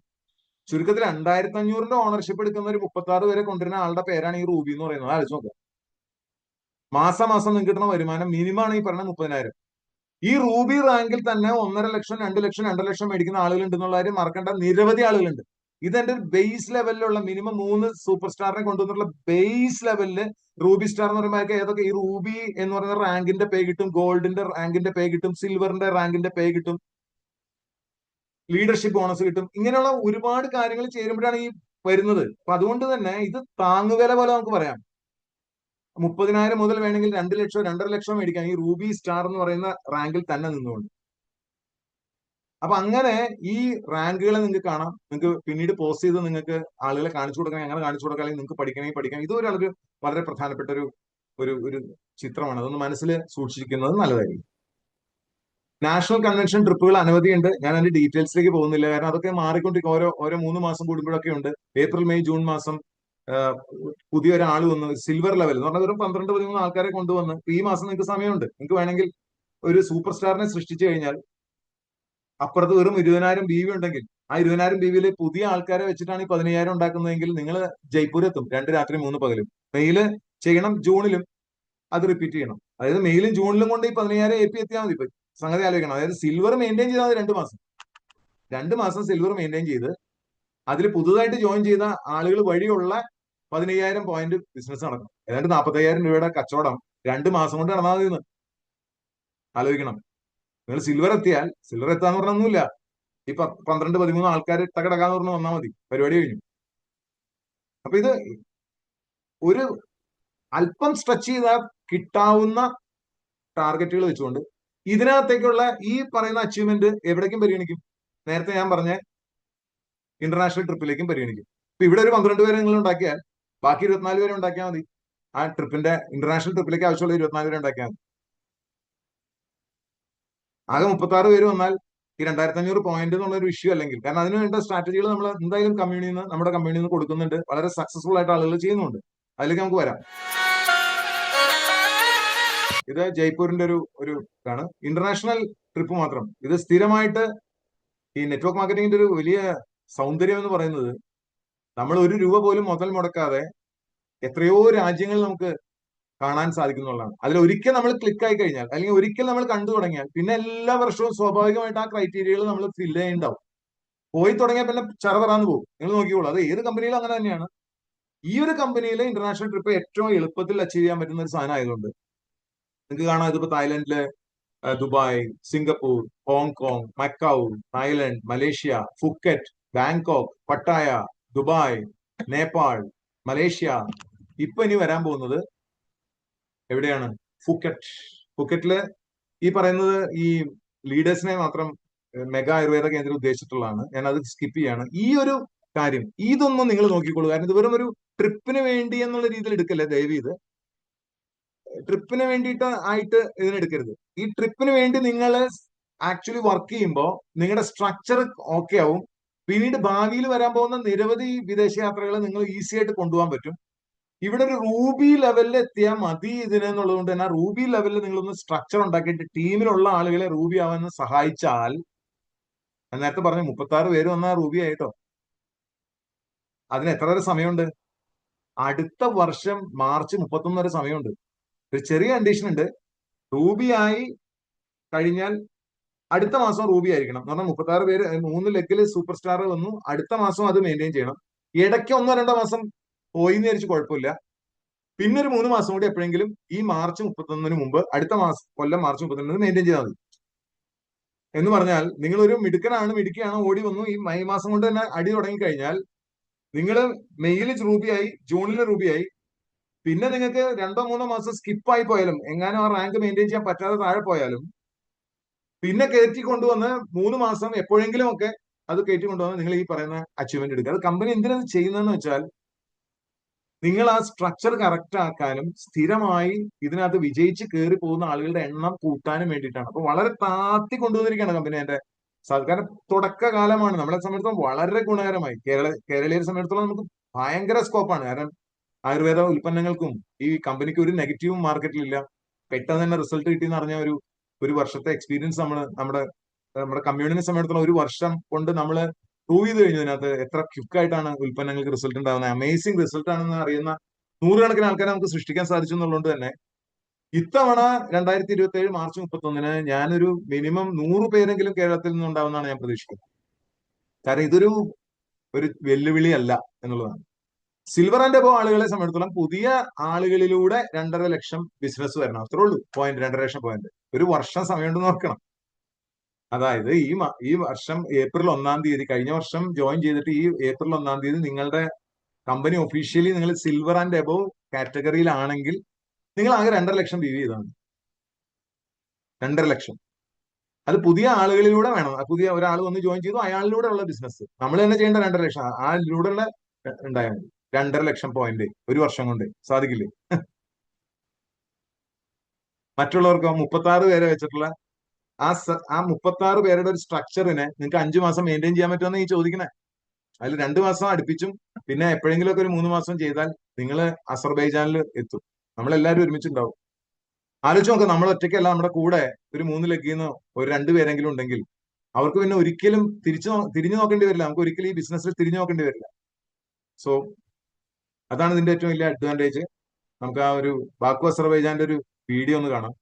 ചുരുക്കത്തിൽ 2,500 ഓണർഷിപ്പ് എടുക്കുന്ന ഒരു 36 പേരെ കൊണ്ടുവരുന്ന ആളുടെ പേരാണ് ഈ റൂബി എന്ന് പറയുന്നത്. ആലോചിച്ച് നോക്കുക. മാസം നിങ്ങൾക്ക് കിട്ടുന്ന വരുമാനം മിനിമം ആണ് ഈ പറഞ്ഞ 30,000. ഈ റൂബി റാങ്കിൽ തന്നെ 1.5 ലക്ഷം, 2 ലക്ഷം, 2 ലക്ഷം മേടിക്കുന്ന ആളുകൾ ഉണ്ടെന്നുള്ള കാര്യം മറക്കേണ്ട. നിരവധി ആളുകളുണ്ട്. ഇതെന്റെ ബേസ് ലെവലിലുള്ള മിനിമം 3 സൂപ്പർ സ്റ്റാറിനെ കൊണ്ടുവന്നിട്ടുള്ള ബേസ് ലെവലില് റൂബി സ്റ്റാർ എന്ന് പറയുമ്പോൾ ഏതൊക്കെ, ഈ റൂബി എന്ന് പറയുന്ന റാങ്കിന്റെ പേ കിട്ടും, ഗോൾഡിന്റെ റാങ്കിന്റെ പേ കിട്ടും, സിൽവറിന്റെ റാങ്കിന്റെ പേ കിട്ടും, ലീഡർഷിപ്പ് ബോണസ് കിട്ടും. ഇങ്ങനെയുള്ള ഒരുപാട് കാര്യങ്ങൾ ചേരുമ്പോഴാണ് ഈ വരുന്നത്. അപ്പൊ അതുകൊണ്ട് തന്നെ ഇത് താങ്ങുവില പോലെ നമുക്ക് പറയാം. 30,000 മുതൽ വേണമെങ്കിൽ 2 ലക്ഷം, 2.5 ലക്ഷം മേടിക്കാം ഈ റൂബി സ്റ്റാർ എന്ന് പറയുന്ന റാങ്കിൽ തന്നെ നിന്നുകൊണ്ട്. അപ്പൊ അങ്ങനെ ഈ റാങ്കുകളെ നിങ്ങൾക്ക് കാണാം. നിങ്ങൾക്ക് പിന്നീട് പോസ്റ്റ് ചെയ്ത് നിങ്ങൾക്ക് ആളുകളെ കാണിച്ചു കൊടുക്കണം, അങ്ങനെ കാണിച്ചു കൊടുക്കാം, അല്ലെങ്കിൽ നിങ്ങൾക്ക് പഠിക്കണമെങ്കിൽ പഠിക്കാം. ഇത് വളരെ പ്രധാനപ്പെട്ട ഒരു ചിത്രമാണ്. അതൊന്ന് മനസ്സിൽ സൂക്ഷിക്കുന്നത് നല്ലതായിരിക്കും. നാഷണൽ കൺവെൻഷൻ ട്രിപ്പുകൾ അനവധിയുണ്ട്. ഞാൻ അതിന്റെ ഡീറ്റെയിൽസിലേക്ക് പോകുന്നില്ല, കാരണം അതൊക്കെ മാറിക്കൊണ്ടിരിക്കും. ഓരോ 3 മാസം കൂടുമ്പോഴൊക്കെ ഉണ്ട്. ഏപ്രിൽ, മെയ്, ജൂൺ മാസം പുതിയ ഒരാൾ വന്ന് സിൽവർ ലെവൽ എന്ന് പറഞ്ഞാൽ വെറും 12-13 ആൾക്കാരെ കൊണ്ടുവന്ന്, ഈ മാസം നിങ്ങൾക്ക് സമയമുണ്ട്. നിങ്ങൾക്ക് വേണമെങ്കിൽ ഒരു സൂപ്പർ സ്റ്റാറിനെ സൃഷ്ടിച്ചു കഴിഞ്ഞാൽ അപ്പുറത്ത് വെറും 20,000 BV ഉണ്ടെങ്കിൽ ആ 20,000 BV പുതിയ ആൾക്കാരെ വെച്ചിട്ടാണ് ഈ 15,000 ഉണ്ടാക്കുന്നതെങ്കിൽ നിങ്ങൾ ജയ്പൂർ എത്തും 2 രാത്രി 3 പകലും. മെയില് ചെയ്യണം, ജൂണിലും അത് റിപ്പീറ്റ് ചെയ്യണം. അതായത് മെയിലും ജൂണിലും കൊണ്ട് ഈ 15,000 AP എത്തിയാൽ മതി. ഇപ്പൊ സംഗതി ആലോചിക്കണം. അതായത് സിൽവർ മെയിൻറ്റെയിൻ ചെയ്താൽ മതി 2 മാസം. 2 മാസം സിൽവർ മെയിൻറ്റെയിൻ ചെയ്ത് അതിൽ പുതുതായിട്ട് ജോയിൻ ചെയ്ത ആളുകൾ വഴിയുള്ള 15,000 പോയിന്റ് ബിസിനസ് നടക്കണം. ഏതാണ്ട് 45,000 രൂപയുടെ കച്ചവടം 2 മാസം കൊണ്ട് നടന്നാൽ മതി എന്ന് ആലോചിക്കണം. നിങ്ങൾ സിൽവർ എത്തിയാൽ, സിൽവർ എത്താന്ന് പറഞ്ഞൊന്നുമില്ല, ഈ 12-13 ആൾക്കാർ ടകടകാന്ന് പറഞ്ഞ് വന്നാൽ മതി, പരിപാടി കഴിഞ്ഞു. അപ്പൊ ഇത് ഒരു അല്പം സ്ട്രെച്ച് ചെയ്താൽ കിട്ടാവുന്ന ടാർഗറ്റുകൾ വെച്ചുകൊണ്ട് ഇതിനകത്തേക്കുള്ള ഈ പറയുന്ന അച്ചീവ്മെന്റ് എവിടേക്കും പരിഗണിക്കും. നേരത്തെ ഞാൻ പറഞ്ഞ ഇന്റർനാഷണൽ ട്രിപ്പിലേക്കും പരിഗണിക്കും. ഇപ്പൊ ഇവിടെ ഒരു 12 പേരെ നിങ്ങൾ ഉണ്ടാക്കിയാൽ ബാക്കി 24 പേരെ ഉണ്ടാക്കിയാൽ മതി. ആ ട്രിപ്പിന്റെ ഇന്റർനാഷണൽ ട്രിപ്പിലേക്ക് ആവശ്യമുള്ള 24 പേരെ ഉണ്ടാക്കിയാൽ മതി. ആകെ 36 പേര് വന്നാൽ ഈ 2,500 പോയിന്റ് എന്നുള്ള ഒരു ഇഷ്യൂ അല്ലെങ്കിൽ, കാരണം അതിന് വേണ്ട സ്ട്രാറ്റജികൾ നമ്മൾ എന്തായാലും നമ്മുടെ കമ്മ്യൂണിയിൽ നിന്ന് കൊടുക്കുന്നുണ്ട്. വളരെ സക്സസ്ഫുൾ ആയിട്ട് ആളുകൾ ചെയ്യുന്നുണ്ട്. അതിലേക്ക് നമുക്ക് വരാം. ഇത് ജയ്പൂരിന്റെ ഒരു ഇതാണ് ഇന്റർനാഷണൽ ട്രിപ്പ് മാത്രം. ഇത് സ്ഥിരമായിട്ട് ഈ നെറ്റ്വർക്ക് മാർക്കറ്റിംഗിന്റെ ഒരു വലിയ സൗന്ദര്യം എന്ന് പറയുന്നത്, നമ്മൾ 1 രൂപ പോലും മുതൽ മുടക്കാതെ എത്രയോ രാജ്യങ്ങൾ നമുക്ക് കാണാൻ സാധിക്കുന്നുള്ളതാണ്. അതിൽ ഒരിക്കൽ നമ്മൾ ക്ലിക്കായി കഴിഞ്ഞാൽ, അല്ലെങ്കിൽ ഒരിക്കൽ നമ്മൾ കണ്ടു തുടങ്ങിയാൽ, പിന്നെ എല്ലാ വർഷവും സ്വാഭാവികമായിട്ട് ആ ക്രൈറ്റീരിയകൾ നമ്മൾ ഫില്ല് ചെയ്യേണ്ടാവും. പോയി തുടങ്ങിയാൽ പിന്നെ ചറപറാന്ന് പോകും. നിങ്ങൾ നോക്കിക്കോളൂ. അത് ഏത് കമ്പനിയിലും അങ്ങനെ തന്നെയാണ്. ഈ ഒരു കമ്പനിയിൽ ഇന്റർനാഷണൽ ട്രിപ്പ് ഏറ്റവും എളുപ്പത്തിൽ അച്ചീവ് ചെയ്യാൻ പറ്റുന്ന ഒരു സാധനം ആയതുകൊണ്ട് നിങ്ങൾക്ക് കാണാം. ഇതിപ്പോ തായ്ലൻഡില്, Dubai, Singapore, Hong Kong, Macau, Thailand, Malaysia, Phuket, Bangkok, Pattaya, Dubai, Nepal, Malaysia. ഇപ്പൊ ഇനി വരാൻ പോകുന്നത് എവിടെയാണ്? ഫുക്കറ്റ്. ഫുക്കറ്റില് ഈ പറയുന്നത് ഈ ലീഡേഴ്സിനെ മാത്രം മെഗാ ആയുർവേദ കേന്ദ്രം ഉദ്ദേശിച്ചിട്ടുള്ളതാണ്. ഞാൻ അത് സ്കിപ്പ് ചെയ്യാണ്. ഈ ഒരു കാര്യം ഇതൊന്നും നിങ്ങൾ നോക്കിക്കോളൂ. കാരണം ഇത് വെറും ഒരു ട്രിപ്പിന് വേണ്ടി എന്നുള്ള രീതിയിൽ എടുക്കല്ലേ ദയവ് ഇത്. ട്രിപ്പിന് വേണ്ടിയിട്ട് ആയിട്ട് ഇതിനെടുക്കരുത്. ഈ ട്രിപ്പിന് വേണ്ടി നിങ്ങൾ ആക്ച്വലി വർക്ക് ചെയ്യുമ്പോൾ നിങ്ങളുടെ സ്ട്രക്ചർ ഓക്കെ ആവും. പിന്നീട് ഭാവിയിൽ വരാൻ പോകുന്ന നിരവധി വിദേശ യാത്രകൾ നിങ്ങൾ ഈസി ആയിട്ട് കൊണ്ടുപോകാൻ പറ്റും. ഇവിടെ ഒരു റൂബി ലെവലിൽ എത്തിയാൽ മതി ഇതിനെന്നുള്ളത് കൊണ്ട് തന്നെ റൂബി ലെവലിൽ നിങ്ങളൊന്ന് സ്ട്രക്ചർ ഉണ്ടാക്കിയിട്ട് ടീമിലുള്ള ആളുകളെ റൂബി ആവാൻ സഹായിച്ചാൽ, ഞാൻ നേരത്തെ പറഞ്ഞു 36 പേര് വന്നാൽ റൂബി ആയിട്ടോ. അതിന് എത്ര വരെ സമയമുണ്ട്? അടുത്ത വർഷം മാർച്ച് 31 വരെ സമയമുണ്ട്. ഒരു ചെറിയ കണ്ടീഷൻ ഉണ്ട്. റൂബി ആയി കഴിഞ്ഞാൽ അടുത്ത മാസം റൂബി ആയിരിക്കണം എന്ന് പറഞ്ഞാൽ 36 പേര് 3 ലെഗിൽ സൂപ്പർ സ്റ്റാർ വന്നു. അടുത്ത മാസം അത് മെയിൻറ്റെയിൻ ചെയ്യണം. ഇടയ്ക്ക് 1-2 മാസം പോയി എന്ന് വിചാരിച്ച് കുഴപ്പമില്ല. പിന്നെ ഒരു 3 മാസം കൂടി എപ്പോഴെങ്കിലും ഈ മാർച്ച് 31 മുമ്പ്, അടുത്ത കൊല്ലം മാർച്ച് 31 മെയിൻറ്റെയിൻ ചെയ്താൽ മതി. എന്ന് പറഞ്ഞാൽ നിങ്ങൾ ഒരു മിടുക്കിയാണ്, ഓടി വന്നു. ഈ മെയ് മാസം കൊണ്ട് തന്നെ അടി തുടങ്ങി കഴിഞ്ഞാൽ നിങ്ങൾ മെയ്യിൽ റൂബിയായി, ജൂണിൽ റൂബിയായി. പിന്നെ നിങ്ങൾക്ക് 2-3 മാസം സ്കിപ്പായി പോയാലും, എങ്ങാനും ആ റാങ്ക് മെയിൻറ്റെയിൻ ചെയ്യാൻ പറ്റാതെ താഴെ പോയാലും, പിന്നെ കയറ്റി കൊണ്ടുവന്ന് 3 മാസം എപ്പോഴെങ്കിലും ഒക്കെ അത് കയറ്റി കൊണ്ടുവന്ന് നിങ്ങൾ ഈ പറയുന്ന അച്ചീവ്മെന്റ് എടുക്കുക. അത് കമ്പനി എന്തിനാണ് ചെയ്യുന്നതെന്ന് വെച്ചാൽ നിങ്ങൾ ആ സ്ട്രക്ചർ കറക്റ്റ് ആക്കാനും സ്ഥിരമായി ഇതിനകത്ത് വിജയിച്ച് കയറി പോകുന്ന ആളുകളുടെ എണ്ണം കൂട്ടാനും വേണ്ടിയിട്ടാണ്. അപ്പൊ വളരെ താത്തി കൊണ്ടുവന്നിരിക്കുകയാണ് കമ്പനി. അതിന്റെ സർക്കാർ തുടക്കകാലമാണ്. നമ്മളെ സംബന്ധിച്ചിടത്തോളം വളരെ ഗുണകരമായി. കേരളീയരെ സംബന്ധിച്ചിടത്തോളം നമുക്ക് ഭയങ്കര സ്കോപ്പാണ്. കാരണം ആയുർവേദ ഉൽപ്പന്നങ്ങൾക്കും ഈ കമ്പനിക്ക് ഒരു നെഗറ്റീവും മാർക്കറ്റിലില്ല. പെട്ടെന്ന് തന്നെ റിസൾട്ട് കിട്ടിയെന്ന് പറഞ്ഞ ഒരു വർഷത്തെ എക്സ്പീരിയൻസ് നമ്മുടെ കമ്മ്യൂണിറ്റിനെ സംബന്ധിച്ചിടത്തോളം 1 വർഷം കൊണ്ട് നമ്മൾ പ്രൂവ് ചെയ്ത് കഴിഞ്ഞു. ഇതിനകത്ത് എത്ര ക്വിക്കായിട്ടാണ് ഉൽപ്പന്നങ്ങൾക്ക് റിസൾട്ട് ഉണ്ടാകുന്നത്. അമേസിംഗ് റിസൾട്ട് ആണെന്ന് അറിയുന്ന 100 കണക്കിന് ആൾക്കാരെ നമുക്ക് സൃഷ്ടിക്കാൻ സാധിച്ചു എന്നുള്ളതുകൊണ്ട് തന്നെ ഇത്തവണ 2027 മാർച്ച് 31 ഞാനൊരു മിനിമം 100 പേരെങ്കിലും കേരളത്തിൽ നിന്നുണ്ടാവുന്നതാണ് ഞാൻ പ്രതീക്ഷിക്കുന്നത്. കാരണം ഇതൊരു വെല്ലുവിളി അല്ല എന്നുള്ളതാണ്. സിൽവർ ആൻഡ് അബോ ആളുകളെ സംബന്ധിച്ചിടത്തോളം പുതിയ ആളുകളിലൂടെ 2.5 ലക്ഷം ബിസിനസ് വരണം. അത്രേ ഉള്ളൂ. 2.5 ലക്ഷം പോയിന്റ്. ഒരു വർഷം സമയം നോക്കണം. അതായത് ഈ വർഷം ഏപ്രിൽ 1-ാം തീയതി, കഴിഞ്ഞ വർഷം ജോയിൻ ചെയ്തിട്ട് ഈ ഏപ്രിൽ 1-ാം തീയതി നിങ്ങളുടെ കമ്പനി ഒഫീഷ്യലി നിങ്ങൾ സിൽവർ ആൻഡ് എബോ കാറ്റഗറിയിലാണെങ്കിൽ നിങ്ങൾ ആകെ 2.5 ലക്ഷം BV ചെയ്താണ്. 2.5 ലക്ഷം. അത് പുതിയ ആളുകളിലൂടെ വേണം. പുതിയ ഒരാൾ വന്ന് ജോയിൻ ചെയ്തു, അയാളിലൂടെ ഉള്ള ബിസിനസ് നമ്മൾ തന്നെ ചെയ്യേണ്ട 2.5 ലക്ഷം. ആ ലൂടെ ഉണ്ടായാൽ മതി. 2.5 ലക്ഷം പോയിന്റ് ഒരു വർഷം കൊണ്ട് സാധിക്കില്ലേ? മറ്റുള്ളവർക്ക് 36 പേരെ വെച്ചിട്ടുള്ള ആ 36 പേരുടെ ഒരു സ്ട്രക്ചറിനെ നിങ്ങൾക്ക് 5 മാസം മെയിൻറ്റെയിൻ ചെയ്യാൻ പറ്റുമെന്ന് ഈ ചോദിക്കണേ. അതിൽ 2 മാസം അടുപ്പിച്ചും പിന്നെ എപ്പോഴെങ്കിലും ഒക്കെ ഒരു 3 മാസം ചെയ്താൽ നിങ്ങൾ അസർബൈജാനിൽ എത്തും. നമ്മളെല്ലാവരും ഒരുമിച്ചുണ്ടാവും. ആലോചിച്ച് നോക്കാം. നമ്മൾ ഒറ്റയ്ക്കല്ല, നമ്മുടെ കൂടെ ഒരു 3 ലെഗിൽ നിന്ന് ഒരു 2 പേരെങ്കിലും ഉണ്ടെങ്കിൽ അവർക്ക് പിന്നെ ഒരിക്കലും തിരിഞ്ഞു നോക്കേണ്ടി വരില്ല. നമുക്ക് ഒരിക്കലും ഈ ബിസിനസ്സിൽ തിരിഞ്ഞു നോക്കേണ്ടി വരില്ല. സോ അതാണ് ഇതിന്റെ ഏറ്റവും വലിയ അഡ്വാൻറ്റേജ്. നമുക്ക് ആ ഒരു ബാക്കു അസർബൈജാന്റെ ഒരു വീഡിയോ ഒന്ന് കാണാം.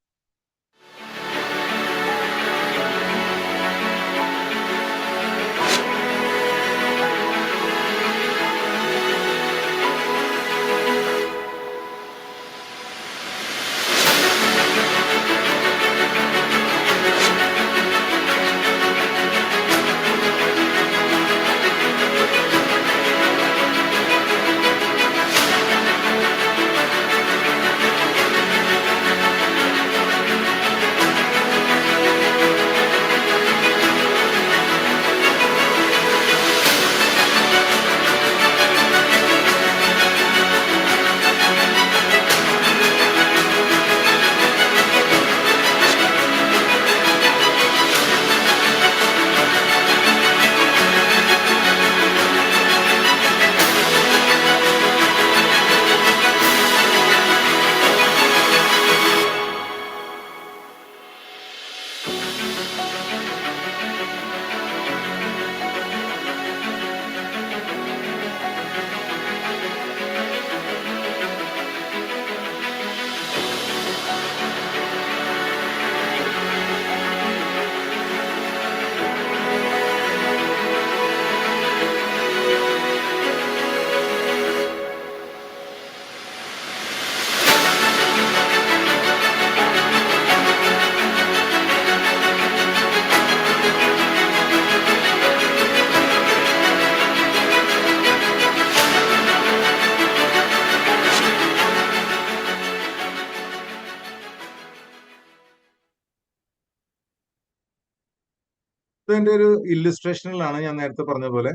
ഇതിന്റെ ഒരു ഇല്ലുസ്ട്രേഷനിലാണ് ഞാൻ നേരത്തെ പറഞ്ഞ പോലെ.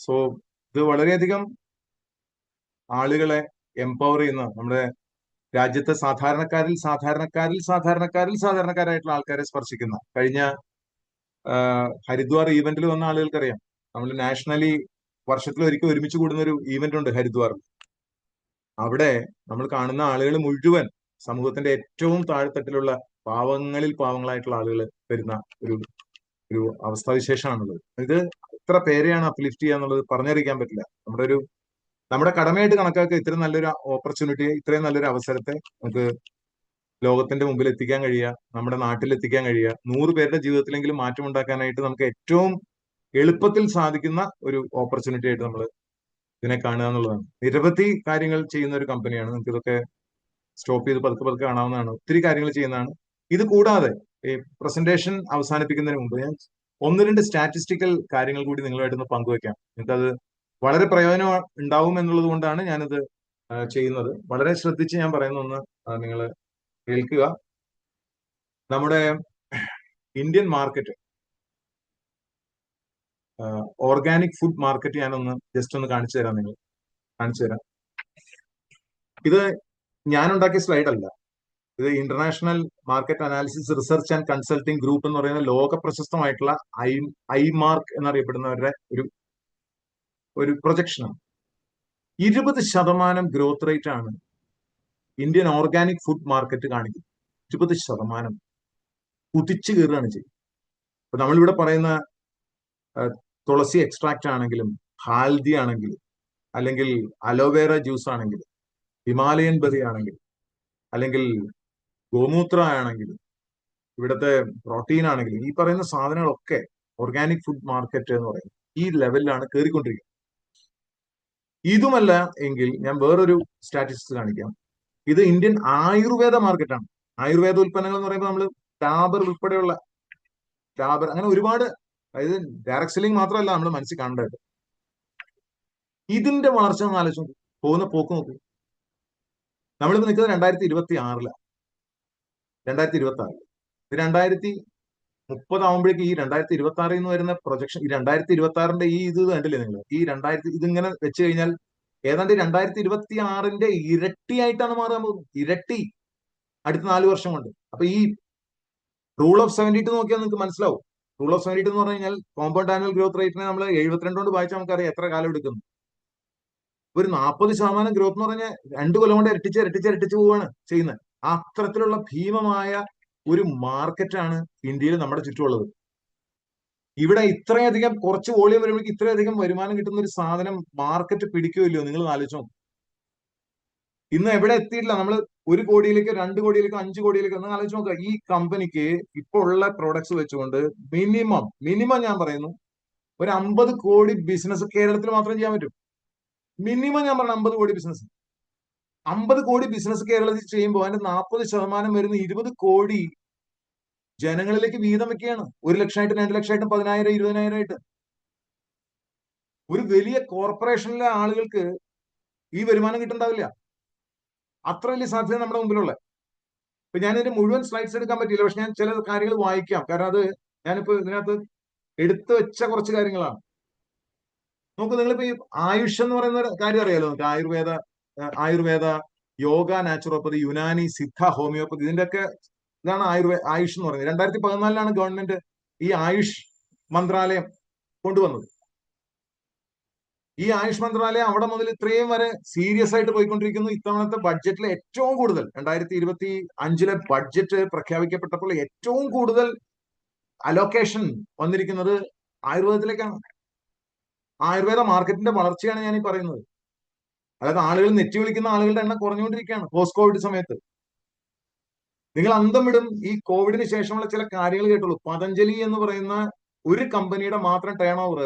സോ ഇത് വളരെയധികം ആളുകളെ എംപവർ ചെയ്യുന്ന, നമ്മുടെ രാജ്യത്തെ സാധാരണക്കാരായിട്ടുള്ള ആൾക്കാരെ സ്പർശിക്കുന്ന, കഴിഞ്ഞ ഹരിദ്വാർ ഈവന്റിൽ വന്ന ആളുകൾക്കറിയാം, നമ്മൾ നാഷണലി വർഷത്തിൽ ഒരിക്കൽ ഒരുമിച്ച് കൂടുന്ന ഒരു ഈവന്റ് ഉണ്ട് ഹരിദ്വാറിൽ. അവിടെ നമ്മൾ കാണുന്ന ആളുകൾ മുഴുവൻ സമൂഹത്തിന്റെ ഏറ്റവും താഴെത്തട്ടിലുള്ള പാവങ്ങളിൽ പാവങ്ങളായിട്ടുള്ള ആളുകൾ വരുന്ന ഒരു അവസ്ഥാവിശേഷമാണുള്ളത്. ഇത് എത്ര പേരെയാണ് അപ്ലിഫ്റ്റ് ചെയ്യുക എന്നുള്ളത് പറഞ്ഞറിയിക്കാൻ പറ്റില്ല. നമ്മുടെ കടമയായിട്ട് കണക്കാക്കുക ഇത്രയും നല്ലൊരു ഓപ്പർച്യൂണിറ്റി, ഇത്രയും നല്ലൊരു അവസരത്തെ നമുക്ക് ലോകത്തിന്റെ മുമ്പിൽ എത്തിക്കാൻ കഴിയുക, നമ്മുടെ നാട്ടിൽ എത്തിക്കാൻ കഴിയുക, 100 പേരുടെ ജീവിതത്തിലെങ്കിലും മാറ്റം ഉണ്ടാക്കാനായിട്ട് നമുക്ക് ഏറ്റവും എളുപ്പത്തിൽ സാധിക്കുന്ന ഒരു ഓപ്പർച്യൂണിറ്റി ആയിട്ട് നമ്മൾ ഇതിനെ കാണുക എന്നുള്ളതാണ്. നിരവധി കാര്യങ്ങൾ ചെയ്യുന്ന ഒരു കമ്പനിയാണ്. നിങ്ങൾക്ക് ഇതൊക്കെ സ്റ്റോപ്പ് ചെയ്ത് പതുക്കെ പതുക്കെ കാണാവുന്നതാണ്. ഒത്തിരി കാര്യങ്ങൾ ചെയ്യുന്നതാണ്. ഇത് കൂടാതെ ഈ പ്രസന്റേഷൻ അവസാനിപ്പിക്കുന്നതിന് മുമ്പ് ഞാൻ 1-2 സ്റ്റാറ്റിസ്റ്റിക്കൽ കാര്യങ്ങൾ കൂടി നിങ്ങളുമായിട്ടൊന്ന് പങ്കുവെക്കാം. നിങ്ങൾക്കത് വളരെ പ്രയോജനം ഉണ്ടാവും എന്നുള്ളത് കൊണ്ടാണ് ഞാനിത് ചെയ്യുന്നത്. വളരെ ശ്രദ്ധിച്ച് ഞാൻ പറയുന്ന ഒന്ന് നിങ്ങൾ കേൾക്കുക. നമ്മുടെ Indian market, organic food market ഞാനൊന്ന് ജസ്റ്റ് ഒന്ന് കാണിച്ചു തരാം. ഇത് ഞാൻ ഉണ്ടാക്കിയ സ്ലൈഡ് അല്ല. ഇത് international market analysis research and consulting group എന്ന് പറയുന്ന ലോക പ്രശസ്തമായിട്ടുള്ള ഐമാർക്ക് എന്നറിയപ്പെടുന്നവരുടെ ഒരു പ്രൊജക്ഷനാണ്. 20% ഗ്രോത്ത് റേറ്റ് ആണ് ഇന്ത്യൻ ഓർഗാനിക് ഫുഡ് മാർക്കറ്റ് കാണിക്കുന്നത്. 20% കുതിച്ചു കയറുകയാണ് ചെയ്യുന്നത്. അപ്പൊ നമ്മളിവിടെ പറയുന്ന തുളസി എക്സ്ട്രാക്ട് ആണെങ്കിലും, ഹാൽദി ആണെങ്കിലും, അല്ലെങ്കിൽ അലോവേറ ജ്യൂസ് ആണെങ്കിലും, ഹിമാലയൻ ബെറി ആണെങ്കിലും, അല്ലെങ്കിൽ ഗോമൂത്ര ആണെങ്കിലും, ഇവിടുത്തെ പ്രോട്ടീൻ ആണെങ്കിലും, ഈ പറയുന്ന സാധനങ്ങളൊക്കെ ഓർഗാനിക് ഫുഡ് മാർക്കറ്റ് എന്ന് പറയുന്നത് ഈ ലെവലിലാണ് കയറിക്കൊണ്ടിരിക്കുന്നത്. ഇതുമല്ല എങ്കിൽ ഞാൻ വേറൊരു സ്റ്റാറ്റിസ്റ്റിക്സ് കാണിക്കാം. ഇത് ഇന്ത്യൻ ആയുർവേദ മാർക്കറ്റാണ്. ആയുർവേദ ഉൽപ്പന്നങ്ങൾ എന്ന് പറയുമ്പോൾ നമ്മൾ ഡാബർ ഉൾപ്പെടെയുള്ള അങ്ങനെ ഒരുപാട്, അതായത് ഡയറക്ട് സെല്ലിംഗ് മാത്രമല്ല നമ്മൾ മനസ്സിൽ കാണേണ്ടത്. ഇതിന്റെ വളർച്ച ഒന്ന് ആലോചിച്ചു, പോകുന്ന പോക്ക് നോക്കൂ. നമ്മളിപ്പോ നിൽക്കുന്നത് 2026 2030 ആവുമ്പോഴേക്ക് ഈ 2026 എന്ന് വരുന്ന പ്രൊജക്ഷൻ, ഈ 2026 ഈ ഇത് കണ്ടില്ലേ നിങ്ങൾ, ഈ ഇതിങ്ങനെ വെച്ച് കഴിഞ്ഞാൽ ഏതാണ്ട് 2026 ഇരട്ടിയായിട്ടാണ് മാറാൻ പോകുന്നത്. ഇരട്ടി അടുത്ത 4 വർഷം കൊണ്ട്. അപ്പൊ ഈ റൂൾ ഓഫ് 72 നോക്കിയാൽ നിങ്ങൾക്ക് മനസ്സിലാവും. റൂൾ ഓഫ് 72 എന്ന് പറഞ്ഞു കഴിഞ്ഞാൽ കോമ്പൗണ്ട് ആനുവൽ ഗ്രോത്ത് റേറ്റിനെ നമ്മൾ 72 കൊണ്ട് വായിച്ചാൽ നമുക്കറിയാം എത്ര കാലം എടുക്കുന്നു. ഒരു 40% ഗ്രോത്ത് എന്ന് പറഞ്ഞാൽ 2 കൊല്ലം കൊണ്ട് ഇരട്ടിച്ച് പോവുകയാണ് ചെയ്യുന്നത്. അത്തരത്തിലുള്ള ഭീമമായ ഒരു മാർക്കറ്റാണ് ഇന്ത്യയിൽ നമ്മുടെ ചുറ്റുമുള്ളത്. ഇവിടെ ഇത്രയധികം കുറച്ച് വോളിയം വരുമ്പോഴേക്ക് ഇത്രയധികം വരുമാനം കിട്ടുന്ന ഒരു സാധനം മാർക്കറ്റ് പിടിക്കുമല്ലോ, നിങ്ങൾ ആലോചിച്ചോ. ഇന്ന് എവിടെ എത്തിയിട്ടില്ല. നമ്മൾ 1 കോടിയിലേക്ക് 2 കോടിയിലേക്കോ 5 കോടിയിലേക്കോ ഒന്ന് ആലോചിച്ച് നോക്കുക. ഈ കമ്പനിക്ക് ഇപ്പോൾ ഉള്ള പ്രോഡക്ട്സ് വെച്ചുകൊണ്ട് മിനിമം ഞാൻ പറയുന്നു ഒരു 50 കോടി ബിസിനസ് കേരളത്തിൽ മാത്രം ചെയ്യാൻ പറ്റും. മിനിമം ഞാൻ പറഞ്ഞു 50 കോടി ബിസിനസ്. 50 കോടി ബിസിനസ് കേരളത്തിൽ ചെയ്യുമ്പോൾ അതിന്റെ 40% വരുന്ന 20 കോടി ജനങ്ങളിലേക്ക് വീതം വെക്കുകയാണ്. 1 ലക്ഷമായിട്ട് 2 ലക്ഷമായിട്ടും 10,000 20,000 ആയിട്ട്. ഒരു വലിയ കോർപ്പറേഷനിലെ ആളുകൾക്ക് ഈ വരുമാനം കിട്ടുന്നുണ്ടാവില്ല. അത്ര വലിയ സാധ്യത നമ്മുടെ മുമ്പിലുള്ള. ഇപ്പൊ ഞാൻ ഇതിന്റെ മുഴുവൻ സ്ലൈഡ്സ് എടുക്കാൻ പറ്റില്ല, പക്ഷെ ഞാൻ ചില കാര്യങ്ങൾ വായിക്കാം. കാരണം അത് ഞാനിപ്പോ ഇതിനകത്ത് എടുത്തു വെച്ച കുറച്ച് കാര്യങ്ങളാണ്. നോക്കൂ, നിങ്ങളിപ്പോ ഈ ആയുഷ് എന്ന് പറയുന്ന ഒരു കാര്യം അറിയാലോ നമുക്ക്. ആയുർവേദ, യോഗ, നാച്ചുറോപ്പതി, യുനാനി, സിദ്ധ, ഹോമിയോപ്പതി, ഇതിന്റെയൊക്കെ ഇതാണ് ആയുഷ് എന്ന് പറയുന്നത്. 2014 ഗവൺമെന്റ് ഈ ആയുഷ് മന്ത്രാലയം കൊണ്ടുവന്നത്. ഈ ആയുഷ് മന്ത്രാലയം അവിടെ മുതൽ ഇത്രയും വരെ സീരിയസ് ആയിട്ട് പോയിക്കൊണ്ടിരിക്കുന്നു. ഇത്തവണത്തെ ബഡ്ജറ്റിലെ ഏറ്റവും കൂടുതൽ 2025 ബഡ്ജറ്റ് പ്രഖ്യാപിക്കപ്പെട്ടപ്പോൾ ഏറ്റവും കൂടുതൽ അലോക്കേഷൻ വന്നിരിക്കുന്നത് ആയുർവേദത്തിലേക്കാണ്. ആയുർവേദ മാർക്കറ്റിന്റെ വളർച്ചയാണ് ഞാൻ ഈ പറയുന്നത്. അതായത് ആളുകൾ നെറ്റി വിളിക്കുന്ന ആളുകളുടെ എണ്ണം കുറഞ്ഞുകൊണ്ടിരിക്കുകയാണ് പോസ്റ്റ് കോവിഡ് സമയത്ത്. നിങ്ങൾ അന്തം വിടും. ഈ കോവിഡിന് ശേഷമുള്ള ചില കാര്യങ്ങൾ കേട്ടുള്ളൂ. പതഞ്ജലി എന്ന് പറയുന്ന ഒരു കമ്പനിയുടെ മാത്രം ടേൺ ഓവർ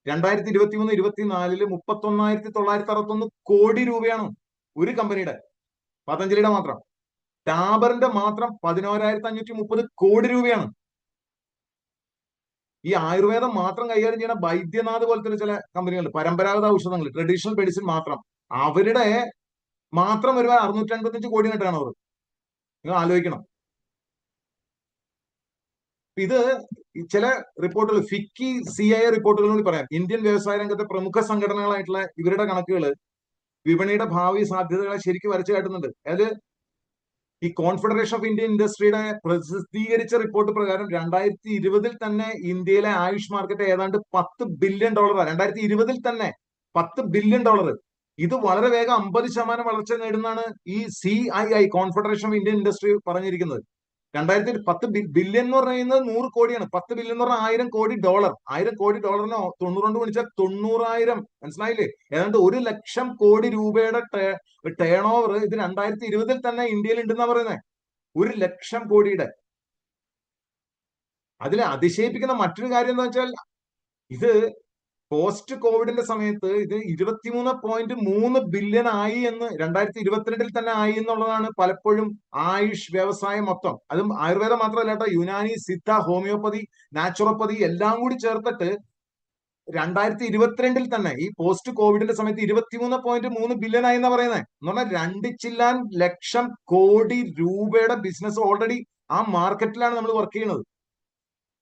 2023-24 31,961 കോടി രൂപയാണ്. ഒരു കമ്പനിയുടെ, പതഞ്ജലിയുടെ മാത്രം. ടാബറിന്റെ മാത്രം 11,530 കോടി രൂപയാണ്. ഈ ആയുർവേദം മാത്രം കൈകാര്യം ചെയ്യുന്ന വൈദ്യനാഥ് പോലത്തെ ചില കമ്പനികളുണ്ട്, പരമ്പരാഗത ഔഷധങ്ങൾ, ട്രഡീഷണൽ മെഡിസിൻ മാത്രം. അവരുടെ മാത്രം ഒരു 655 കോടി കിട്ടാണ് അവർ. നിങ്ങൾ ആലോചിക്കണം. ഇത് ചില റിപ്പോർട്ടുകൾ, ഫിക്കി CII റിപ്പോർട്ടുകളോട് പറയാം. ഇന്ത്യൻ വ്യവസായ രംഗത്തെ പ്രമുഖ സംഘടനകളായിട്ടുള്ള ഇവരുടെ കണക്കുകൾ വിപണിയുടെ ഭാവി സാധ്യതകളെ ശരിക്കും വരച്ചു കാട്ടുന്നുണ്ട്. അതായത് ഈ കോൺഫെഡറേഷൻ ഓഫ് ഇന്ത്യൻ ഇൻഡസ്ട്രിയുടെ പ്രസിദ്ധീകരിച്ച റിപ്പോർട്ട് പ്രകാരം 2020 തന്നെ ഇന്ത്യയിലെ ആയുഷ് മാർക്കറ്റ് ഏതാണ്ട് $10 ബില്യൺ. 2020 തന്നെ $10 ബില്യൺ. ഇത് വളരെ വേഗം 50% വളർച്ച നേടുന്നതാണ് ഈ CII, confederation of Indian industry പറഞ്ഞിരിക്കുന്നത്. 10 ബില്യൺ എന്ന് പറയുന്നത് 100 കോടിയാണ്. 10 ബില്യൺ എന്ന് പറഞ്ഞാൽ $1,000,000. $1,000,000 90 കൊണ്ട് ഗുണിച്ചാൽ 90,000. മനസ്സിലായില്ലേ? ഏതാണ്ട് 1,00,000 കോടി രൂപയുടെ ടേൺ ഓവർ ഇത് 2020 തന്നെ ഇന്ത്യയിൽ ഉണ്ടെന്നാ പറയുന്നത്. 1,00,000 കോടിയുടെ. അതിൽ അതിശയിപ്പിക്കുന്ന മറ്റൊരു കാര്യം എന്താ വെച്ചാൽ, ഇത് പോസ്റ്റ് കോവിഡിന്റെ സമയത്ത് ഇത് 23.3 ബില്യൺ ആയി എന്ന് 2022 തന്നെ ആയി എന്നുള്ളതാണ് പലപ്പോഴും ആയുഷ് വ്യവസായം മൊത്തം. അതും ആയുർവേദം മാത്രമല്ല കേട്ടോ, യുനാനി, സിദ്ധ, ഹോമിയോപ്പതി, നാച്ചുറോപ്പതി എല്ലാം കൂടി ചേർത്തിട്ട് 2022 തന്നെ ഈ പോസ്റ്റ് കോവിഡിന്റെ സമയത്ത് 23.3 ബില്യൺ ആയി എന്നാ പറയുന്നത്. എന്ന് പറഞ്ഞാൽ 2 ചില്ലാൻ ലക്ഷം കോടി രൂപയുടെ ബിസിനസ് ഓൾറെഡി ആ മാർക്കറ്റിലാണ് നമ്മൾ വർക്ക് ചെയ്യുന്നത്.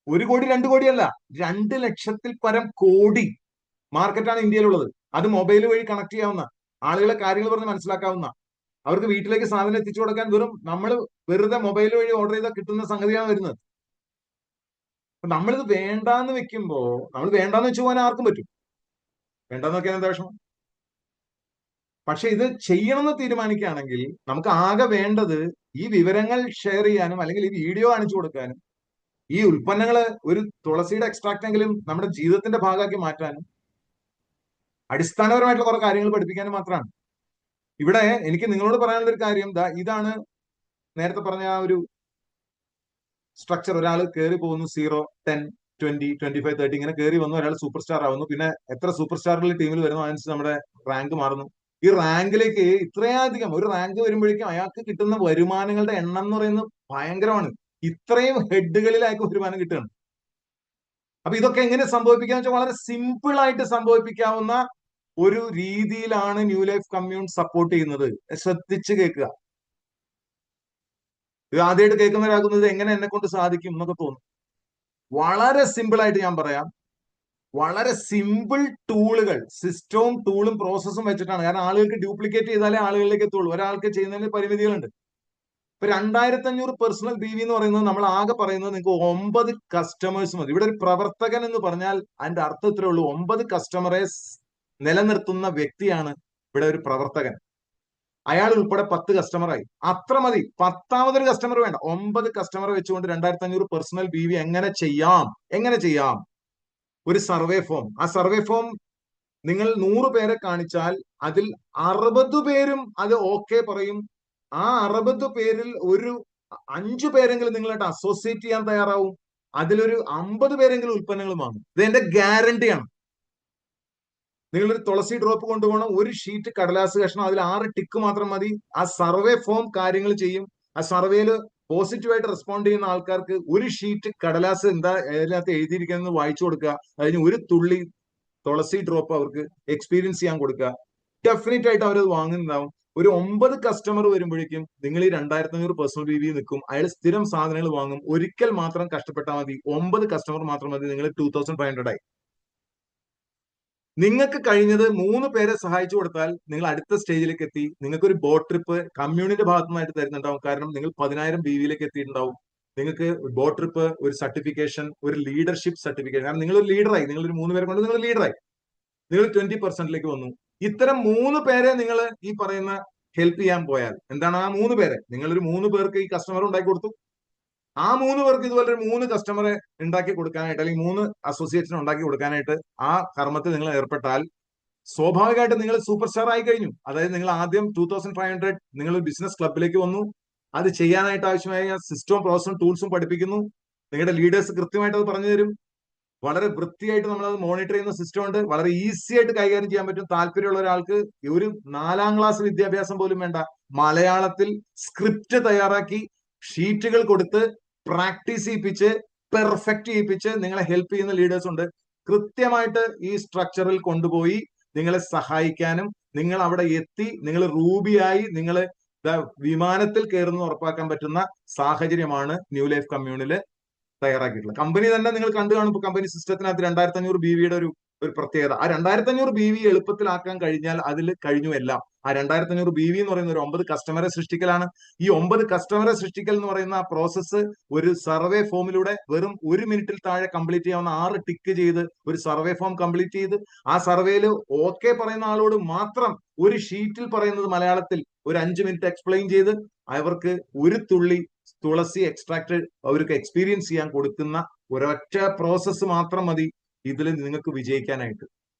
1 കോടി 2 കോടിയല്ല, 2 ലക്ഷത്തിൽ പരം കോടി മാർക്കറ്റാണ് ഇന്ത്യയിലുള്ളത്. അത് മൊബൈൽ വഴി കണക്ട് ചെയ്യാവുന്ന, ആളുകളെ കാര്യങ്ങൾ പറഞ്ഞ് മനസ്സിലാക്കാവുന്ന, അവർക്ക് വീട്ടിലേക്ക് സാധനം എത്തിച്ചു കൊടുക്കാൻ നമ്മൾ വെറുതെ മൊബൈൽ വഴി ഓർഡർ ചെയ്താൽ കിട്ടുന്ന സംഗതിയാണ് വരുന്നത്. നമ്മളിത് വേണ്ടാന്ന് വെക്കുമ്പോ, നമ്മൾ വേണ്ടാന്ന് വെച്ച് പോകാൻ ആർക്കും പറ്റും. വേണ്ടാന്ന് വെക്കാൻ എന്താ വിഷമം? പക്ഷെ ഇത് ചെയ്യണമെന്ന് തീരുമാനിക്കുകയാണെങ്കിൽ നമുക്ക് ആകെ വേണ്ടത് ഈ വിവരങ്ങൾ ഷെയർ ചെയ്യാനും അല്ലെങ്കിൽ ഈ വീഡിയോ കാണിച്ചു കൊടുക്കാനും ഈ ഉൽപ്പന്നങ്ങള് ഒരു തുളസിയുടെ എക്സ്ട്രാക്ട് എങ്കിലും നമ്മുടെ ജീവിതത്തിന്റെ ഭാഗമാക്കി മാറ്റാനും അടിസ്ഥാനപരമായിട്ടുള്ള കുറെ കാര്യങ്ങൾ പഠിപ്പിക്കാനും മാത്രമാണ്. ഇവിടെ എനിക്ക് നിങ്ങളോട് പറയാനുള്ള ഒരു കാര്യം ഇതാണ്. നേരത്തെ പറഞ്ഞ ആ ഒരു സ്ട്രക്ചർ. ഒരാൾ കയറി പോകുന്നു, 0, 10, 20, 25, 30 ഇങ്ങനെ കയറി വന്നു, ഒരാൾ സൂപ്പർ സ്റ്റാർ ആവുന്നു. പിന്നെ എത്ര സൂപ്പർ സ്റ്റാറുകൾ ടീമിൽ വരുന്നു അതനുസരിച്ച് നമ്മുടെ റാങ്ക് മാറുന്നു. ഈ റാങ്കിലേക്ക് ഇത്രയധികം ഒരു റാങ്ക് വരുമ്പോഴേക്കും അയാൾക്ക് കിട്ടുന്ന വരുമാനങ്ങളുടെ എണ്ണം എന്ന് പറയുന്നത് ഭയങ്കരമാണ്. ഇത്രയും ഹെഡുകളിലായിട്ട് വരുമാനം കിട്ടുകയാണ്. അപ്പൊ ഇതൊക്കെ എങ്ങനെ സംഭവിപ്പിക്കാന്ന് വെച്ചാൽ വളരെ സിമ്പിൾ ആയിട്ട് സംഭവിപ്പിക്കാവുന്ന ഒരു രീതിയിലാണ് ന്യൂ ലൈഫ് കമ്മ്യൂൺ സപ്പോർട്ട് ചെയ്യുന്നത്. ശ്രദ്ധിച്ച് കേൾക്കുക. ഇത് ആദ്യമായിട്ട് കേൾക്കുന്നവരാകുന്നത് എങ്ങനെ എന്നെ കൊണ്ട് സാധിക്കും എന്നൊക്കെ തോന്നും. വളരെ സിമ്പിൾ ആയിട്ട് ഞാൻ പറയാം. വളരെ സിമ്പിൾ ടൂളുകൾ, സിസ്റ്റവും ടൂളും പ്രോസസ്സും വെച്ചിട്ടാണ്. കാരണം ആളുകൾക്ക് ഡ്യൂപ്ലിക്കേറ്റ് ചെയ്താലേ ആളുകളിലേക്ക് എത്തുള്ളൂ. ഒരാൾക്ക് ചെയ്യുന്നതിന് പരിമിതികളുണ്ട്. ഇപ്പൊ 2,500 പേഴ്സണൽ BV എന്ന് പറയുന്നത് നമ്മൾ ആകെ പറയുന്നത് നിങ്ങൾക്ക് 9 കസ്റ്റമേഴ്സ് മതി. ഇവിടെ ഒരു പ്രവർത്തകൻ എന്ന് പറഞ്ഞാൽ അതിന്റെ അർത്ഥം ഇത്രേ ഉള്ളൂ. 9 കസ്റ്റമറെ നിലനിർത്തുന്ന വ്യക്തിയാണ് ഇവിടെ ഒരു പ്രവർത്തകൻ. അയാൾ ഉൾപ്പെടെ 10 കസ്റ്റമറായി. അത്ര മതി. 10ാമതൊരു കസ്റ്റമർ വേണ്ട. 9 കസ്റ്റമർ വെച്ചുകൊണ്ട് 2500 പേഴ്സണൽ BV എങ്ങനെ ചെയ്യാം? എങ്ങനെ ചെയ്യാം? ഒരു സർവേ ഫോം. ആ സർവേ ഫോം നിങ്ങൾ 100 പേരെ കാണിച്ചാൽ അതിൽ 60 പേരും അത് ഓക്കെ പറയും. ആ 60 പേരിൽ ഒരു 5 പേരെങ്കിലും നിങ്ങളായിട്ട് അസോസിയേറ്റ് ചെയ്യാൻ തയ്യാറാവും. അതിലൊരു 50 പേരെങ്കിലും ഉൽപ്പന്നങ്ങൾ വാങ്ങും. ഇത് എന്റെ ഗ്യാരണ്ടിയാണ്. നിങ്ങളൊരു തുളസി ഡ്രോപ്പ് കൊണ്ടുപോകണം, ഒരു ഷീറ്റ് കടലാസ് കഷ്ണം, അതിൽ 6 ടിക്ക് മാത്രം മതി. ആ സർവേ ഫോം കാര്യങ്ങൾ ചെയ്യും. ആ സർവേയിൽ പോസിറ്റീവായിട്ട് റെസ്പോണ്ട് ചെയ്യുന്ന ആൾക്കാർക്ക് ഒരു ഷീറ്റ് കടലാസ് എന്താ അതിനകത്ത് എഴുതിയിരിക്കുന്നത് വായിച്ചു കൊടുക്കുക. അതിന് ഒരു തുള്ളി തുളസി ഡ്രോപ്പ് അവർക്ക് എക്സ്പീരിയൻസ് ചെയ്യാൻ കൊടുക്കുക. ഡെഫിനറ്റ് ആയിട്ട് അവരത് വാങ്ങുന്നുണ്ടാവും. ഒരു 9 കസ്റ്റമർ വരുമ്പോഴേക്കും നിങ്ങൾ ഈ 2500 പേഴ്സണൽ BV നിൽക്കും. അയാൾ സ്ഥിരം സാധനങ്ങൾ വാങ്ങും. ഒരിക്കൽ മാത്രം കഷ്ടപ്പെട്ടാൽ മതി. 9 കസ്റ്റമർ മാത്രം മതി. നിങ്ങൾ 2500 ആയി. നിങ്ങൾക്ക് കഴിഞ്ഞത് 3 പേരെ സഹായിച്ചു കൊടുത്താൽ നിങ്ങൾ അടുത്ത സ്റ്റേജിലേക്ക് എത്തി. നിങ്ങൾക്ക് ഒരു ബോട്ട് ട്രിപ്പ് കമ്മ്യൂണിറ്റി ഭാഗത്തു നിന്നായിട്ട് തരുന്നുണ്ടാവും. കാരണം നിങ്ങൾ 10,000 BVയിലേക്ക് എത്തിയിട്ടുണ്ടാവും. നിങ്ങൾക്ക് ബോട്ട് ട്രിപ്പ്, ഒരു സർട്ടിഫിക്കേഷൻ, ഒരു ലീഡർഷിപ്പ് സർട്ടിഫിക്കേഷൻ. കാരണം നിങ്ങൾ ഒരു ലീഡറായി. നിങ്ങൾ ഒരു 3 പേരെ കൊണ്ട് നിങ്ങൾ ലീഡറായി. നിങ്ങൾ 20% വന്നു. ഇത്തരം 3 പേരെ നിങ്ങൾ ഈ പറയുന്ന ഹെൽപ്പ് ചെയ്യാൻ പോയാൽ എന്താണ്? ആ 3 പേരെ നിങ്ങളൊരു 3 പേർക്ക് ഈ കസ്റ്റമർ ഉണ്ടാക്കി കൊടുത്തു. ആ 3 പേർക്ക് ഇതുപോലെ ഒരു 3 കസ്റ്റമറെ ഉണ്ടാക്കി കൊടുക്കാനായിട്ട്, അല്ലെങ്കിൽ 3 അസോസിയേറ്റ്സിനെ ഉണ്ടാക്കി കൊടുക്കാനായിട്ട് ആ കർമ്മത്തിൽ നിങ്ങൾ ഏർപ്പെട്ടാൽ സ്വാഭാവികമായിട്ട് നിങ്ങൾ സൂപ്പർ സ്റ്റാർ ആയി കഴിഞ്ഞു. അതായത് നിങ്ങൾ ആദ്യം 2500 നിങ്ങൾ ബിസിനസ് ക്ലബിലേക്ക് വന്നു. അത് ചെയ്യാനായിട്ട് ആവശ്യമായ സിസ്റ്റവും പ്രോസസും ടൂൾസും പഠിപ്പിക്കുന്നു. നിങ്ങളുടെ ലീഡേഴ്സ് കൃത്യമായിട്ട് അത് പറഞ്ഞു തരും. വളരെ വൃത്തിയായിട്ട് നമ്മൾ അത് മോണിറ്റർ ചെയ്യുന്ന സിസ്റ്റം ഉണ്ട്. വളരെ ഈസി ആയിട്ട് കൈകാര്യം ചെയ്യാൻ പറ്റും. താല്പര്യമുള്ള ഒരാൾക്ക് ഒരു 4ാം ക്ലാസ് വിദ്യാഭ്യാസം പോലും വേണ്ട. മലയാളത്തിൽ സ്ക്രിപ്റ്റ് തയ്യാറാക്കി ഷീറ്റുകൾ കൊടുത്ത് പ്രാക്ടീസ് ചെയ്യിപ്പിച്ച് പെർഫെക്റ്റ് ചെയ്യിപ്പിച്ച് നിങ്ങളെ ഹെൽപ്പ് ചെയ്യുന്ന ലീഡേഴ്സ് ഉണ്ട്. കൃത്യമായിട്ട് ഈ സ്ട്രക്ചറിൽ കൊണ്ടുപോയി നിങ്ങളെ സഹായിക്കാനും നിങ്ങൾ അവിടെ എത്തി നിങ്ങൾ റൂബിയായി നിങ്ങൾ വിമാനത്തിൽ കയറുന്ന ഉറപ്പാക്കാൻ പറ്റുന്ന സാഹചര്യമാണ് ന്യൂ ലൈഫ് കമ്മ്യൂണില് തയ്യാറാക്കിയിട്ടുള്ളത്. കമ്പനി തന്നെ നിങ്ങൾ കണ്ടു കാണുമ്പോൾ കമ്പനി സിസ്റ്റത്തിനകത്ത് 2500 BVയുടെ ഒരു പ്രത്യേകത. ആ 2500 BV എളുപ്പത്തിലാക്കാൻ കഴിഞ്ഞാൽ അതിൽ കഴിഞ്ഞു എല്ലാം. ആ 2500 BV എന്ന് പറയുന്ന ഒരു 9 കസ്റ്റമറെ സൃഷ്ടിക്കലാണ്. ഈ 9 കസ്റ്റമറെ സൃഷ്ടിക്കൽ എന്ന് പറയുന്ന ആ പ്രോസസ്സ് ഒരു സർവേ ഫോമിലൂടെ വെറും 1 മിനിറ്റിൽ താഴെ കംപ്ലീറ്റ് ചെയ്യാവുന്ന 6 ടിക്ക് ചെയ്ത് ഒരു സർവേ ഫോം കംപ്ലീറ്റ് ചെയ്ത് ആ സർവേയിൽ ഓക്കെ പറയുന്ന ആളോട് മാത്രം ഒരു ഷീറ്റിൽ പറയുന്നത് മലയാളത്തിൽ ഒരു 5 മിനിറ്റ് എക്സ്പ്ലെയിൻ ചെയ്ത് അവർക്ക് ഒരു തുള്ളി തുളസി എക്സ്ട്രാക്ട് അവർക്ക് എക്സ്പീരിയൻസ് ചെയ്യാൻ കൊടുക്കുന്ന ഒരൊറ്റ പ്രോസസ്സ് മാത്രം മതി ഇതിൽ നിങ്ങൾക്ക് വിജയിക്കാനായിട്ട്.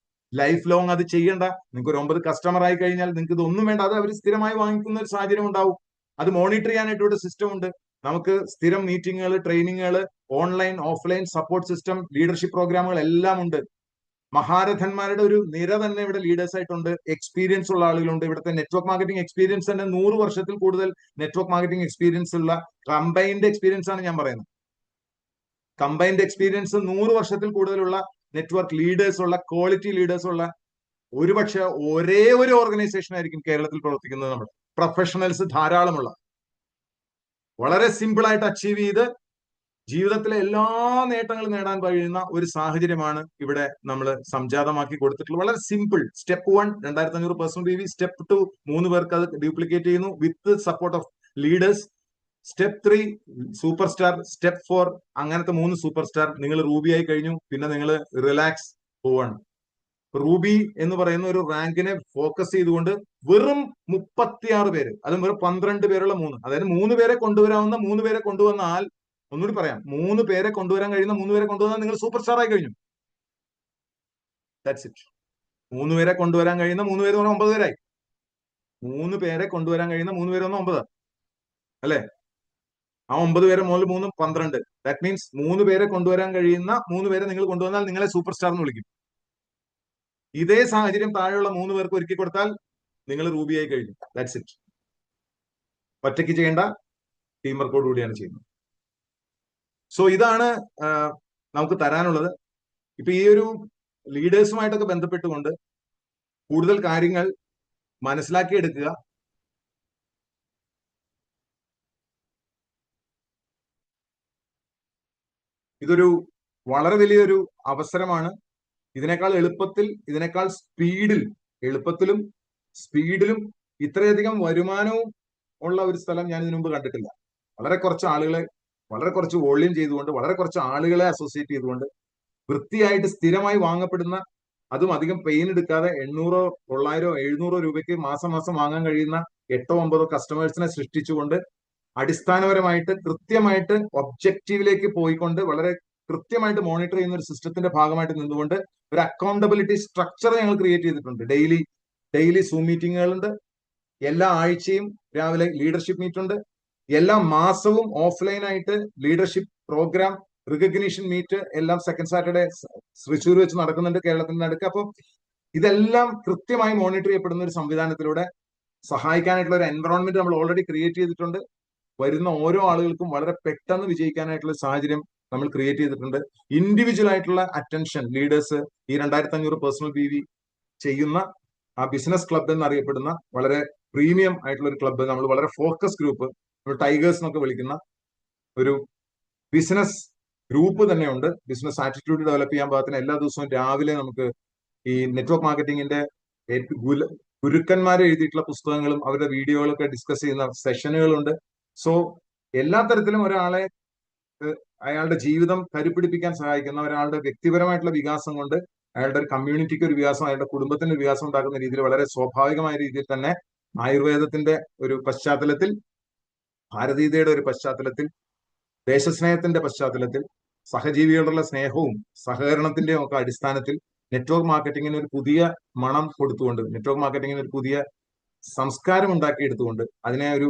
ലൈഫ് ലോങ് അത് ചെയ്യണ്ട. നിങ്ങൾക്ക് ഒരു 9 കസ്റ്റമർ ആയി കഴിഞ്ഞാൽ നിങ്ങൾക്ക് ഇതൊന്നും വേണ്ട. അത് അവർ സ്ഥിരമായി വാങ്ങിക്കുന്ന ഒരു സാഹചര്യം ഉണ്ടാവും. അത് മോണിറ്റർ ചെയ്യാനായിട്ട് ഇവിടെ സിസ്റ്റം ഉണ്ട്. നമുക്ക് സ്ഥിരം മീറ്റിങ്ങുകൾ, ട്രെയിനിങ്ങുകൾ, online offline support system, leadership പ്രോഗ്രാമുകൾ എല്ലാം ഉണ്ട്. മഹാരഥന്മാരുടെ ഒരു നിര തന്നെ ഇവിടെ ലീഡേഴ്സ് ആയിട്ടുണ്ട്. എക്സ്പീരിയൻസ് ഉള്ള ആളുകളുണ്ട്. ഇവിടുത്തെ നെറ്റ്വർക്ക് മാർക്കറ്റിംഗ് എക്സ്പീരിയൻസ് തന്നെ 100 വർഷത്തിൽ കൂടുതൽ നെറ്റ്വർക്ക് മാർക്കറ്റിംഗ് എക്സ്പീരിയൻസ് ഉള്ള കമ്പൈൻഡ് എക്സ്പീരിയൻസ് ആണ് ഞാൻ പറയുന്നത്. കമ്പൈൻഡ് എക്സ്പീരിയൻസ് 100 വർഷത്തിൽ കൂടുതലുള്ള നെറ്റ്വർക്ക് ലീഡേഴ്സ് ഉള്ള, ക്വാളിറ്റി ലീഡേഴ്സ് ഉള്ള ഒരുപക്ഷെ ഒരേ ഒരു ഓർഗനൈസേഷൻ ആയിരിക്കും കേരളത്തിൽ പ്രവർത്തിക്കുന്നത്. നമ്മൾ പ്രൊഫഷണൽസ് ധാരാളമുള്ള, വളരെ സിമ്പിൾ ആയിട്ട് അച്ചീവ് ചെയ്ത് ജീവിതത്തിലെ എല്ലാ നേട്ടങ്ങളും നേടാൻ കഴിയുന്ന ഒരു സാഹചര്യമാണ് ഇവിടെ നമ്മൾ സംജാതമാക്കി കൊടുത്തിട്ടുള്ളത്. വളരെ simple. Step 1 2500 personal BV. Step 2 3 പേർക്ക് അത് ഡ്യൂപ്ലിക്കേറ്റ് ചെയ്യുന്നു വിത്ത് support of leaders. Step 3 super star. Step 4 അങ്ങനത്തെ 3 സൂപ്പർ സ്റ്റാർ. നിങ്ങൾ റൂബി ആയി കഴിഞ്ഞു. പിന്നെ നിങ്ങൾ റിലാക്സ് പോവാണ്. റൂബി എന്ന് പറയുന്ന ഒരു റാങ്കിനെ ഫോക്കസ് ചെയ്തുകൊണ്ട് വെറും 36 പേര്, അതും വെറും 12 പേരുള്ള 3, അതായത് 3 പേരെ കൊണ്ടുവരാവുന്ന 3 പേരെ കൊണ്ടുവന്നാൽ, ഒന്നുകൂടി പറയാം, 3 പേരെ കൊണ്ടുവരാൻ കഴിയുന്ന 3 പേരെ കൊണ്ടുവന്നാൽ നിങ്ങൾ സൂപ്പർ സ്റ്റാർ ആയി കഴിഞ്ഞു. That's it. 3 പേരെ കൊണ്ടുവരാൻ കഴിയുന്ന 3 പേര് 9 പേരായി. 3 പേരെ കൊണ്ടുവരാൻ കഴിയുന്ന 3 പേര് 9 അല്ലേ? ആ 9 പേരെ മുതൽ 3 12. ദാറ്റ് മീൻസ് 3 പേരെ കൊണ്ടുവരാൻ കഴിയുന്ന 3 പേരെ നിങ്ങൾ കൊണ്ടുവന്നാൽ നിങ്ങളെ സൂപ്പർ സ്റ്റാർ എന്ന് വിളിക്കും. ഇതേ സാഹചര്യം താഴെയുള്ള 3 പേർക്ക് ഒരുക്കി കൊടുത്താൽ നിങ്ങൾ റൂബിയായി കഴിഞ്ഞു. That's it. ഒറ്റയ്ക്ക് ചെയ്യേണ്ട, ടീം വർക്കോട് കൂടിയാണ് ചെയ്യുന്നത്. സോ ഇതാണ് നമുക്ക് തരാനുള്ളത്. ഇപ്പൊ ഈ ഒരു ലീഡേഴ്സുമായിട്ടൊക്കെ ബന്ധപ്പെട്ടുകൊണ്ട് കൂടുതൽ കാര്യങ്ങൾ മനസ്സിലാക്കിയെടുക്കുക. ഇതൊരു വളരെ വലിയൊരു അവസരമാണ്. ഇതിനേക്കാൾ എളുപ്പത്തിൽ, ഇതിനേക്കാൾ എളുപ്പത്തിലും സ്പീഡിലും ഇത്രയധികം വരുമാനവും ഉള്ള ഒരു സ്ഥലം ഞാൻ ഇതിനു മുമ്പ് കണ്ടിട്ടില്ല. വളരെ കുറച്ച് ആളുകളെ, വളരെ കുറച്ച് വോള്യൂം ചെയ്തുകൊണ്ട്, വളരെ കുറച്ച് ആളുകളെ അസോസിയേറ്റ് ചെയ്തുകൊണ്ട് വൃത്തിയായിട്ട് സ്ഥിരമായി വാങ്ങപ്പെടുന്ന അതും അധികം പെയിൻ എടുക്കാതെ 800, 900, 700 രൂപയ്ക്ക് മാസം മാസം വാങ്ങാൻ കഴിയുന്ന 8 9 കസ്റ്റമേഴ്സിനെ സൃഷ്ടിച്ചുകൊണ്ട് അടിസ്ഥാനപരമായിട്ട് കൃത്യമായിട്ട് ഒബ്ജക്റ്റീവിലേക്ക് പോയിക്കൊണ്ട് വളരെ കൃത്യമായിട്ട് മോണിറ്റർ ചെയ്യുന്ന ഒരു സിസ്റ്റത്തിന്റെ ഭാഗമായിട്ട് നിന്നുകൊണ്ട് ഒരു അക്കൗണ്ടബിലിറ്റി സ്ട്രക്ചർ ഞങ്ങൾ ക്രിയേറ്റ് ചെയ്തിട്ടുണ്ട്. ഡെയിലി സൂം മീറ്റിങ്ങുകളുണ്ട്, എല്ലാ ആഴ്ചയും രാവിലെ ലീഡർഷിപ്പ് മീറ്റ് ഉണ്ട്, എല്ലാ മാസവും ഓഫ്ലൈൻ ആയിട്ട് ലീഡർഷിപ്പ് പ്രോഗ്രാം റിക്കഗ്നീഷൻ മീറ്റ് എല്ലാം സെക്കൻഡ് സാറ്റർഡേ തൃശ്ശൂർ വെച്ച് നടക്കുന്നുണ്ട്, കേരളത്തിന്റെ നടുക്ക്. അപ്പോൾ ഇതെല്ലാം കൃത്യമായി മോണിറ്റർ ചെയ്യപ്പെടുന്ന ഒരു സംവിധാനത്തിലൂടെ സഹായിക്കാനായിട്ടുള്ള ഒരു എൻവറോൺമെന്റ് നമ്മൾ ഓൾറെഡി ക്രിയേറ്റ് ചെയ്തിട്ടുണ്ട്. വരുന്ന ഓരോ ആളുകൾക്കും വളരെ പെട്ടെന്ന് വിജയിക്കാനായിട്ടുള്ള സാഹചര്യം നമ്മൾ ക്രിയേറ്റ് ചെയ്തിട്ടുണ്ട്. ഇൻഡിവിജ്വൽ ആയിട്ടുള്ള അറ്റൻഷൻ ലീഡേഴ്സ് ഈ 2500 പേഴ്സണൽ BV ചെയ്യുന്ന ആ ബിസിനസ് ക്ലബ് എന്നറിയപ്പെടുന്ന വളരെ പ്രീമിയം ആയിട്ടുള്ള ഒരു ക്ലബ്ബ്, നമ്മൾ വളരെ ഫോക്കസ് ഗ്രൂപ്പ്, ടൈഗേഴ്സ് എന്നൊക്കെ വിളിക്കുന്ന ഒരു ബിസിനസ് ഗ്രൂപ്പ് തന്നെയുണ്ട്. ബിസിനസ് ആറ്റിറ്റ്യൂഡ് ഡെവലപ്പ് ചെയ്യാൻ പാകത്തിന് എല്ലാ ദിവസവും രാവിലെ നമുക്ക് ഈ നെറ്റ്വർക്ക് മാർക്കറ്റിംഗിന്റെ ഗുരുക്കന്മാരെ എഴുതിയിട്ടുള്ള പുസ്തകങ്ങളും അവരുടെ വീഡിയോകളൊക്കെ ഡിസ്കസ് ചെയ്യുന്ന സെഷനുകളുണ്ട്. സോ എല്ലാ തരത്തിലും ഒരാളെ അയാളുടെ ജീവിതം കരുപിടിപ്പിക്കാൻ സഹായിക്കുന്ന, ഒരാളുടെ വ്യക്തിപരമായിട്ടുള്ള വികാസം കൊണ്ട് അയാളുടെ ഒരു കമ്മ്യൂണിറ്റിക്ക് ഒരു വികാസം, അയാളുടെ കുടുംബത്തിന് ഒരു വികാസം ഉണ്ടാക്കുന്ന രീതിയിൽ വളരെ സ്വാഭാവികമായ രീതിയിൽ തന്നെ ആയുർവേദത്തിന്റെ ഒരു പശ്ചാത്തലത്തിൽ, ഭാരതീയതയുടെ ഒരു പശ്ചാത്തലത്തിൽ, ദേശസ്നേഹത്തിന്റെ പശ്ചാത്തലത്തിൽ, സഹജീവികളുടെ സ്നേഹവും സഹകരണത്തിന്റെയും ഒക്കെ അടിസ്ഥാനത്തിൽ നെറ്റ്വർക്ക് മാർക്കറ്റിങ്ങിന് ഒരു പുതിയ മണം കൊടുത്തുകൊണ്ട്, നെറ്റ്വർക്ക് മാർക്കറ്റിങ്ങിന് ഒരു പുതിയ സംസ്കാരം ഉണ്ടാക്കിയെടുത്തുകൊണ്ട്, അതിനെ ഒരു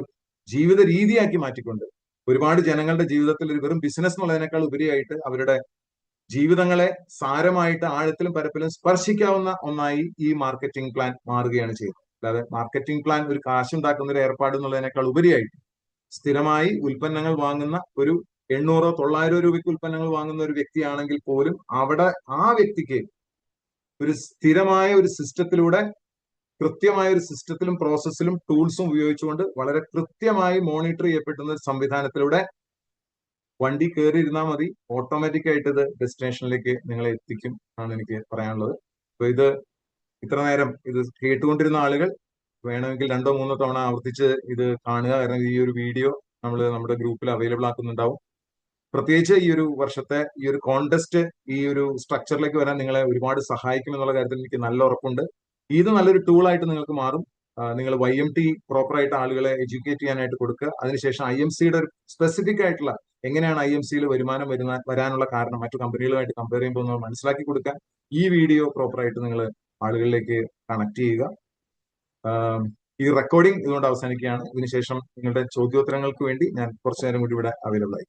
ജീവിത രീതിയാക്കി മാറ്റിക്കൊണ്ട് ഒരുപാട് ജനങ്ങളുടെ ജീവിതത്തിൽ ഒരു വെറും ബിസിനസ് എന്നുള്ളതിനേക്കാൾ ഉപരിയായിട്ട് അവരുടെ ജീവിതങ്ങളെ സാരമായിട്ട് ആഴത്തിലും പരപ്പിലും സ്പർശിക്കാവുന്ന ഒന്നായി ഈ മാർക്കറ്റിംഗ് പ്ലാൻ മാറുകയാണ് ചെയ്യുന്നത്. അല്ലാതെ മാർക്കറ്റിംഗ് പ്ലാൻ ഒരു കാശുണ്ടാക്കുന്ന ഒരു ഏർപ്പാട് എന്നുള്ളതിനേക്കാൾ ഉപരിയായിട്ട് സ്ഥിരമായി ഉൽപ്പന്നങ്ങൾ വാങ്ങുന്ന ഒരു 800 900 രൂപയ്ക്ക് ഉൽപ്പന്നങ്ങൾ വാങ്ങുന്ന ഒരു വ്യക്തിയാണെങ്കിൽ പോലും അവിടെ ആ വ്യക്തിക്ക് ഒരു സ്ഥിരമായ ഒരു സിസ്റ്റത്തിലൂടെ, കൃത്യമായ ഒരു സിസ്റ്റത്തിലും പ്രോസസ്സിലും ടൂൾസും ഉപയോഗിച്ചുകൊണ്ട് വളരെ കൃത്യമായി മോണിറ്റർ ചെയ്യപ്പെടുന്ന ഒരു സംവിധാനത്തിലൂടെ വണ്ടി കയറിയിരുന്നാൽ മതി, ഓട്ടോമാറ്റിക് ആയിട്ട് ഇത് ഡെസ്റ്റിനേഷനിലേക്ക് നിങ്ങളെ എത്തിക്കും എന്നാണ് എനിക്ക് പറയാനുള്ളത്. അപ്പൊ ഇത്ര നേരം ഇത് കേട്ടുകൊണ്ടിരുന്ന ആളുകൾ വേണമെങ്കിൽ 2 3 തവണ ആവർത്തിച്ച് ഇത് കാണുക. കാരണം ഈ ഒരു വീഡിയോ നമ്മൾ നമ്മുടെ ഗ്രൂപ്പിൽ അവൈലബിൾ ആക്കുന്നുണ്ടാവും. പ്രത്യേകിച്ച് ഈ ഒരു വർഷത്തെ ഈ ഒരു കോൺടെസ്റ്റ് ഈ ഒരു സ്ട്രക്ചറിലേക്ക് വരാൻ നിങ്ങളെ ഒരുപാട് സഹായിക്കും എന്നുള്ള കാര്യത്തിൽ എനിക്ക് നല്ല ഉറപ്പുണ്ട്. ഇത് നല്ലൊരു ടൂളായിട്ട് നിങ്ങൾക്ക് മാറും. നിങ്ങൾ YMT പ്രോപ്പറായിട്ട് ആളുകളെ എഡ്യൂക്കേറ്റ് ചെയ്യാനായിട്ട് കൊടുക്കുക. അതിനുശേഷം IMCയുടെ ഒരു സ്പെസിഫിക് ആയിട്ടുള്ള എങ്ങനെയാണ് IMCയിൽ വരുമാനം വരാനുള്ള കാരണം മറ്റു കമ്പനികളുമായിട്ട് കമ്പയർ ചെയ്യുമ്പോൾ മനസ്സിലാക്കി കൊടുക്കാൻ ഈ വീഡിയോ പ്രോപ്പറായിട്ട് നിങ്ങൾ ആളുകളിലേക്ക് കണക്ട് ചെയ്യുക. ഈ റെക്കോർഡിംഗ് ഇതുകൊണ്ട് അവസാനിക്കുകയാണ്. ഇതിനുശേഷം നിങ്ങളുടെ ചോദ്യോത്തരങ്ങൾക്ക് വേണ്ടി ഞാൻ കുറച്ചു നേരം കൂടി ഇവിടെ അവൈലബിൾ ആയി.